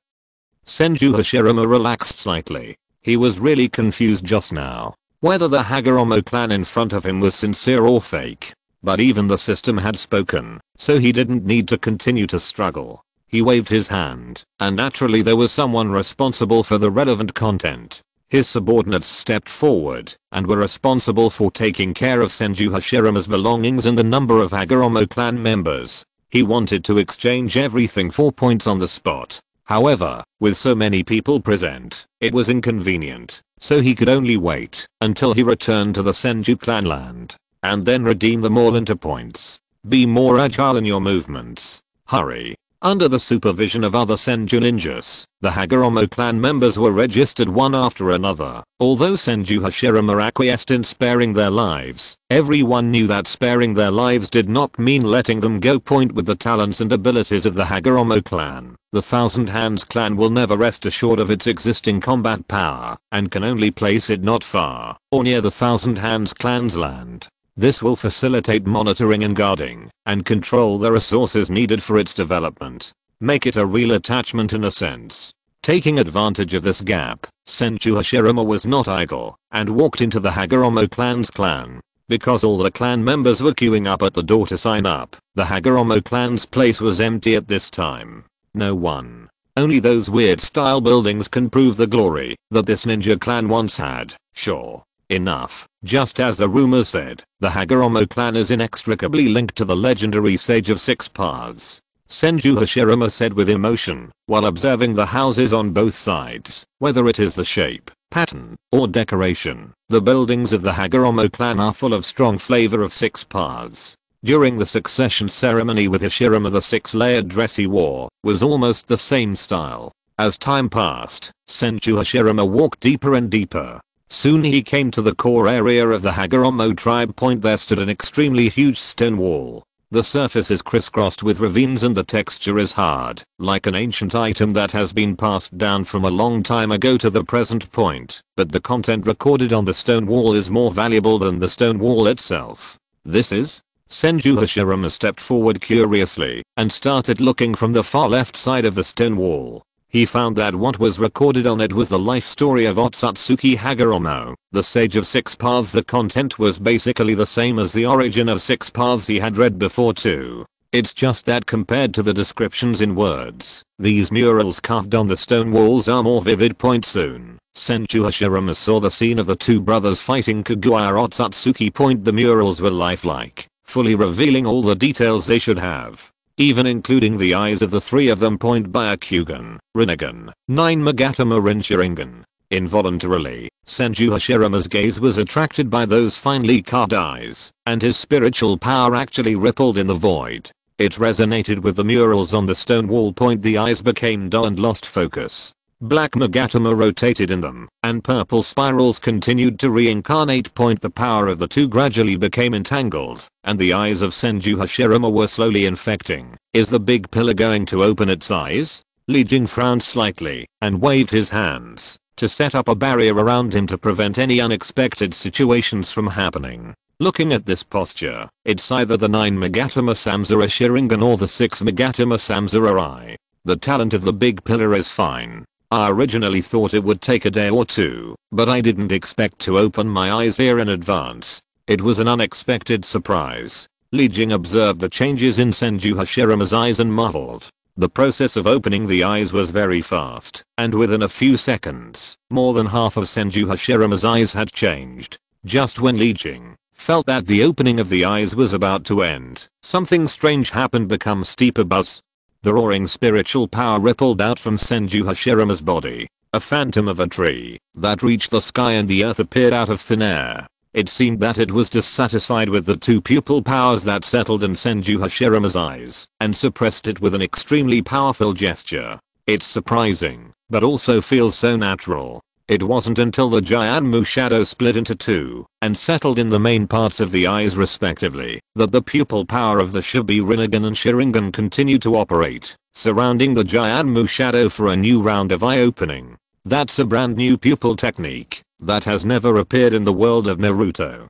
Senju Hashirama relaxed slightly. He was really confused just now, whether the Hagoromo clan in front of him was sincere or fake. But even the system had spoken, so he didn't need to continue to struggle. He waved his hand, and naturally there was someone responsible for the relevant content. His subordinates stepped forward and were responsible for taking care of Senju Hashirama's belongings and the number of Hagoromo clan members. He wanted to exchange everything for points on the spot. However, with so many people present, it was inconvenient, so he could only wait until he returned to the Senju clan land, and then redeem them all into points. Be more agile in your movements. Hurry. Under the supervision of other Senju ninjas, the Hagoromo clan members were registered one after another. Although Senju Hashirama acquiesced in sparing their lives, everyone knew that sparing their lives did not mean letting them go. With the talents and abilities of the Hagoromo clan, the Thousand Hands clan will never rest assured of its existing combat power, and can only place it not far or near the Thousand Hands clan's land. This will facilitate monitoring and guarding, and control the resources needed for its development. Make it a real attachment in a sense. Taking advantage of this gap, Senju Hashirama was not idle, and walked into the Hagoromo clan's clan. Because all the clan members were queuing up at the door to sign up, the Hagoromo clan's place was empty at this time. No one. Only those weird style buildings can prove the glory that this ninja clan once had. Sure. Enough. Just as the rumors said, the Hagoromo clan is inextricably linked to the legendary Sage of Six Paths. Senju Hashirama said with emotion, while observing the houses on both sides. Whether it is the shape, pattern, or decoration, the buildings of the Hagoromo clan are full of strong flavor of six paths. During the succession ceremony with Hashirama, the six-layered dress he wore was almost the same style. As time passed, Senju Hashirama walked deeper and deeper. Soon he came to the core area of the Hagoromo tribe. There stood an extremely huge stone wall. The surface is crisscrossed with ravines and the texture is hard, like an ancient item that has been passed down from a long time ago to the present point. But the content recorded on the stone wall is more valuable than the stone wall itself. This is? Senju Hashirama stepped forward curiously and started looking from the far left side of the stone wall. He found that what was recorded on it was the life story of Otsutsuki Hagoromo, the Sage of Six Paths. The content was basically the same as the origin of Six Paths he had read before too. It's just that compared to the descriptions in words, these murals carved on the stone walls are more vivid. Soon, Senju Hashirama saw the scene of the two brothers fighting Kaguya Otsutsuki. The murals were lifelike, fully revealing all the details they should have. Even including the eyes of the three of them. Byakugan, Rinnegan, 9 Magatama Rinchiringen. Involuntarily, Senju Hashirama's gaze was attracted by those finely carved eyes, and his spiritual power actually rippled in the void. It resonated with the murals on the stone wall. The eyes became dull and lost focus. Black Magatama rotated in them, and purple spirals continued to reincarnate. The power of the two gradually became entangled, and the eyes of Senju Hashirama were slowly infecting. Is the big pillar going to open its eyes? Li Jing frowned slightly, and waved his hands to set up a barrier around him to prevent any unexpected situations from happening. Looking at this posture, it's either the 9 Magatama Samsara Sharingan or the 6 Magatama Samsara Eye. The talent of the big pillar is fine. I originally thought it would take a day or two, but I didn't expect to open my eyes here in advance. It was an unexpected surprise. Li Jing observed the changes in Senju Hashirama's eyes and marveled. The process of opening the eyes was very fast, and within a few seconds, more than half of Senju Hashirama's eyes had changed. Just when Li Jing felt that the opening of the eyes was about to end, something strange happened. Become steeper buzz. The roaring spiritual power rippled out from Senju Hashirama's body. A phantom of a tree that reached the sky and the earth appeared out of thin air. It seemed that it was dissatisfied with the two pupil powers that settled in Senju Hashirama's eyes and suppressed it with an extremely powerful gesture. It's surprising, but also feels so natural. It wasn't until the Jianmu shadow split into two and settled in the main parts of the eyes respectively that the pupil power of the Shibi Rinnegan and Sharingan continued to operate, surrounding the Jianmu shadow for a new round of eye opening. That's a brand new pupil technique that has never appeared in the world of Naruto.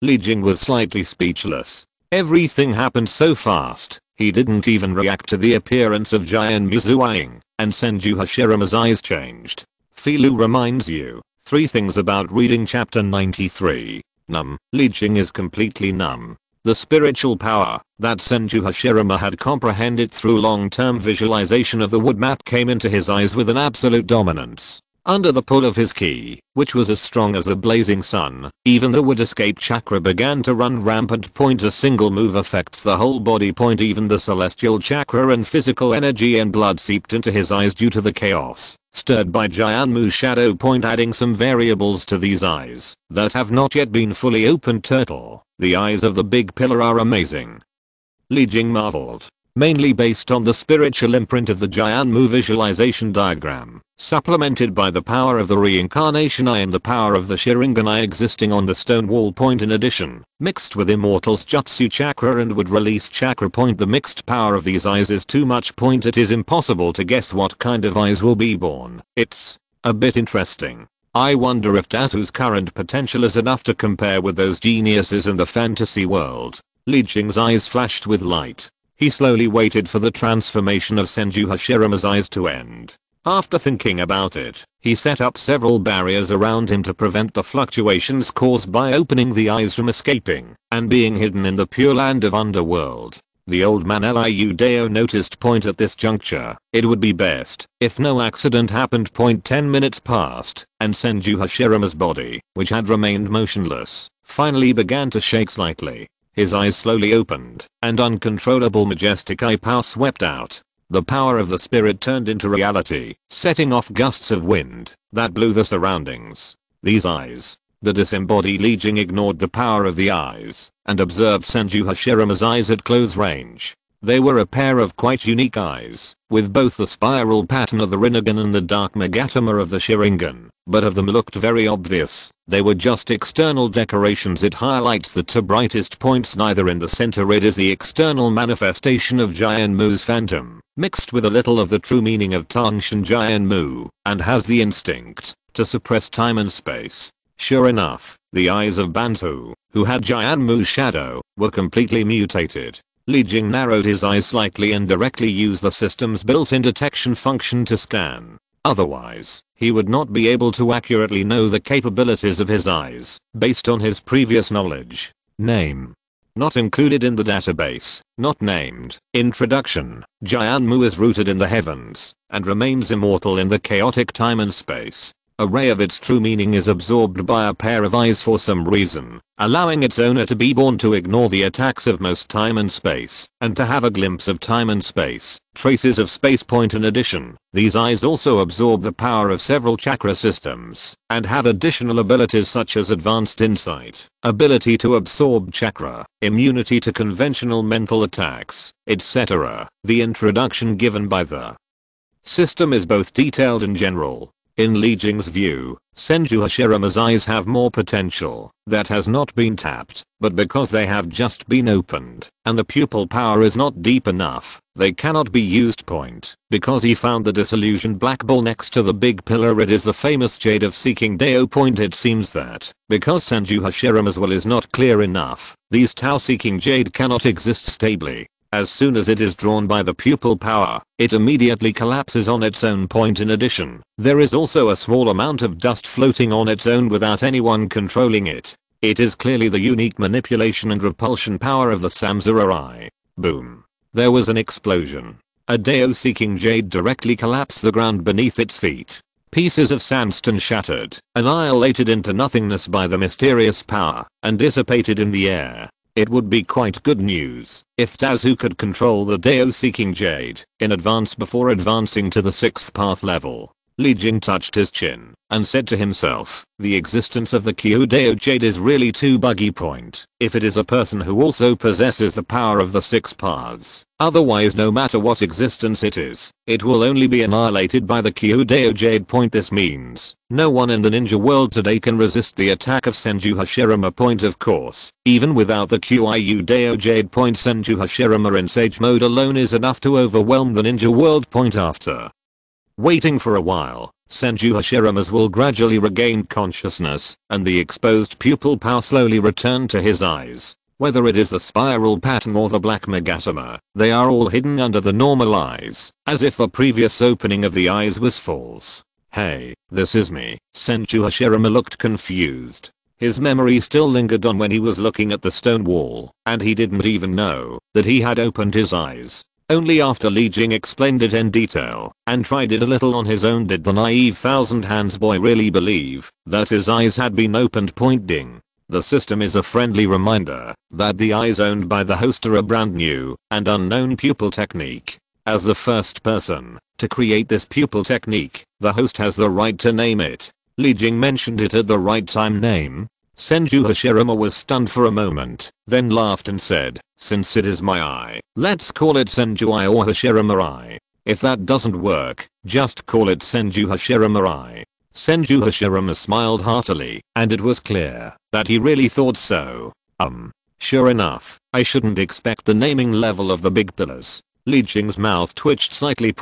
Li Jing was slightly speechless. Everything happened so fast, he didn't even react to the appearance of Jianmu's eyeing, and Senju Hashirama's eyes changed. Filu reminds you 3 things about reading chapter 93. Numb. Li Jing is completely numb. The spiritual power that Senju Hashirama had comprehended through long-term visualization of the wood map came into his eyes with an absolute dominance. Under the pull of his ki, which was as strong as a blazing sun, even the wood escape chakra began to run rampant. A single move affects the whole body. Even the celestial chakra and physical energy and blood seeped into his eyes due to the chaos stirred by Jianmu's shadow. Adding some variables to these eyes that have not yet been fully opened. Turtle, the eyes of the big pillar are amazing. Li Jing marveled. Mainly based on the spiritual imprint of the Jianmu visualization diagram, supplemented by the power of the reincarnation eye and the power of the Sharingan eye existing on the stone wall. In addition, mixed with Immortal's Jutsu chakra and would release chakra. The mixed power of these eyes is too much. It is impossible to guess what kind of eyes will be born. It's a bit interesting. I wonder if Dazu's current potential is enough to compare with those geniuses in the fantasy world. Li Jing's eyes flashed with light. He slowly waited for the transformation of Senju Hashirama's eyes to end. After thinking about it, he set up several barriers around him to prevent the fluctuations caused by opening the eyes from escaping and being hidden in the pure land of underworld. The old man Liu noticed. At this juncture, it would be best if no accident happened. 10 minutes passed, and Senju Hashirama's body, which had remained motionless, finally began to shake slightly. His eyes slowly opened, and uncontrollable majestic eye power swept out. The power of the spirit turned into reality, setting off gusts of wind that blew the surroundings. These eyes. The disembodied Li Jing ignored the power of the eyes and observed Senju Hashirama's eyes at close range. They were a pair of quite unique eyes, with both the spiral pattern of the Rinnegan and the dark Magatama of the Sharingan, but of them looked very obvious. They were just external decorations. It highlights the 2 brightest points. Neither in the center. It is the external manifestation of Jianmu's phantom, mixed with a little of the true meaning of Tangshan Jianmu, and has the instinct to suppress time and space. Sure enough, the eyes of Bantu, who had Jianmu's shadow, were completely mutated. Li Jing narrowed his eyes slightly and directly used the system's built-in detection function to scan. Otherwise, he would not be able to accurately know the capabilities of his eyes, based on his previous knowledge. Name. Not included in the database. Not named. Introduction. Jianmu is rooted in the heavens, and remains immortal in the chaotic time and space. A ray of its true meaning is absorbed by a pair of eyes for some reason, allowing its owner to be born to ignore the attacks of most time and space, and to have a glimpse of time and space, traces of space. In addition, these eyes also absorb the power of several chakra systems, and have additional abilities such as advanced insight, ability to absorb chakra, immunity to conventional mental attacks, etc. The introduction given by the system is both detailed and general. In Li Jing's view, Senju Hashirama's eyes have more potential that has not been tapped, but because they have just been opened, and the pupil power is not deep enough, they cannot be used. Because he found the disillusioned black ball next to the big pillar. It is the famous Jade of Seeking Dao. It seems that, because Senju Hashirama's will is not clear enough, these Tao-seeking Jade cannot exist stably. As soon as it is drawn by the pupil power, it immediately collapses on its own. In addition, there is also a small amount of dust floating on its own without anyone controlling it. It is clearly the unique manipulation and repulsion power of the Samsara eye. Boom. There was an explosion. A Dao-seeking Jade directly collapsed the ground beneath its feet. Pieces of sandstone shattered, annihilated into nothingness by the mysterious power, and dissipated in the air. It would be quite good news if Tazu could control the Deo-seeking Jade in advance before advancing to the 6th path level. Li Jing touched his chin and said to himself, the existence of the Kyudeo Jade is really too buggy point if it is a person who also possesses the power of the 6 paths. Otherwise, no matter what existence it is, it will only be annihilated by the Kyudeo Jade point. This means no one in the ninja world today can resist the attack of Senju Hashirama point. Of course, even without the Kyudeo Jade point, Senju Hashirama in Sage mode alone is enough to overwhelm the ninja world point. After waiting for a while, Senju Hashirama's will gradually regain consciousness, and the exposed pupil power slowly returned to his eyes. Whether it is the spiral pattern or the black megatoma, they are all hidden under the normal eyes, as if the previous opening of the eyes was false. Hey, this is me. Senju Hashirama looked confused. His memory still lingered on when he was looking at the stone wall, and he didn't even know that he had opened his eyes. Only after Li Jing explained it in detail and tried it a little on his own did the naive thousand hands boy really believe that his eyes had been opened. Ding. The system is a friendly reminder that the eyes owned by the host are a brand new and unknown pupil technique. As the first person to create this pupil technique, the host has the right to name it. Li Jing mentioned it at the right time. Name? Senju Hashirama was stunned for a moment, then laughed and said, since it is my eye, let's call it Senju Eye or Hashirama Eye. If that doesn't work, just call it Senju Hashirama Eye. Senju Hashirama smiled heartily, and it was clear that he really thought so. Sure enough, I shouldn't expect the naming level of the big pillars. Li Jing's mouth twitched slightly.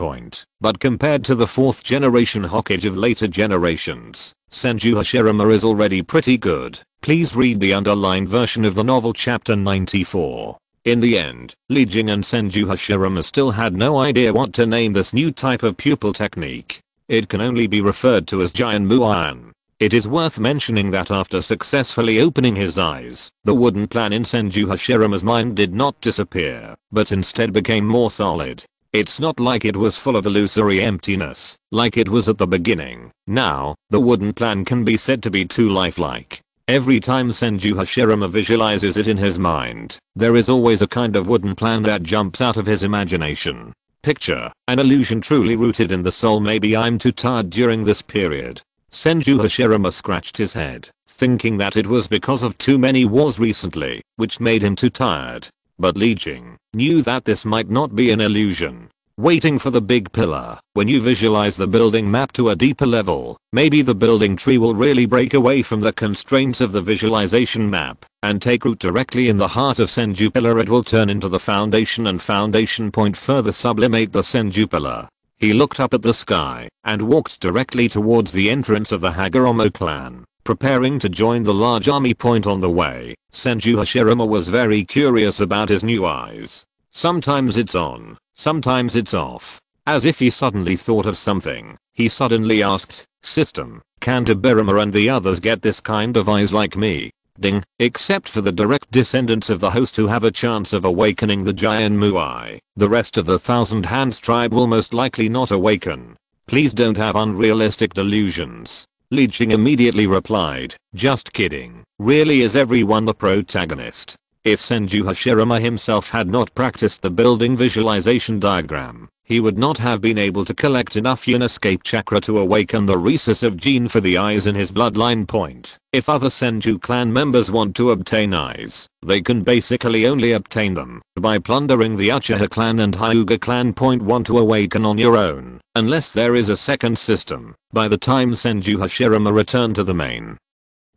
But compared to the 4th generation Hokage of later generations, Senju Hashirama is already pretty good. Please read the underlined version of the novel chapter 94. In the end, Li Jing and Senju Hashirama still had no idea what to name this new type of pupil technique. It can only be referred to as Jian Muan. It is worth mentioning that after successfully opening his eyes, the wooden plan in Senju Hashirama's mind did not disappear, but instead became more solid. It's not like it was full of illusory emptiness, like it was at the beginning. Now, the wooden plan can be said to be too lifelike. Every time Senju Hashirama visualizes it in his mind, there is always a kind of wooden plan that jumps out of his imagination. Picture an illusion truly rooted in the soul. Maybe I'm too tired during this period. Senju Hashirama scratched his head, thinking that it was because of too many wars recently, which made him too tired. But Li Jing knew that this might not be an illusion. Waiting for the big pillar. When you visualize the building map to a deeper level, maybe the building tree will really break away from the constraints of the visualization map and take root directly in the heart of Senju pillar. It will turn into the foundation, and foundation point further sublimate the Senju pillar. He looked up at the sky and walked directly towards the entrance of the Hagoromo clan, preparing to join the large army. On the way, Senju Hashirama was very curious about his new eyes. Sometimes it's on, sometimes it's off. As if he suddenly thought of something, he suddenly asked, System, can Tobirama and the others get this kind of eyes like me? Ding. Except for the direct descendants of the host who have a chance of awakening the Jian Muai, the rest of the Thousand Hands tribe will most likely not awaken. Please don't have unrealistic delusions. Li Jing immediately replied, just kidding. Really, is everyone the protagonist? If Senju Hashirama himself had not practiced the building visualization diagram, he would not have been able to collect enough yin escape chakra to awaken the recessive gene for the eyes in his bloodline. If other Senju clan members want to obtain eyes, they can basically only obtain them by plundering the Uchiha clan and Hyuga clan. Want to awaken on your own, unless there is a second system. By the time Senju Hashirama returned to the main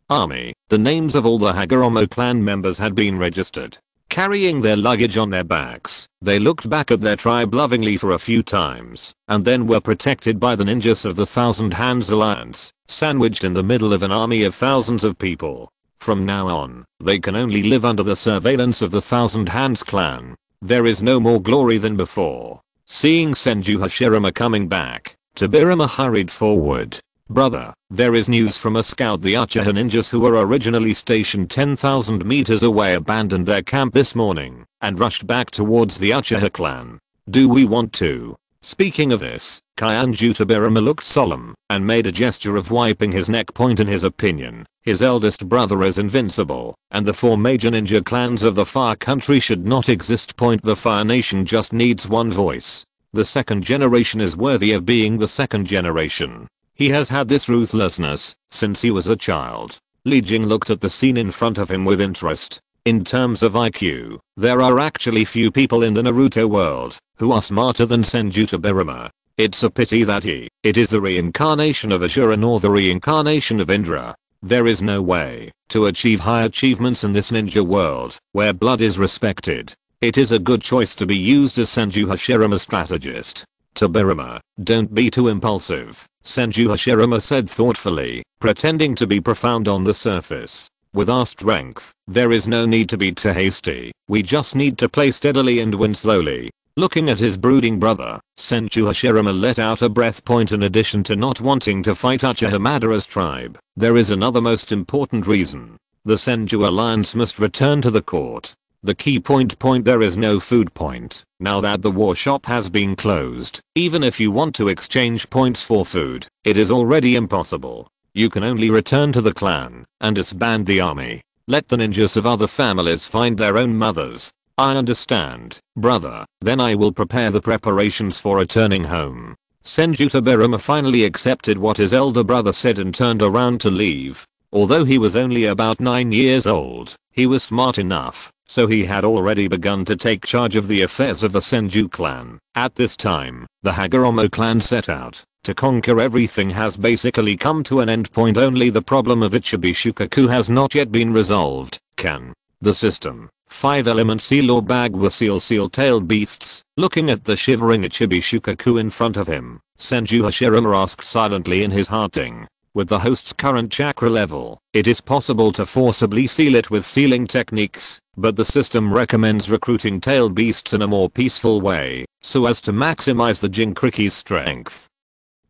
army, the names of all the Hagoromo clan members had been registered. Carrying their luggage on their backs, they looked back at their tribe lovingly for a few times, and then were protected by the ninjas of the Thousand Hands Alliance, sandwiched in the middle of an army of thousands of people. From now on, they can only live under the surveillance of the Thousand Hands clan. There is no more glory than before. Seeing Senju Hashirama coming back, Tobirama hurried forward. Brother, there is news from a scout. The Uchiha ninjas who were originally stationed 10,000 meters away abandoned their camp this morning and rushed back towards the Uchiha clan. Do we want to Speaking of this, Senju Hashirama looked solemn and made a gesture of wiping his neck. In his opinion, his eldest brother is invincible, and the 4 major ninja clans of the Fire Country should not exist. The Fire Nation just needs one voice. The second generation is worthy of being the second generation. He has had this ruthlessness since he was a child. Li Jing looked at the scene in front of him with interest. In terms of IQ, there are actually few people in the Naruto world who are smarter than Senju Hashirama. It's a pity that it is the reincarnation of Ashura nor the reincarnation of Indra. There is no way to achieve high achievements in this ninja world where blood is respected. It is a good choice to be used as Senju Hashirama's strategist. Hashirama, don't be too impulsive, Senju Hashirama said thoughtfully, pretending to be profound on the surface. With our strength, there is no need to be too hasty. We just need to play steadily and win slowly. Looking at his brooding brother, Senju Hashirama let out a breath. In addition to not wanting to fight Uchiha Madara's tribe, there is another most important reason. The Senju alliance must return to the court. The key point, there is no food point. Now that the war shop has been closed, even if you want to exchange points for food, it is already impossible. You can only return to the clan and disband the army. Let the ninjas of other families find their own mothers. I understand, brother. Then I will prepare the preparations for returning home. Senju Hashirama finally accepted what his elder brother said and turned around to leave. Although he was only about 9 years old, he was smart enough, so he had already begun to take charge of the affairs of the Senju clan. At this time, the Hagoromo clan set out to conquer everything has basically come to an end. Only the problem of Ichibi Shukaku has not yet been resolved. Can the system 5-element seal or bag with seal-tailed beasts? Looking at the shivering Ichibi Shukaku in front of him, Senju Hashirama asked silently in his hearting. With the host's current chakra level, it is possible to forcibly seal it with sealing techniques, but the system recommends recruiting tailed beasts in a more peaceful way, so as to maximize the Jinkriki's strength.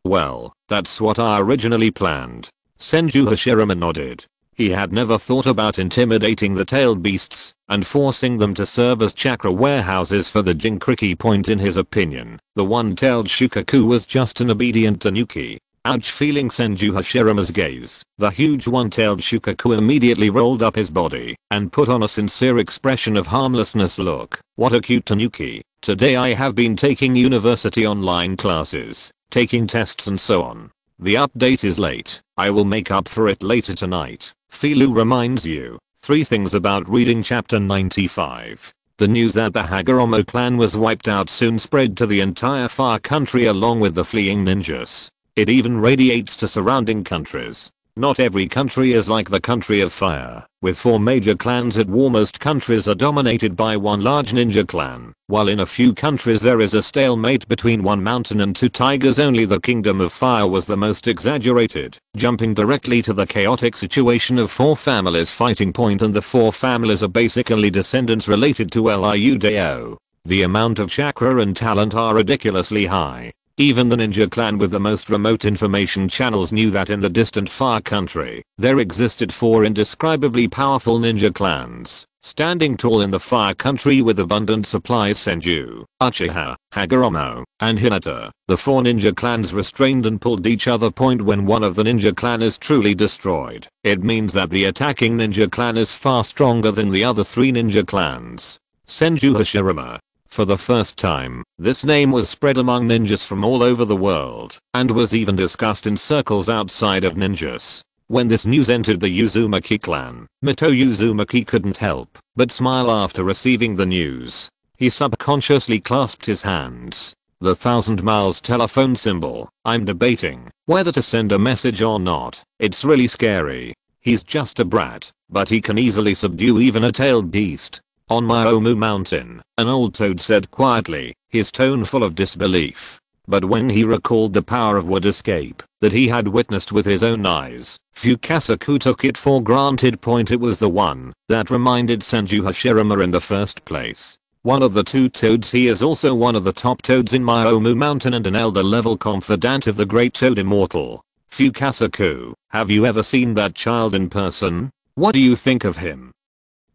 Well, that's what I originally planned. Senju Hashirama nodded. He had never thought about intimidating the tailed beasts and forcing them to serve as chakra warehouses for the Jinkriki. In his opinion, the one-tailed Shukaku was just an obedient tanuki. Ouch. Feeling Senju Hashirama's gaze, the huge one-tailed Shukaku immediately rolled up his body and put on a sincere expression of harmlessness. Look, what a cute tanuki. Today I have been taking university online classes, taking tests and so on. The update is late. I will make up for it later tonight. Filu reminds you 3 things about reading chapter 95. The news that the Hagoromo clan was wiped out soon spread to the entire Far Country along with the fleeing ninjas. It even radiates to surrounding countries. Not every country is like the country of fire, with 4 major clans at war. Most countries are dominated by one large ninja clan, while in a few countries there is a stalemate between one mountain and 2 tigers. Only the kingdom of fire was the most exaggerated, jumping directly to the chaotic situation of 4 families fighting. And the 4 families are basically descendants related to Liu Dao. The amount of chakra and talent are ridiculously high. Even the ninja clan with the most remote information channels knew that in the distant Far Country, there existed 4 indescribably powerful ninja clans, standing tall in the Far Country with abundant supplies. Senju, Uchiha, Hagoromo, and Hinata. The 4 ninja clans restrained and pulled each other. When one of the ninja clan is truly destroyed, it means that the attacking ninja clan is far stronger than the other 3 ninja clans. Senju Hashirama. For the first time, this name was spread among ninjas from all over the world, and was even discussed in circles outside of ninjas. When this news entered the Uzumaki clan, Mito Uzumaki couldn't help but smile after receiving the news. He subconsciously clasped his hands. The 1,000 miles telephone symbol. I'm debating whether to send a message or not. It's really scary. He's just a brat, but he can easily subdue even a tailed beast. On Myomu Mountain, an old toad said quietly, his tone full of disbelief. But when he recalled the power of wood escape that he had witnessed with his own eyes, Fukasaku took it for granted. It was the one that reminded Senju Hashirama in the first place. One of the 2 toads. He is also one of the top toads in Myomu Mountain and an elder level confidant of the great toad immortal. Fukasaku, have you ever seen that child in person? What do you think of him?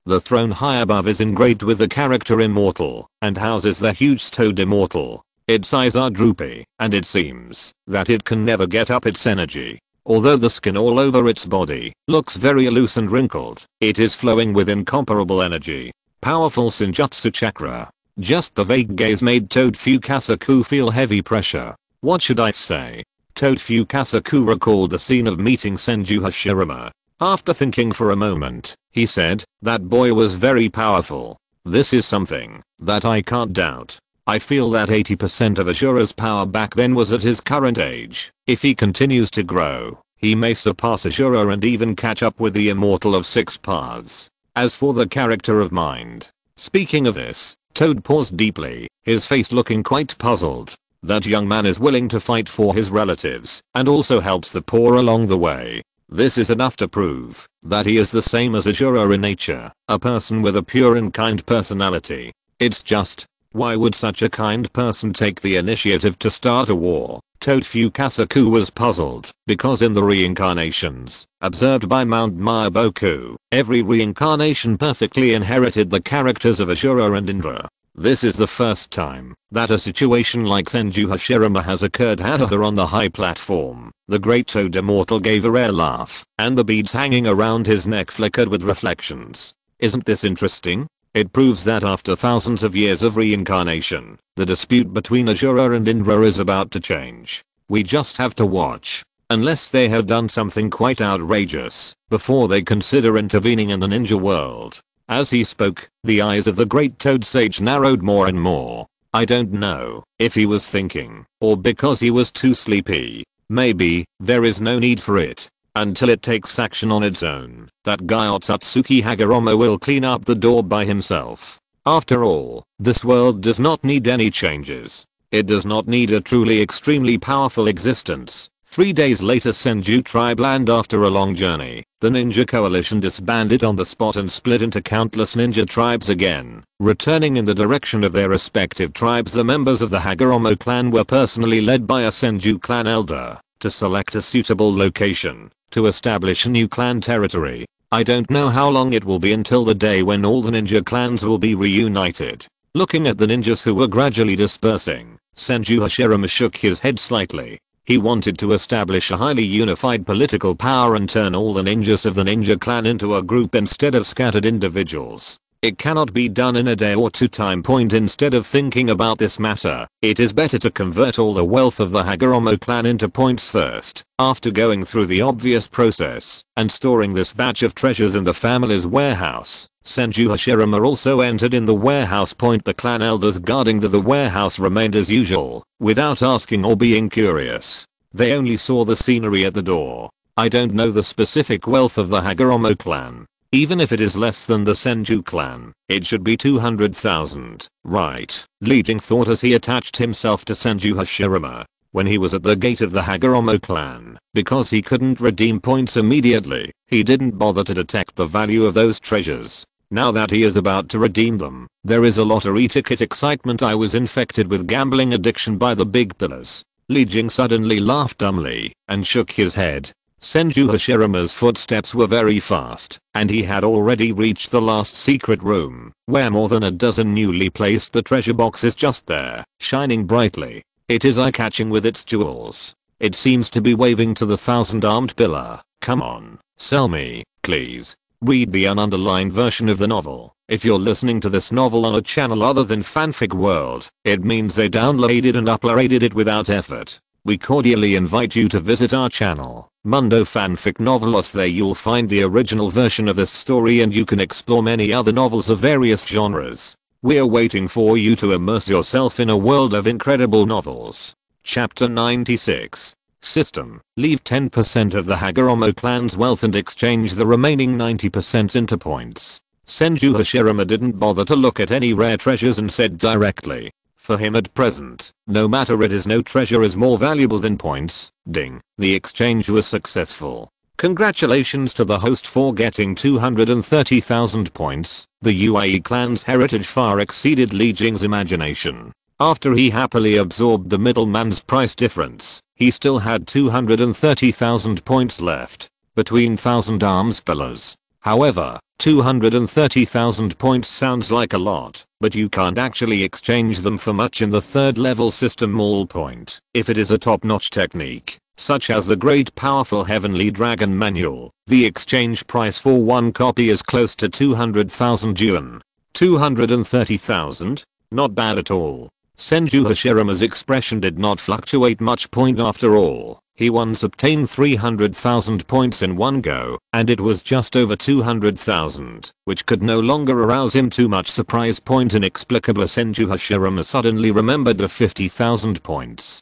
The throne high above is engraved with the character immortal and houses the huge toad immortal. Its eyes are droopy, and it seems that it can never get up its energy. Although the skin all over its body looks very loose and wrinkled, it is flowing with incomparable energy. Powerful Senjutsu chakra. Just the vague gaze made Toad Fukasaku feel heavy pressure. What should I say? Toad Fukasaku recalled the scene of meeting Senju Hashirama. After thinking for a moment, he said, "That boy was very powerful. This is something that I can't doubt. I feel that 80% of Ashura's power back then was at his current age. If he continues to grow, he may surpass Ashura and even catch up with the immortal of 6 paths. As for the character of mind." Speaking of this, Toad paused deeply, his face looking quite puzzled. That young man is willing to fight for his relatives and also helps the poor along the way. This is enough to prove that he is the same as Ashura in nature, a person with a pure and kind personality. It's just, why would such a kind person take the initiative to start a war? Toad Fukasaku was puzzled because in the reincarnations observed by Mount Mayaboku, every reincarnation perfectly inherited the characters of Ashura and Indra. This is the first time that a situation like Senju Hashirama has occurred. Haha, on the high platform, the great Toad Immortal gave a rare laugh, and the beads hanging around his neck flickered with reflections. Isn't this interesting? It proves that after thousands of years of reincarnation, the dispute between Ashura and Indra is about to change. We just have to watch. Unless they have done something quite outrageous before they consider intervening in the ninja world. As he spoke, the eyes of the great Toad Sage narrowed more and more. I don't know if he was thinking, or because he was too sleepy. Maybe, there is no need for it. Until it takes action on its own, that guy Otsutsuki Hagoromo will clean up the door by himself. After all, this world does not need any changes. It does not need a truly extremely powerful existence. 3 days later, Senju tribe land. After a long journey, the ninja coalition disbanded on the spot and split into countless ninja tribes again. Returning in the direction of their respective tribes, the members of the Hagoromo clan were personally led by a Senju clan elder to select a suitable location to establish a new clan territory. I don't know how long it will be until the day when all the ninja clans will be reunited. Looking at the ninjas who were gradually dispersing, Senju Hashirama shook his head slightly. He wanted to establish a highly unified political power and turn all the ninjas of the ninja clan into a group instead of scattered individuals. It cannot be done in a day or two time point. Instead of thinking about this matter, it is better to convert all the wealth of the Hagoromo clan into points first. After going through the obvious process and storing this batch of treasures in the family's warehouse, Senju Hashirama also entered in the warehouse point. The clan elders guarding the warehouse remained as usual, without asking or being curious. They only saw the scenery at the door. I don't know the specific wealth of the Hagoromo clan. Even if it is less than the Senju clan, it should be 200,000, right? Li Jing thought as he attached himself to Senju Hashirama. When he was at the gate of the Hagoromo clan, because he couldn't redeem points immediately, he didn't bother to detect the value of those treasures. Now that he is about to redeem them, there is a lottery ticket excitement. I was infected with gambling addiction by the big pillars. Li Jing suddenly laughed dumbly and shook his head. Senju Hashirama's footsteps were very fast, and he had already reached the last secret room, where more than a dozen newly placed the treasure boxes just there, shining brightly. It is eye-catching with its jewels. It seems to be waving to the 1,000-armed pillar. Come on, sell me, please. Read the ununderlined version of the novel. If you're listening to this novel on a channel other than Fanfic World, it means they downloaded and uploaded it without effort. We cordially invite you to visit our channel, Mundo Fanfic Novelos. There you'll find the original version of this story and you can explore many other novels of various genres. We're waiting for you to immerse yourself in a world of incredible novels. Chapter 96. System. Leave 10% of the Hagoromo clan's wealth and exchange the remaining 90% into points. Senju Hashirama didn't bother to look at any rare treasures and said directly, for him at present, no matter it is, no treasure is more valuable than points. Ding. The exchange was successful. Congratulations to the host for getting 230,000 points. The UAE clan's heritage far exceeded Li Jing's imagination. After he happily absorbed the middleman's price difference, he still had 230,000 points left between 1,000 arms pillars. However, 230,000 points sounds like a lot, but you can't actually exchange them for much in the third level system all point. If it is a top-notch technique, such as the Great Powerful Heavenly Dragon Manual, the exchange price for one copy is close to 200,000 yuan. 230,000? Not bad at all. Senju Hashirama's expression did not fluctuate much point after all. He once obtained 300,000 points in one go, and it was just over 200,000, which could no longer arouse him too much surprise. Inexplicably, Senju Hashirama suddenly remembered the 50,000 points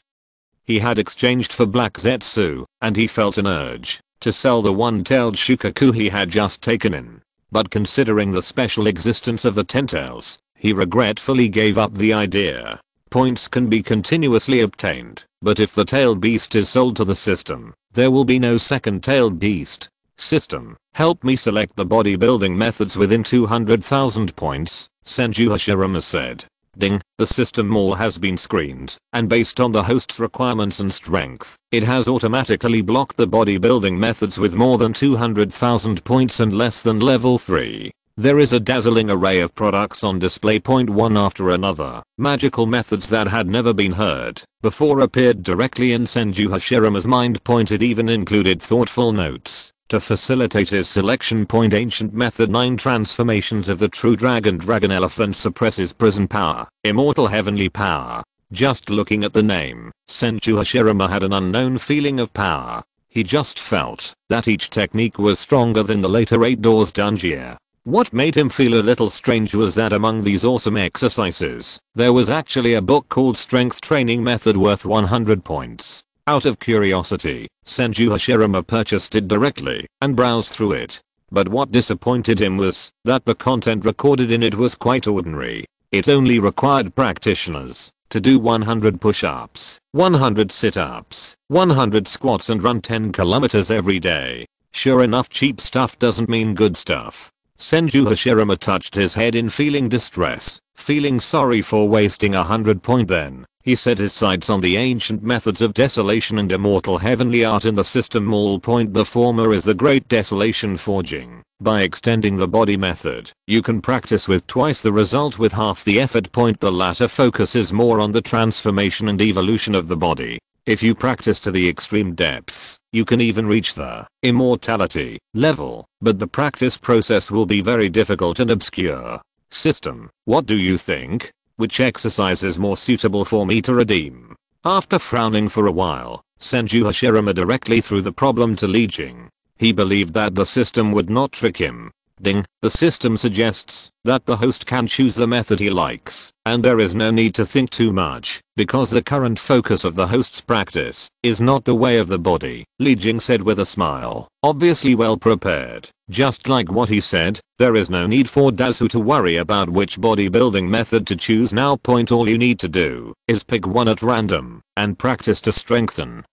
he had exchanged for Black Zetsu, and he felt an urge to sell the one-tailed Shukaku he had just taken in. But considering the special existence of the ten-tails, he regretfully gave up the idea. Points can be continuously obtained, but if the tailed beast is sold to the system, there will be no second tailed beast. System, help me select the bodybuilding methods within 200,000 points, Senju Hashirama said. Ding, the system mall has been screened, and based on the host's requirements and strength, it has automatically blocked the bodybuilding methods with more than 200,000 points and less than level 3. There is a dazzling array of products on display. One after another. Magical methods that had never been heard before appeared directly in Senju Hashirama's mind. It even included thoughtful notes to facilitate his selection. Ancient method 9 transformations of the true dragon. Dragon elephant suppresses prison power. Immortal heavenly power. Just looking at the name, Senju Hashirama had an unknown feeling of power. He just felt that each technique was stronger than the later 8 doors dungeon. What made him feel a little strange was that among these awesome exercises, there was actually a book called Strength Training Method worth 100 points. Out of curiosity, Senju Hashirama purchased it directly and browsed through it. But what disappointed him was that the content recorded in it was quite ordinary. It only required practitioners to do 100 push-ups, 100 sit-ups, 100 squats and run 10 kilometers every day. Sure enough, cheap stuff doesn't mean good stuff. Senju Hashirama touched his head in feeling distress, feeling sorry for wasting 100 points. Then, he set his sights on the ancient methods of desolation and immortal heavenly art in the system mall. The former is the Great Desolation Forging. By extending the body method, you can practice with twice the result with half the effort. The latter focuses more on the transformation and evolution of the body. If you practice to the extreme depths, you can even reach the immortality level, but the practice process will be very difficult and obscure. System, what do you think? Which exercise is more suitable for me to redeem? After frowning for a while, Senju Hashirama directly threw the problem to Li Jing. He believed that the system would not trick him. Ding, the system suggests that the host can choose the method he likes, and there is no need to think too much, because the current focus of the host's practice is not the way of the body, Li Jing said with a smile, obviously well prepared. Just like what he said, there is no need for Dazu to worry about which bodybuilding method to choose now. All you need to do is pick one at random and practice to strengthen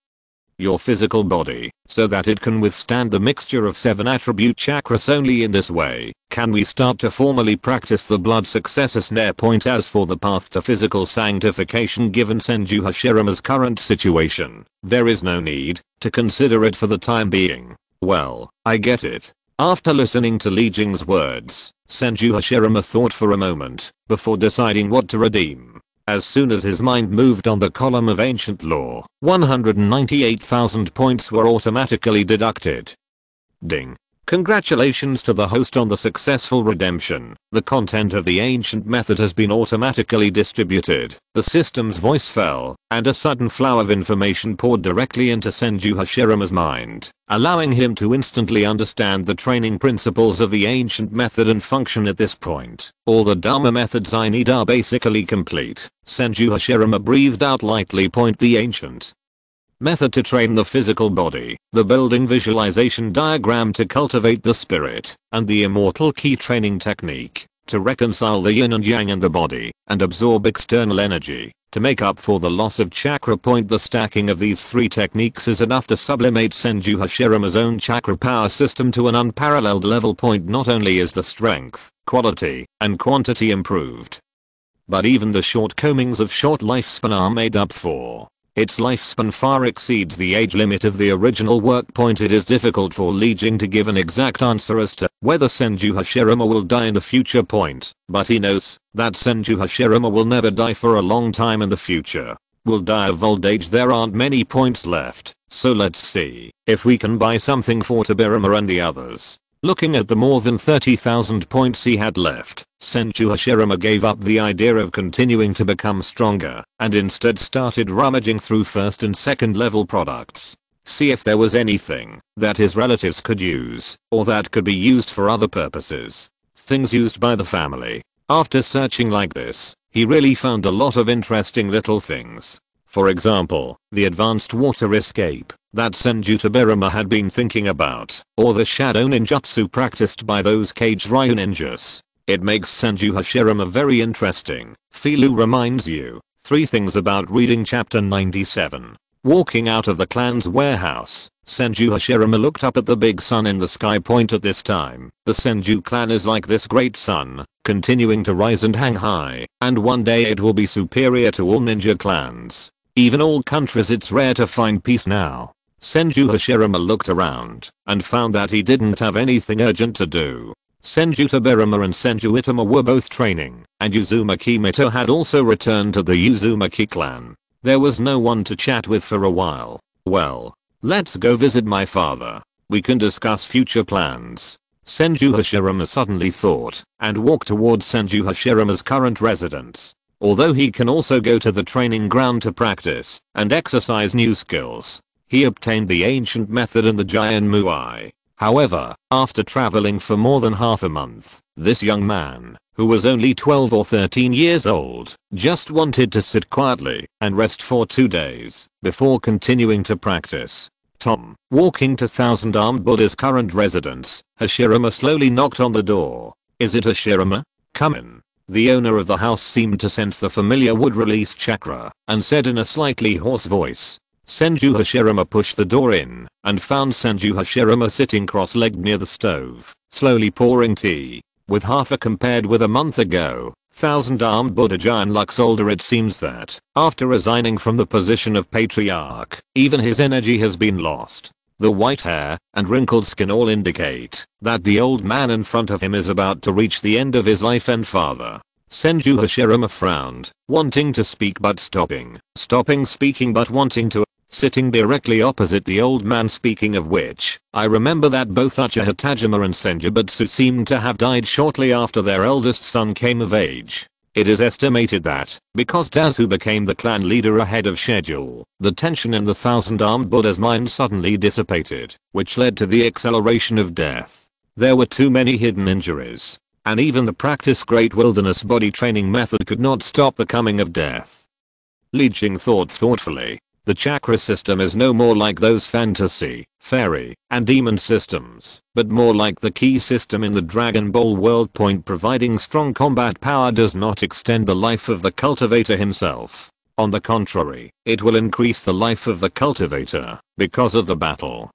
your physical body so that it can withstand the mixture of 7 attribute chakras. Only in this way can we start to formally practice the blood successor snare. As for the path to physical sanctification, given Senju Hashirama's current situation, there is no need to consider it for the time being. Well, I get it. After listening to Li Jing's words, Senju Hashirama thought for a moment before deciding what to redeem. As soon as his mind moved on the column of ancient lore, 198,000 points were automatically deducted. Ding. Congratulations to the host on the successful redemption. The content of the ancient method has been automatically distributed. The system's voice fell, and a sudden flow of information poured directly into Senju Hashirama's mind, allowing him to instantly understand the training principles of the ancient method and function. At this point, all the Dharma methods I need are basically complete. Senju Hashirama breathed out lightly. The ancient method to train the physical body, the building visualization diagram to cultivate the spirit, and the immortal key training technique to reconcile the yin and yang in the body and absorb external energy to make up for the loss of chakra. The stacking of these 3 techniques is enough to sublimate Senju Hashirama's own chakra power system to an unparalleled level. Not only is the strength, quality, and quantity improved, but even the shortcomings of short lifespan are made up for. Its lifespan far exceeds the age limit of the original work. It is difficult for Li Jing to give an exact answer as to whether Senju Hashirama will die in the future. But he knows that Senju Hashirama will never die for a long time in the future. Will die of old age. There aren't many points left, so let's see if we can buy something for Tobirama and the others. Looking at the more than 30,000 points he had left, Senju Hashirama gave up the idea of continuing to become stronger and instead started rummaging through first and second level products. See if there was anything that his relatives could use or that could be used for other purposes. Things used by the family. After searching like this, he really found a lot of interesting little things. For example, the advanced water escape that Senju Tobirama had been thinking about, or the shadow ninjutsu practiced by those caged Ryu ninjas. It makes Senju Hashirama very interesting. Filu reminds you 3 things about reading chapter 97. Walking out of the clan's warehouse, Senju Hashirama looked up at the big sun in the sky. At this time, the Senju clan is like this great sun, continuing to rise and hang high, and one day it will be superior to all ninja clans. Even all countries. It's rare to find peace now. Senju Hashirama looked around and found that he didn't have anything urgent to do. Senju Tobirama and Senju Itama were both training, and Uzumaki Mito had also returned to the Uzumaki clan. There was no one to chat with for a while. Well, let's go visit my father. We can discuss future plans. Senju Hashirama suddenly thought and walked towards Senju Hashirama's current residence. Although he can also go to the training ground to practice and exercise new skills, he obtained the ancient method and the Giant Muai. However, after traveling for more than half a month, this young man, who was only 12 or 13 years old, just wanted to sit quietly and rest for 2 days before continuing to practice. Walking to Thousand Armed Buddha's current residence, Hashirama slowly knocked on the door. Is it Hashirama? Come in. The owner of the house seemed to sense the familiar wood-release chakra and said in a slightly hoarse voice. Senju Hashirama pushed the door in and found Senju Hashirama sitting cross-legged near the stove, slowly pouring tea. With half a compared with a month ago, Thousand Armed Buddha Giant looks older. It seems that, after resigning from the position of patriarch, even his energy has been lost. The white hair and wrinkled skin all indicate that the old man in front of him is about to reach the end of his life and father. Senju Hashirama frowned, wanting to speak but stopping speaking but wanting to. Sitting directly opposite the old man. Speaking of which, I remember that both Uchiha Tajima and Senjutsu seemed to have died shortly after their eldest son came of age. It is estimated that, because Dazu became the clan leader ahead of schedule, the tension in the Thousand Armed Buddha's mind suddenly dissipated, which led to the acceleration of death. There were too many hidden injuries, and even the practiced Great Wilderness body training method could not stop the coming of death. Li Jing thought thoughtfully. The chakra system is no more like those fantasy, fairy, and demon systems, but more like the key system in the Dragon Ball world. Providing strong combat power does not extend the life of the cultivator himself. On the contrary, it will increase the life of the cultivator because of the battle.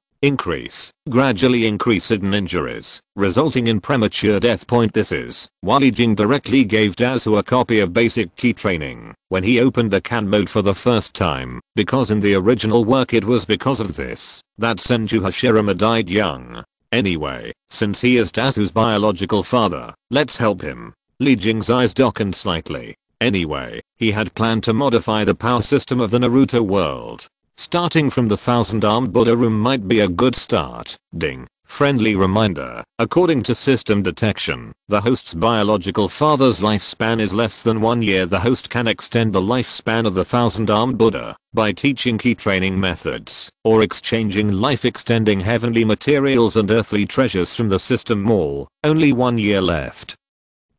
Gradually increase hidden injuries, resulting in premature death. This is why Li Jing directly gave Dazu a copy of basic key training when he opened the Kan mode for the first time, because in the original work it was because of this that Senju Hashirama died young. Anyway, since he is Dazu's biological father, let's help him. Li Jing's eyes darkened slightly. Anyway, he had planned to modify the power system of the Naruto world. Starting from the Thousand Armed Buddha room might be a good start. Ding. Friendly reminder. According to system detection, the host's biological father's lifespan is less than 1 year. The host can extend the lifespan of the Thousand Armed Buddha by teaching key training methods or exchanging life-extending heavenly materials and earthly treasures from the system mall. Only 1 year left.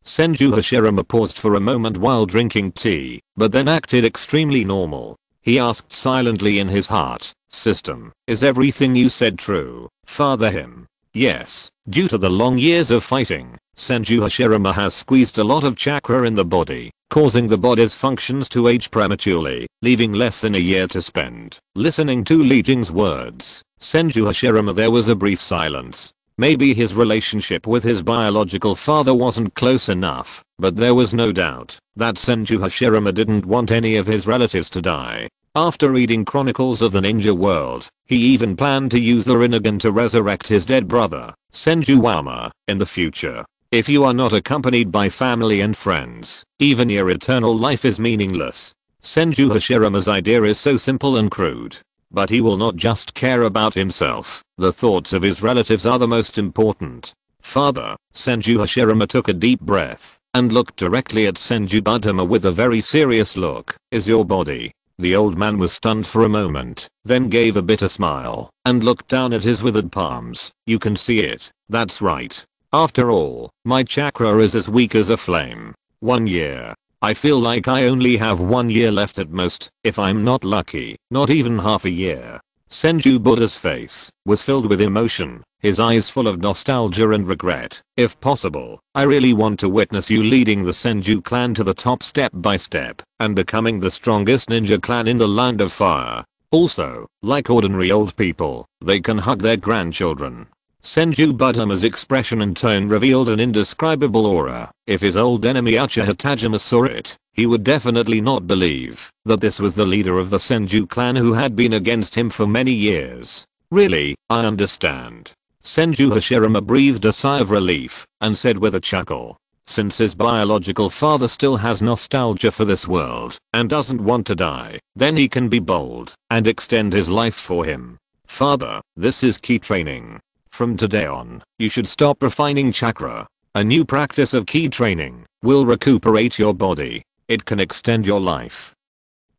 Senju Hashirama paused for a moment while drinking tea, but then acted extremely normal. He asked silently in his heart, "System, is everything you said true, father?" Him. Yes, due to the long years of fighting, Senju Hashirama has squeezed a lot of chakra in the body, causing the body's functions to age prematurely, leaving less than a year to spend. Listening to Li Jing's words, Senju Hashirama, there was a brief silence. Maybe his relationship with his biological father wasn't close enough, but there was no doubt that Senju Hashirama didn't want any of his relatives to die. After reading Chronicles of the Ninja World, he even planned to use the Rinnegan to resurrect his dead brother, Senju Hashirama, in the future. If you are not accompanied by family and friends, even your eternal life is meaningless. Senju Hashirama's idea is so simple and crude. But he will not just care about himself, the thoughts of his relatives are the most important. Father, Senju Hashirama took a deep breath and looked directly at Senju Budama with a very serious look. Is your body? The old man was stunned for a moment, then gave a bitter smile and looked down at his withered palms. You can see it, that's right. After all, my chakra is as weak as a flame. 1 year. I feel like I only have 1 year left at most, if I'm not lucky, not even half a year. Senju Buddha's face was filled with emotion, his eyes full of nostalgia and regret. If possible, I really want to witness you leading the Senju clan to the top step by step and becoming the strongest ninja clan in the land of fire. Also, like ordinary old people, they can hug their grandchildren. Senju Budama's expression and tone revealed an indescribable aura. If his old enemy Uchiha Tajima saw it, he would definitely not believe that this was the leader of the Senju clan who had been against him for many years. Really, I understand. Senju Hashirama breathed a sigh of relief and said with a chuckle. Since his biological father still has nostalgia for this world and doesn't want to die, then he can be bold and extend his life for him. Father, this is key training. From today on, you should stop refining chakra. A new practice of key training will recuperate your body. It can extend your life.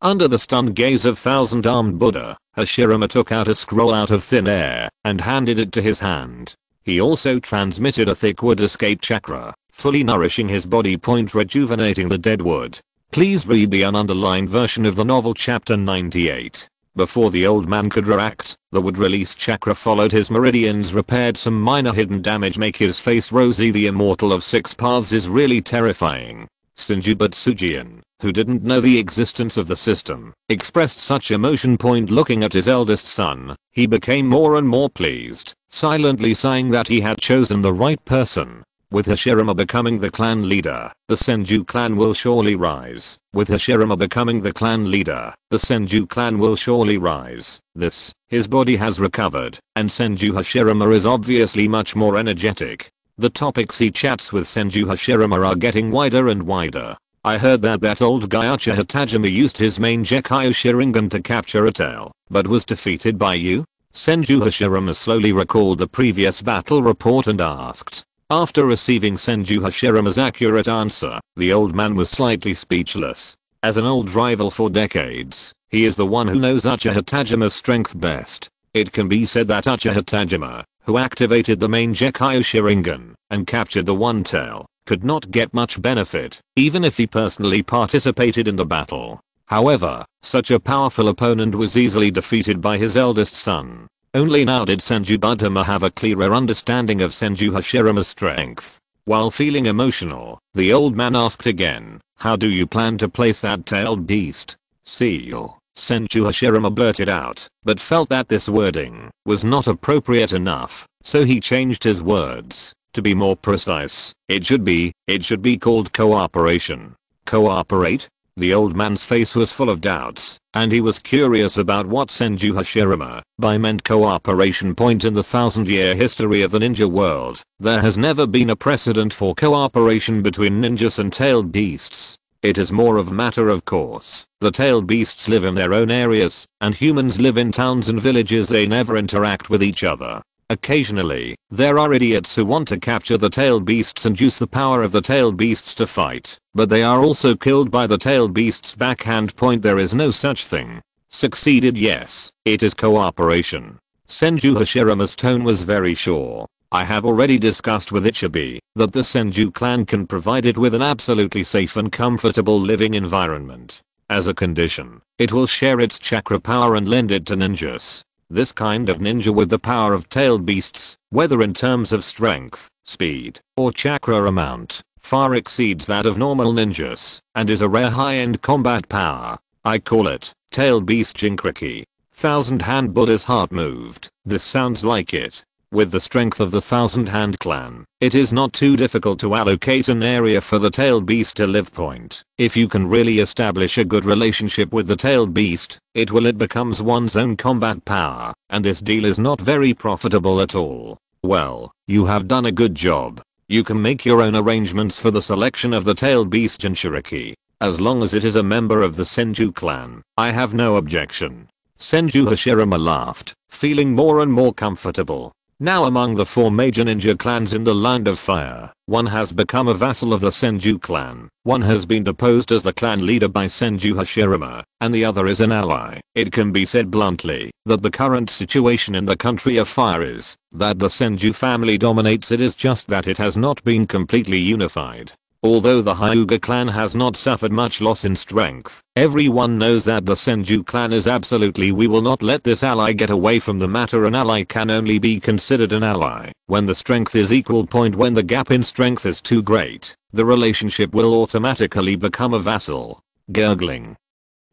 Under the stunned gaze of thousand-armed Buddha, Hashirama took out a scroll out of thin air and handed it to his hand. He also transmitted a thick wood escape chakra, fully nourishing his body, rejuvenating the dead wood. Please read the ununderlined version of the novel chapter 98. Before the old man could react, the wood release chakra followed his meridians, repaired some minor hidden damage, make his face rosy. The immortal of 6 paths is really terrifying. Senju Butsujian, who didn't know the existence of the system, expressed such emotion. Looking at his eldest son, he became more and more pleased, silently sighing that he had chosen the right person. With Hashirama becoming the clan leader, the Senju clan will surely rise. With Hashirama becoming the clan leader, the Senju clan will surely rise. His body has recovered, and Senju Hashirama is obviously much more energetic. The topics he chats with Senju Hashirama are getting wider and wider. I heard that old guy Uchiha Tajima used his main Gekkai Sharingan to capture a tail, but was defeated by you? Senju Hashirama slowly recalled the previous battle report and asked. After receiving Senju Hashirama's accurate answer, the old man was slightly speechless. As an old rival for decades, he is the one who knows Uchiha Tajima's strength best. It can be said that Uchiha Tajima, who activated the main Gekkai Sharingan and captured the one tail, could not get much benefit, even if he personally participated in the battle. However, such a powerful opponent was easily defeated by his eldest son. Only now did Senju Budama have a clearer understanding of Senju Hashirama's strength. While feeling emotional, the old man asked again, how do you plan to place that tailed beast? Seal. Senju Hashirama blurted out, but felt that this wording was not appropriate enough, so he changed his words. To be more precise, it should be called cooperation. Cooperate? The old man's face was full of doubts, and he was curious about what Senju Hashirama by meant cooperation. In the 1000-year history of the ninja world, there has never been a precedent for cooperation between ninjas and tailed beasts. It is more of a matter of course. The tailed beasts live in their own areas, and humans live in towns and villages. They never interact with each other. Occasionally, there are idiots who want to capture the tailed beasts and use the power of the tailed beasts to fight, but they are also killed by the tailed beasts. Backhand. There is no such thing. Succeeded. Yes, it is cooperation. Senju Hashirama's tone was very sure. I have already discussed with Ichibi that the Senju clan can provide it with an absolutely safe and comfortable living environment. As a condition, it will share its chakra power and lend it to ninjas. This kind of ninja with the power of tailed beasts, whether in terms of strength, speed, or chakra amount, far exceeds that of normal ninjas, and is a rare high-end combat power. I call it tailed beast Jinkriki. Thousand Hand Buddha's heart moved. This sounds like it. With the strength of the Thousand Hand Clan, it is not too difficult to allocate an area for the tailed beast to live point. If you can really establish a good relationship with the tailed beast, it becomes one's own combat power, and this deal is not very profitable at all. Well, you have done a good job. You can make your own arrangements for the selection of the tailed beast Jinchuriki. As long as it is a member of the Senju clan, I have no objection. Senju Hashirama laughed, feeling more and more comfortable. Now among the 4 major ninja clans in the Land of Fire, one has become a vassal of the Senju clan, one has been deposed as the clan leader by Senju Hashirama, and the other is an ally. It can be said bluntly that the current situation in the country of fire is that the Senju family dominates. It is just that it has not been completely unified. Although the Hyuga clan has not suffered much loss in strength, everyone knows that the Senju clan is absolutely. We will not let this ally get away from the matter. An ally can only be considered an ally when the strength is equal. When the gap in strength is too great, the relationship will automatically become a vassal. Gurgling.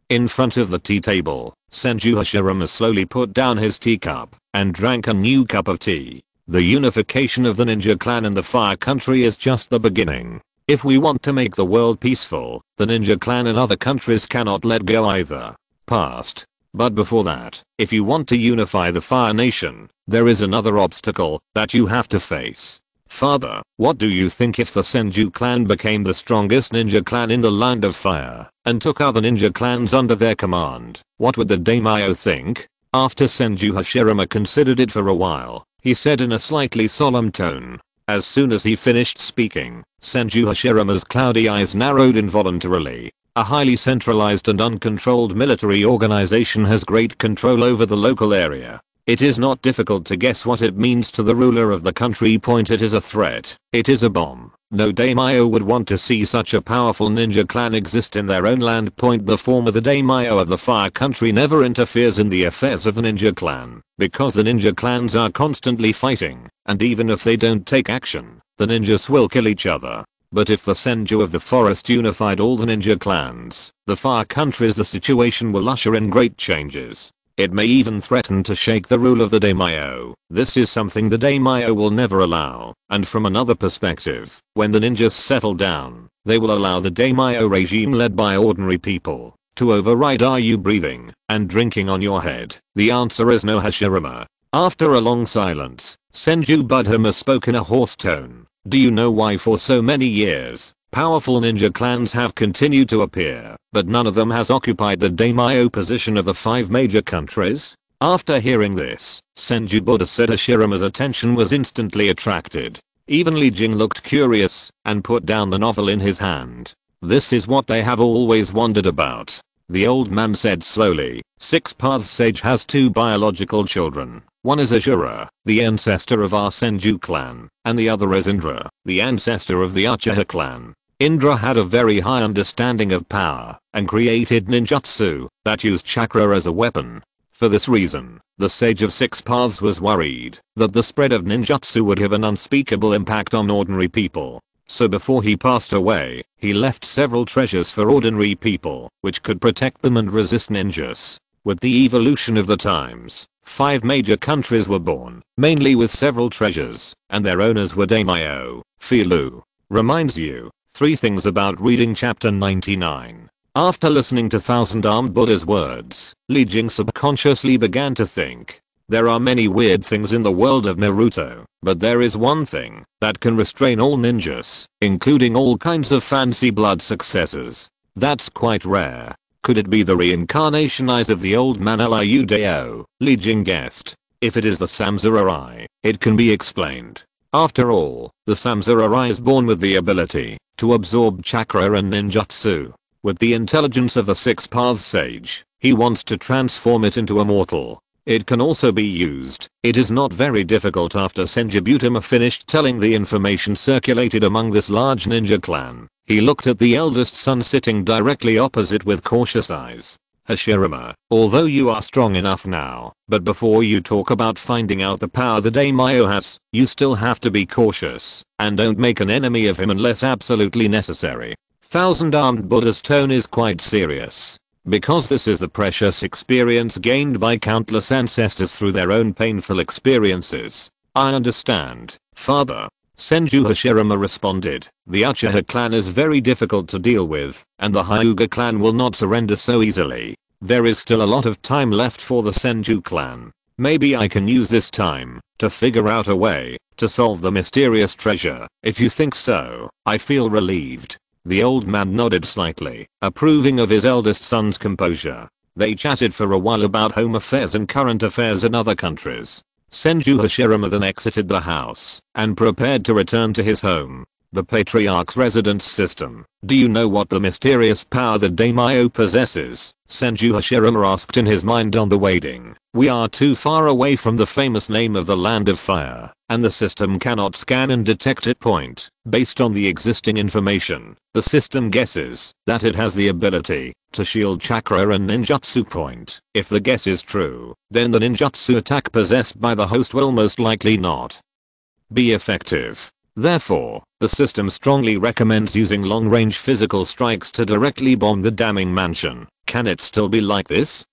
In front of the tea table, Senju Hashirama slowly put down his teacup and drank a new cup of tea. The unification of the ninja clan in the fire country is just the beginning. If we want to make the world peaceful, the ninja clan in other countries cannot let go either. Past. But before that, if you want to unify the Fire Nation, there is another obstacle that you have to face. Father, what do you think if the Senju clan became the strongest ninja clan in the Land of Fire, and took other ninja clans under their command? What would the daimyo think? After Senju Hashirama considered it for a while, he said in a slightly solemn tone. As soon as he finished speaking, Senju Hashirama's cloudy eyes narrowed involuntarily. A highly centralized and uncontrolled military organization has great control over the local area. It is not difficult to guess what it means to the ruler of the country. It is a threat. It is a bomb. No daimyo would want to see such a powerful ninja clan exist in their own land. The former the daimyo of the fire country never interferes in the affairs of the ninja clan, because the ninja clans are constantly fighting, and even if they don't take action, the ninjas will kill each other. But if the Senju of the forest unified all the ninja clans, the far countries, the situation will usher in great changes. It may even threaten to shake the rule of the daimyo. This is something the daimyo will never allow. And from another perspective, when the ninjas settle down, they will allow the daimyo regime led by ordinary people to override. Are you breathing and drinking on your head? The answer is no, Hashirama. After a long silence, Senju Budhama spoke in a hoarse tone. Do you know why for so many years, powerful ninja clans have continued to appear, but none of them has occupied the daimyo position of the 5 major countries? After hearing this, Senju Buddha said. Hashirama's attention was instantly attracted. Even Li Jing looked curious and put down the novel in his hand. This is what they have always wondered about. The old man said slowly. 6 Paths Sage has 2 biological children. One is Azura, the ancestor of our Senju clan, and the other is Indra, the ancestor of the Uchiha clan. Indra had a very high understanding of power and created ninjutsu that used chakra as a weapon. For this reason, the Sage of 6 Paths was worried that the spread of ninjutsu would have an unspeakable impact on ordinary people. So before he passed away, he left several treasures for ordinary people which could protect them and resist ninjas. With the evolution of the times, 5 major countries were born, mainly with several treasures, and their owners were daimyo. Filu. Reminds you 3 things about reading chapter 99. After listening to Thousand-Armed Buddha's words, Li Jing subconsciously began to think. There are many weird things in the world of Naruto, but there is one thing that can restrain all ninjas, including all kinds of fancy blood successors. That's quite rare. Could it be the reincarnation eyes of the old man Liudeo? Li Jing guessed. If it is the Samsara eye, it can be explained. After all, the Samsara eye is born with the ability to absorb chakra and ninjutsu. With the intelligence of the 6 Paths Sage, he wants to transform it into a mortal. It can also be used. It is not very difficult. After Senju Budhama finished telling the information circulated among this large ninja clan, he looked at the eldest son sitting directly opposite with cautious eyes. Hashirama, although you are strong enough now, but before you talk about finding out the power the daimyo has, you still have to be cautious, and don't make an enemy of him unless absolutely necessary. Thousand-Armed Buddha's tone is quite serious. Because this is the precious experience gained by countless ancestors through their own painful experiences. I understand, father. Senju Hashirama responded. The Uchiha clan is very difficult to deal with, and the Hyuga clan will not surrender so easily. There is still a lot of time left for the Senju clan. Maybe I can use this time to figure out a way to solve the mysterious treasure. If you think so, I feel relieved. The old man nodded slightly, approving of his eldest son's composure. They chatted for a while about home affairs and current affairs in other countries. Senju Hashirama then exited the house and prepared to return to his home, the patriarch's residence system. Do you know what the mysterious power the daimyo possesses? Senju Hashirama asked in his mind on the wading. We are too far away from the famous name of the Land of Fire, and the system cannot scan and detect it. Based on the existing information, the system guesses that it has the ability to shield chakra and ninjutsu. If the guess is true, then the ninjutsu attack possessed by the host will most likely not be effective. Therefore, the system strongly recommends using long-range physical strikes to directly bomb the damning mansion. Can it still be like this?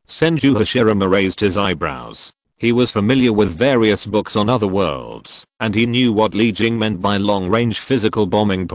Senju Hashirama raised his eyebrows. He was familiar with various books on other worlds, and he knew what Li Jing meant by long-range physical bombing.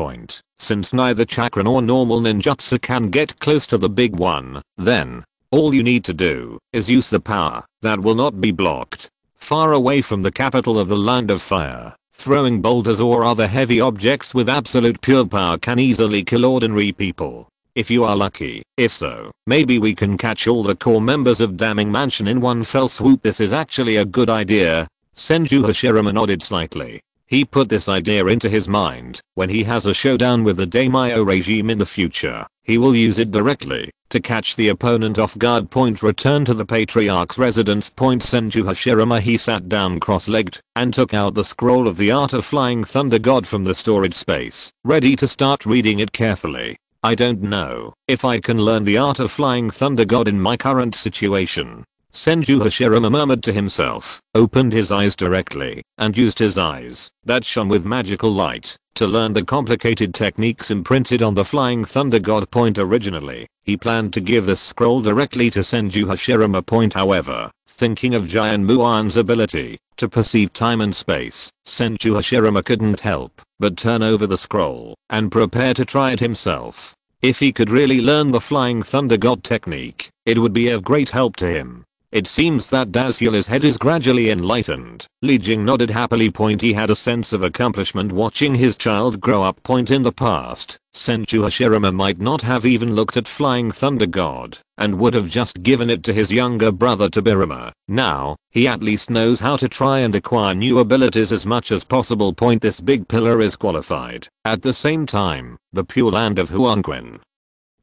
Since neither chakra nor normal ninjutsu can get close to the big one, then all you need to do is use the power that will not be blocked. Far away from the capital of the Land of Fire, throwing boulders or other heavy objects with absolute pure power can easily kill ordinary people. If you are lucky. If so, maybe we can catch all the core members of Damning Mansion in one fell swoop. This is actually a good idea. Senju Hashirama nodded slightly. He put this idea into his mind. When he has a showdown with the daimyo regime in the future, he will use it directly to catch the opponent off guard. Return to the patriarch's residence. Senju Hashirama. He sat down cross-legged and took out the scroll of the Art of Flying Thunder God from the storage space, ready to start reading it carefully. I don't know if I can learn the Art of Flying Thunder God in my current situation. Senju Hashirama murmured to himself, opened his eyes directly, and used his eyes that shone with magical light to learn the complicated techniques imprinted on the Flying Thunder God. Originally, he planned to give this scroll directly to Senju Hashirama. However, thinking of Jian Muan's ability to perceive time and space, Senju Hashirama couldn't help but turn over the scroll and prepare to try it himself. If he could really learn the Flying Thunder God technique, it would be of great help to him. It seems that Dasyula's head is gradually enlightened. Li Jing nodded happily. He had a sense of accomplishment watching his child grow up. In the past, Senju Hashirama might not have even looked at Flying Thunder God and would have just given it to his younger brother Tobirama. Now, he at least knows how to try and acquire new abilities as much as possible. This big pillar is qualified. At the same time, the Pure Land of Huanquin,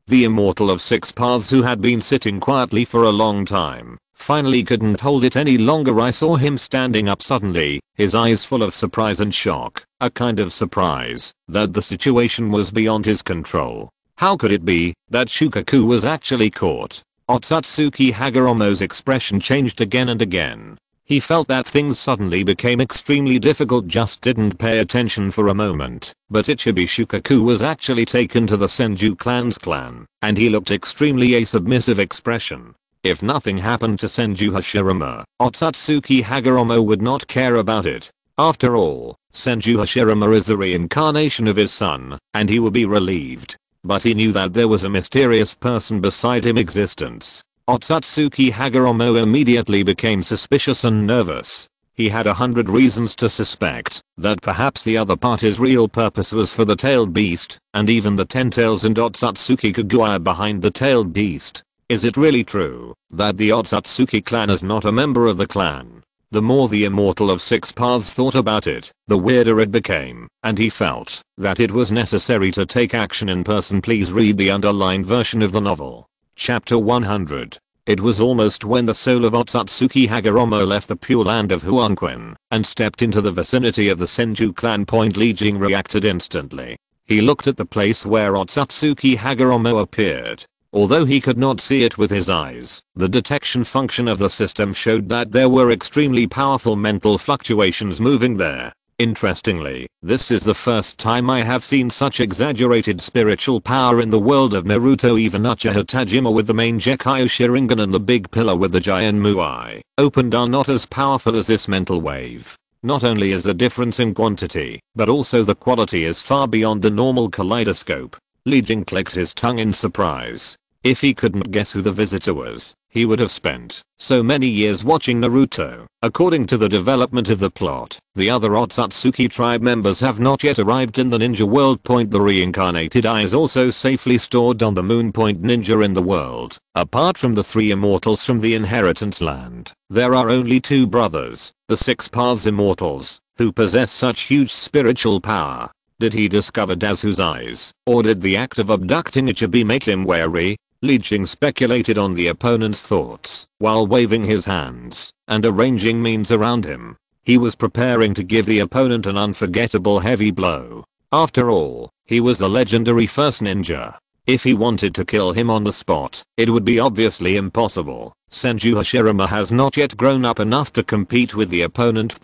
the immortal of 6 paths who had been sitting quietly for a long time, finally couldn't hold it any longer. I saw him standing up suddenly, his eyes full of surprise and shock, a kind of surprise that the situation was beyond his control. How could it be that Shukaku was actually caught? Otsutsuki Hagoromo's expression changed again and again. He felt that things suddenly became extremely difficult. Just didn't pay attention for a moment, but Ichibi Shukaku was actually taken to the Senju clan's clan, and he looked extremely a submissive expression. If nothing happened to Senju Hashirama, Otsutsuki Hagoromo would not care about it. After all, Senju Hashirama is the reincarnation of his son, and he would be relieved. But he knew that there was a mysterious person beside him existence. Otsutsuki Hagoromo immediately became suspicious and nervous. He had 100 reasons to suspect that perhaps the other party's real purpose was for the tailed beast, and even the 10 tails and Otsutsuki Kaguya behind the tailed beast. Is it really true that the Otsutsuki clan is not a member of the clan? The more the immortal of 6 paths thought about it, the weirder it became, and he felt that it was necessary to take action in person. Please read the underlined version of the novel. Chapter 100. It was almost when the soul of Otsutsuki Hagoromo left the Pure Land of Huanquin and stepped into the vicinity of the Senju clan. Li Jing reacted instantly. He looked at the place where Otsutsuki Hagoromo appeared. Although he could not see it with his eyes, the detection function of the system showed that there were extremely powerful mental fluctuations moving there. Interestingly, this is the first time I have seen such exaggerated spiritual power in the world of Naruto. Even Uchiha Tajima with the main Gekkai Sharingan and the big pillar with the Jian Muai opened are not as powerful as this mental wave. Not only is the difference in quantity, but also the quality is far beyond the normal kaleidoscope. Li Jing clicked his tongue in surprise. If he couldn't guess who the visitor was, he would have spent so many years watching Naruto. According to the development of the plot, the other Otsutsuki tribe members have not yet arrived in the ninja world. The reincarnated eye is also safely stored on the moon. Ninja in the world. Apart from the 3 immortals from the inheritance land, there are only 2 brothers, the 6 Paths immortals, who possess such huge spiritual power. Did he discover Dazu's eyes, or did the act of abducting Ichibi make him wary? Li Jing speculated on the opponent's thoughts while waving his hands and arranging means around him. He was preparing to give the opponent an unforgettable heavy blow. After all, he was the legendary first ninja. If he wanted to kill him on the spot, it would be obviously impossible. Senju Hashirama has not yet grown up enough to compete with the opponent.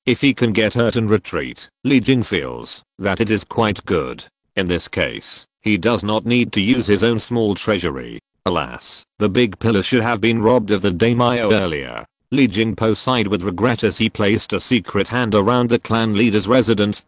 If he can get hurt and retreat, Li Jing feels that it is quite good. In this case, he does not need to use his own small treasury. Alas, the big pillar should have been robbed of the daimyo earlier. Li Jing sighed with regret as he placed a secret hand around the clan leader's residence.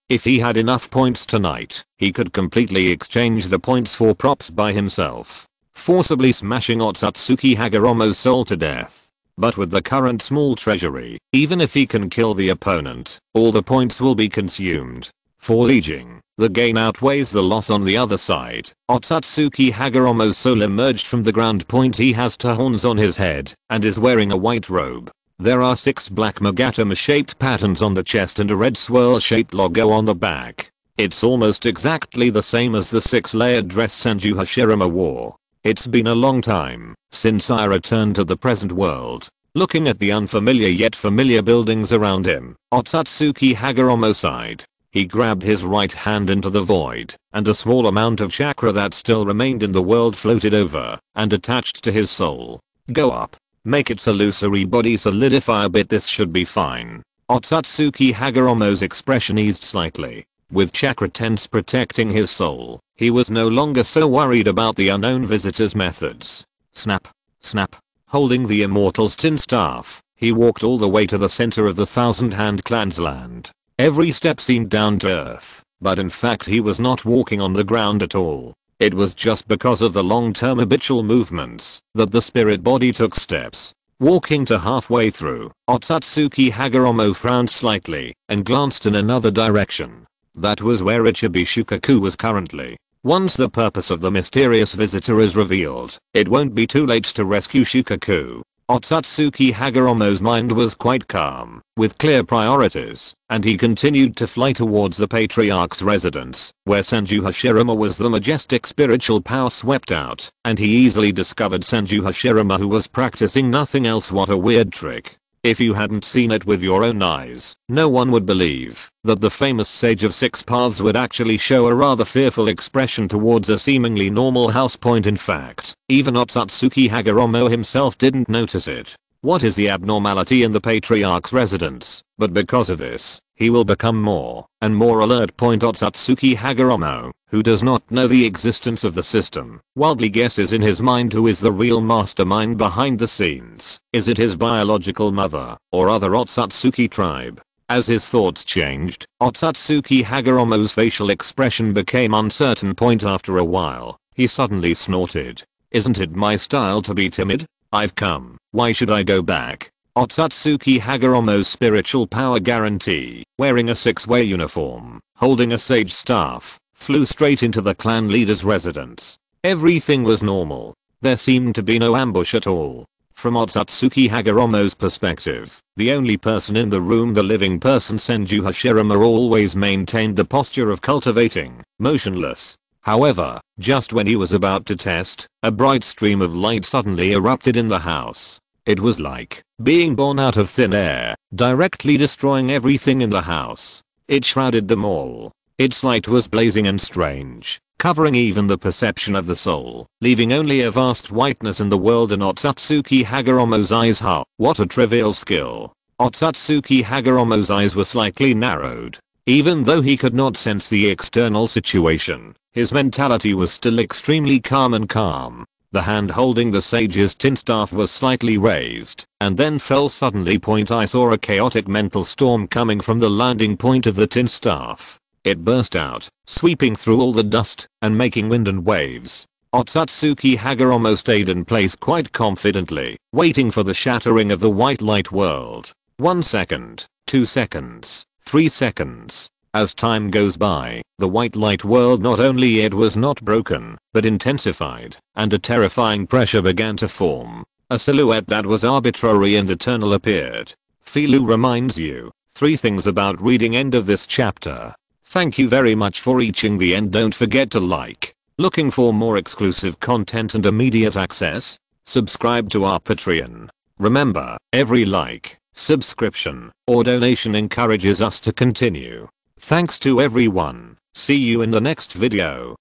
If he had enough points tonight, he could completely exchange the points for props by himself, forcibly smashing Otsutsuki Hagoromo's soul to death. But with the current small treasury, even if he can kill the opponent, all the points will be consumed. For Li Jing, the gain outweighs the loss on the other side. Otsutsuki Hagoromo's soul emerged from the ground. He has 2 horns on his head and is wearing a white robe. There are 6 black magatama-shaped patterns on the chest and a red swirl-shaped logo on the back. It's almost exactly the same as the 6-layered dress Senju Hashirama wore. It's been a long time since I returned to the present world. Looking at the unfamiliar yet familiar buildings around him, Otsutsuki Hagoromo sighed. He grabbed his right hand into the void, and a small amount of chakra that still remained in the world floated over and attached to his soul. Go up. Make its illusory body solidify a bit. This should be fine. Otsutsuki Hagoromo's expression eased slightly. With chakra tense protecting his soul, he was no longer so worried about the unknown visitor's methods. Snap. Snap. Holding the immortal's tin staff, he walked all the way to the center of the Thousand Hand Clan's land. Every step seemed down to earth, but in fact he was not walking on the ground at all. It was just because of the long-term habitual movements that the spirit body took steps. Walking to halfway through, Otsutsuki Hagoromo frowned slightly and glanced in another direction. That was where Ichibi Shukaku was currently. Once the purpose of the mysterious visitor is revealed, it won't be too late to rescue Shukaku. Otsutsuki Hagoromo's mind was quite calm, with clear priorities, and he continued to fly towards the patriarch's residence, where Senju Hashirama was. The majestic spiritual power swept out, and he easily discovered Senju Hashirama, who was practicing nothing else. What a weird trick. If you hadn't seen it with your own eyes, no one would believe that the famous sage of 6 paths would actually show a rather fearful expression towards a seemingly normal house. In fact, even Otsutsuki Hagoromo himself didn't notice it. What is the abnormality in the patriarch's residence? But because of this, he will become more and more alert. Otsutsuki Hagoromo, who does not know the existence of the system, wildly guesses in his mind who is the real mastermind behind the scenes. Is it his biological mother or other Otsutsuki tribe? As his thoughts changed, Otsutsuki Hagoromo's facial expression became uncertain. After a while, he suddenly snorted. Isn't it my style to be timid? I've come. Why should I go back? Otsutsuki Hagoromo's spiritual power guarantee, wearing a 6-way uniform, holding a sage staff, flew straight into the clan leader's residence. Everything was normal. There seemed to be no ambush at all. From Otsutsuki Hagoromo's perspective, the only person in the room, the living person Senju Hashirama, always maintained the posture of cultivating, motionless. However, just when he was about to test, a bright stream of light suddenly erupted in the house. It was like being born out of thin air, directly destroying everything in the house. It shrouded them all. Its light was blazing and strange, covering even the perception of the soul, leaving only a vast whiteness in the world. And Otsutsuki Hagoromo's eyes, what a trivial skill. Otsutsuki Hagoromo's eyes were slightly narrowed. Even though he could not sense the external situation, his mentality was still extremely calm. The hand holding the sage's tin staff was slightly raised and then fell suddenly. I saw a chaotic mental storm coming from the landing point of the tin staff. It burst out, sweeping through all the dust and making wind and waves. Otsutsuki Hagoromo stayed in place quite confidently, waiting for the shattering of the white light world. 1 second, 2 seconds, 3 seconds. As time goes by, the white light world not only it was not broken, but intensified, and a terrifying pressure began to form. A silhouette that was arbitrary and eternal appeared. Filu reminds you 3 things about reading end of this chapter. Thank you very much for reaching the end. Don't forget to like. Looking for more exclusive content and immediate access? Subscribe to our Patreon. Remember, every like, subscription, or donation encourages us to continue. Thanks to everyone. See you in the next video.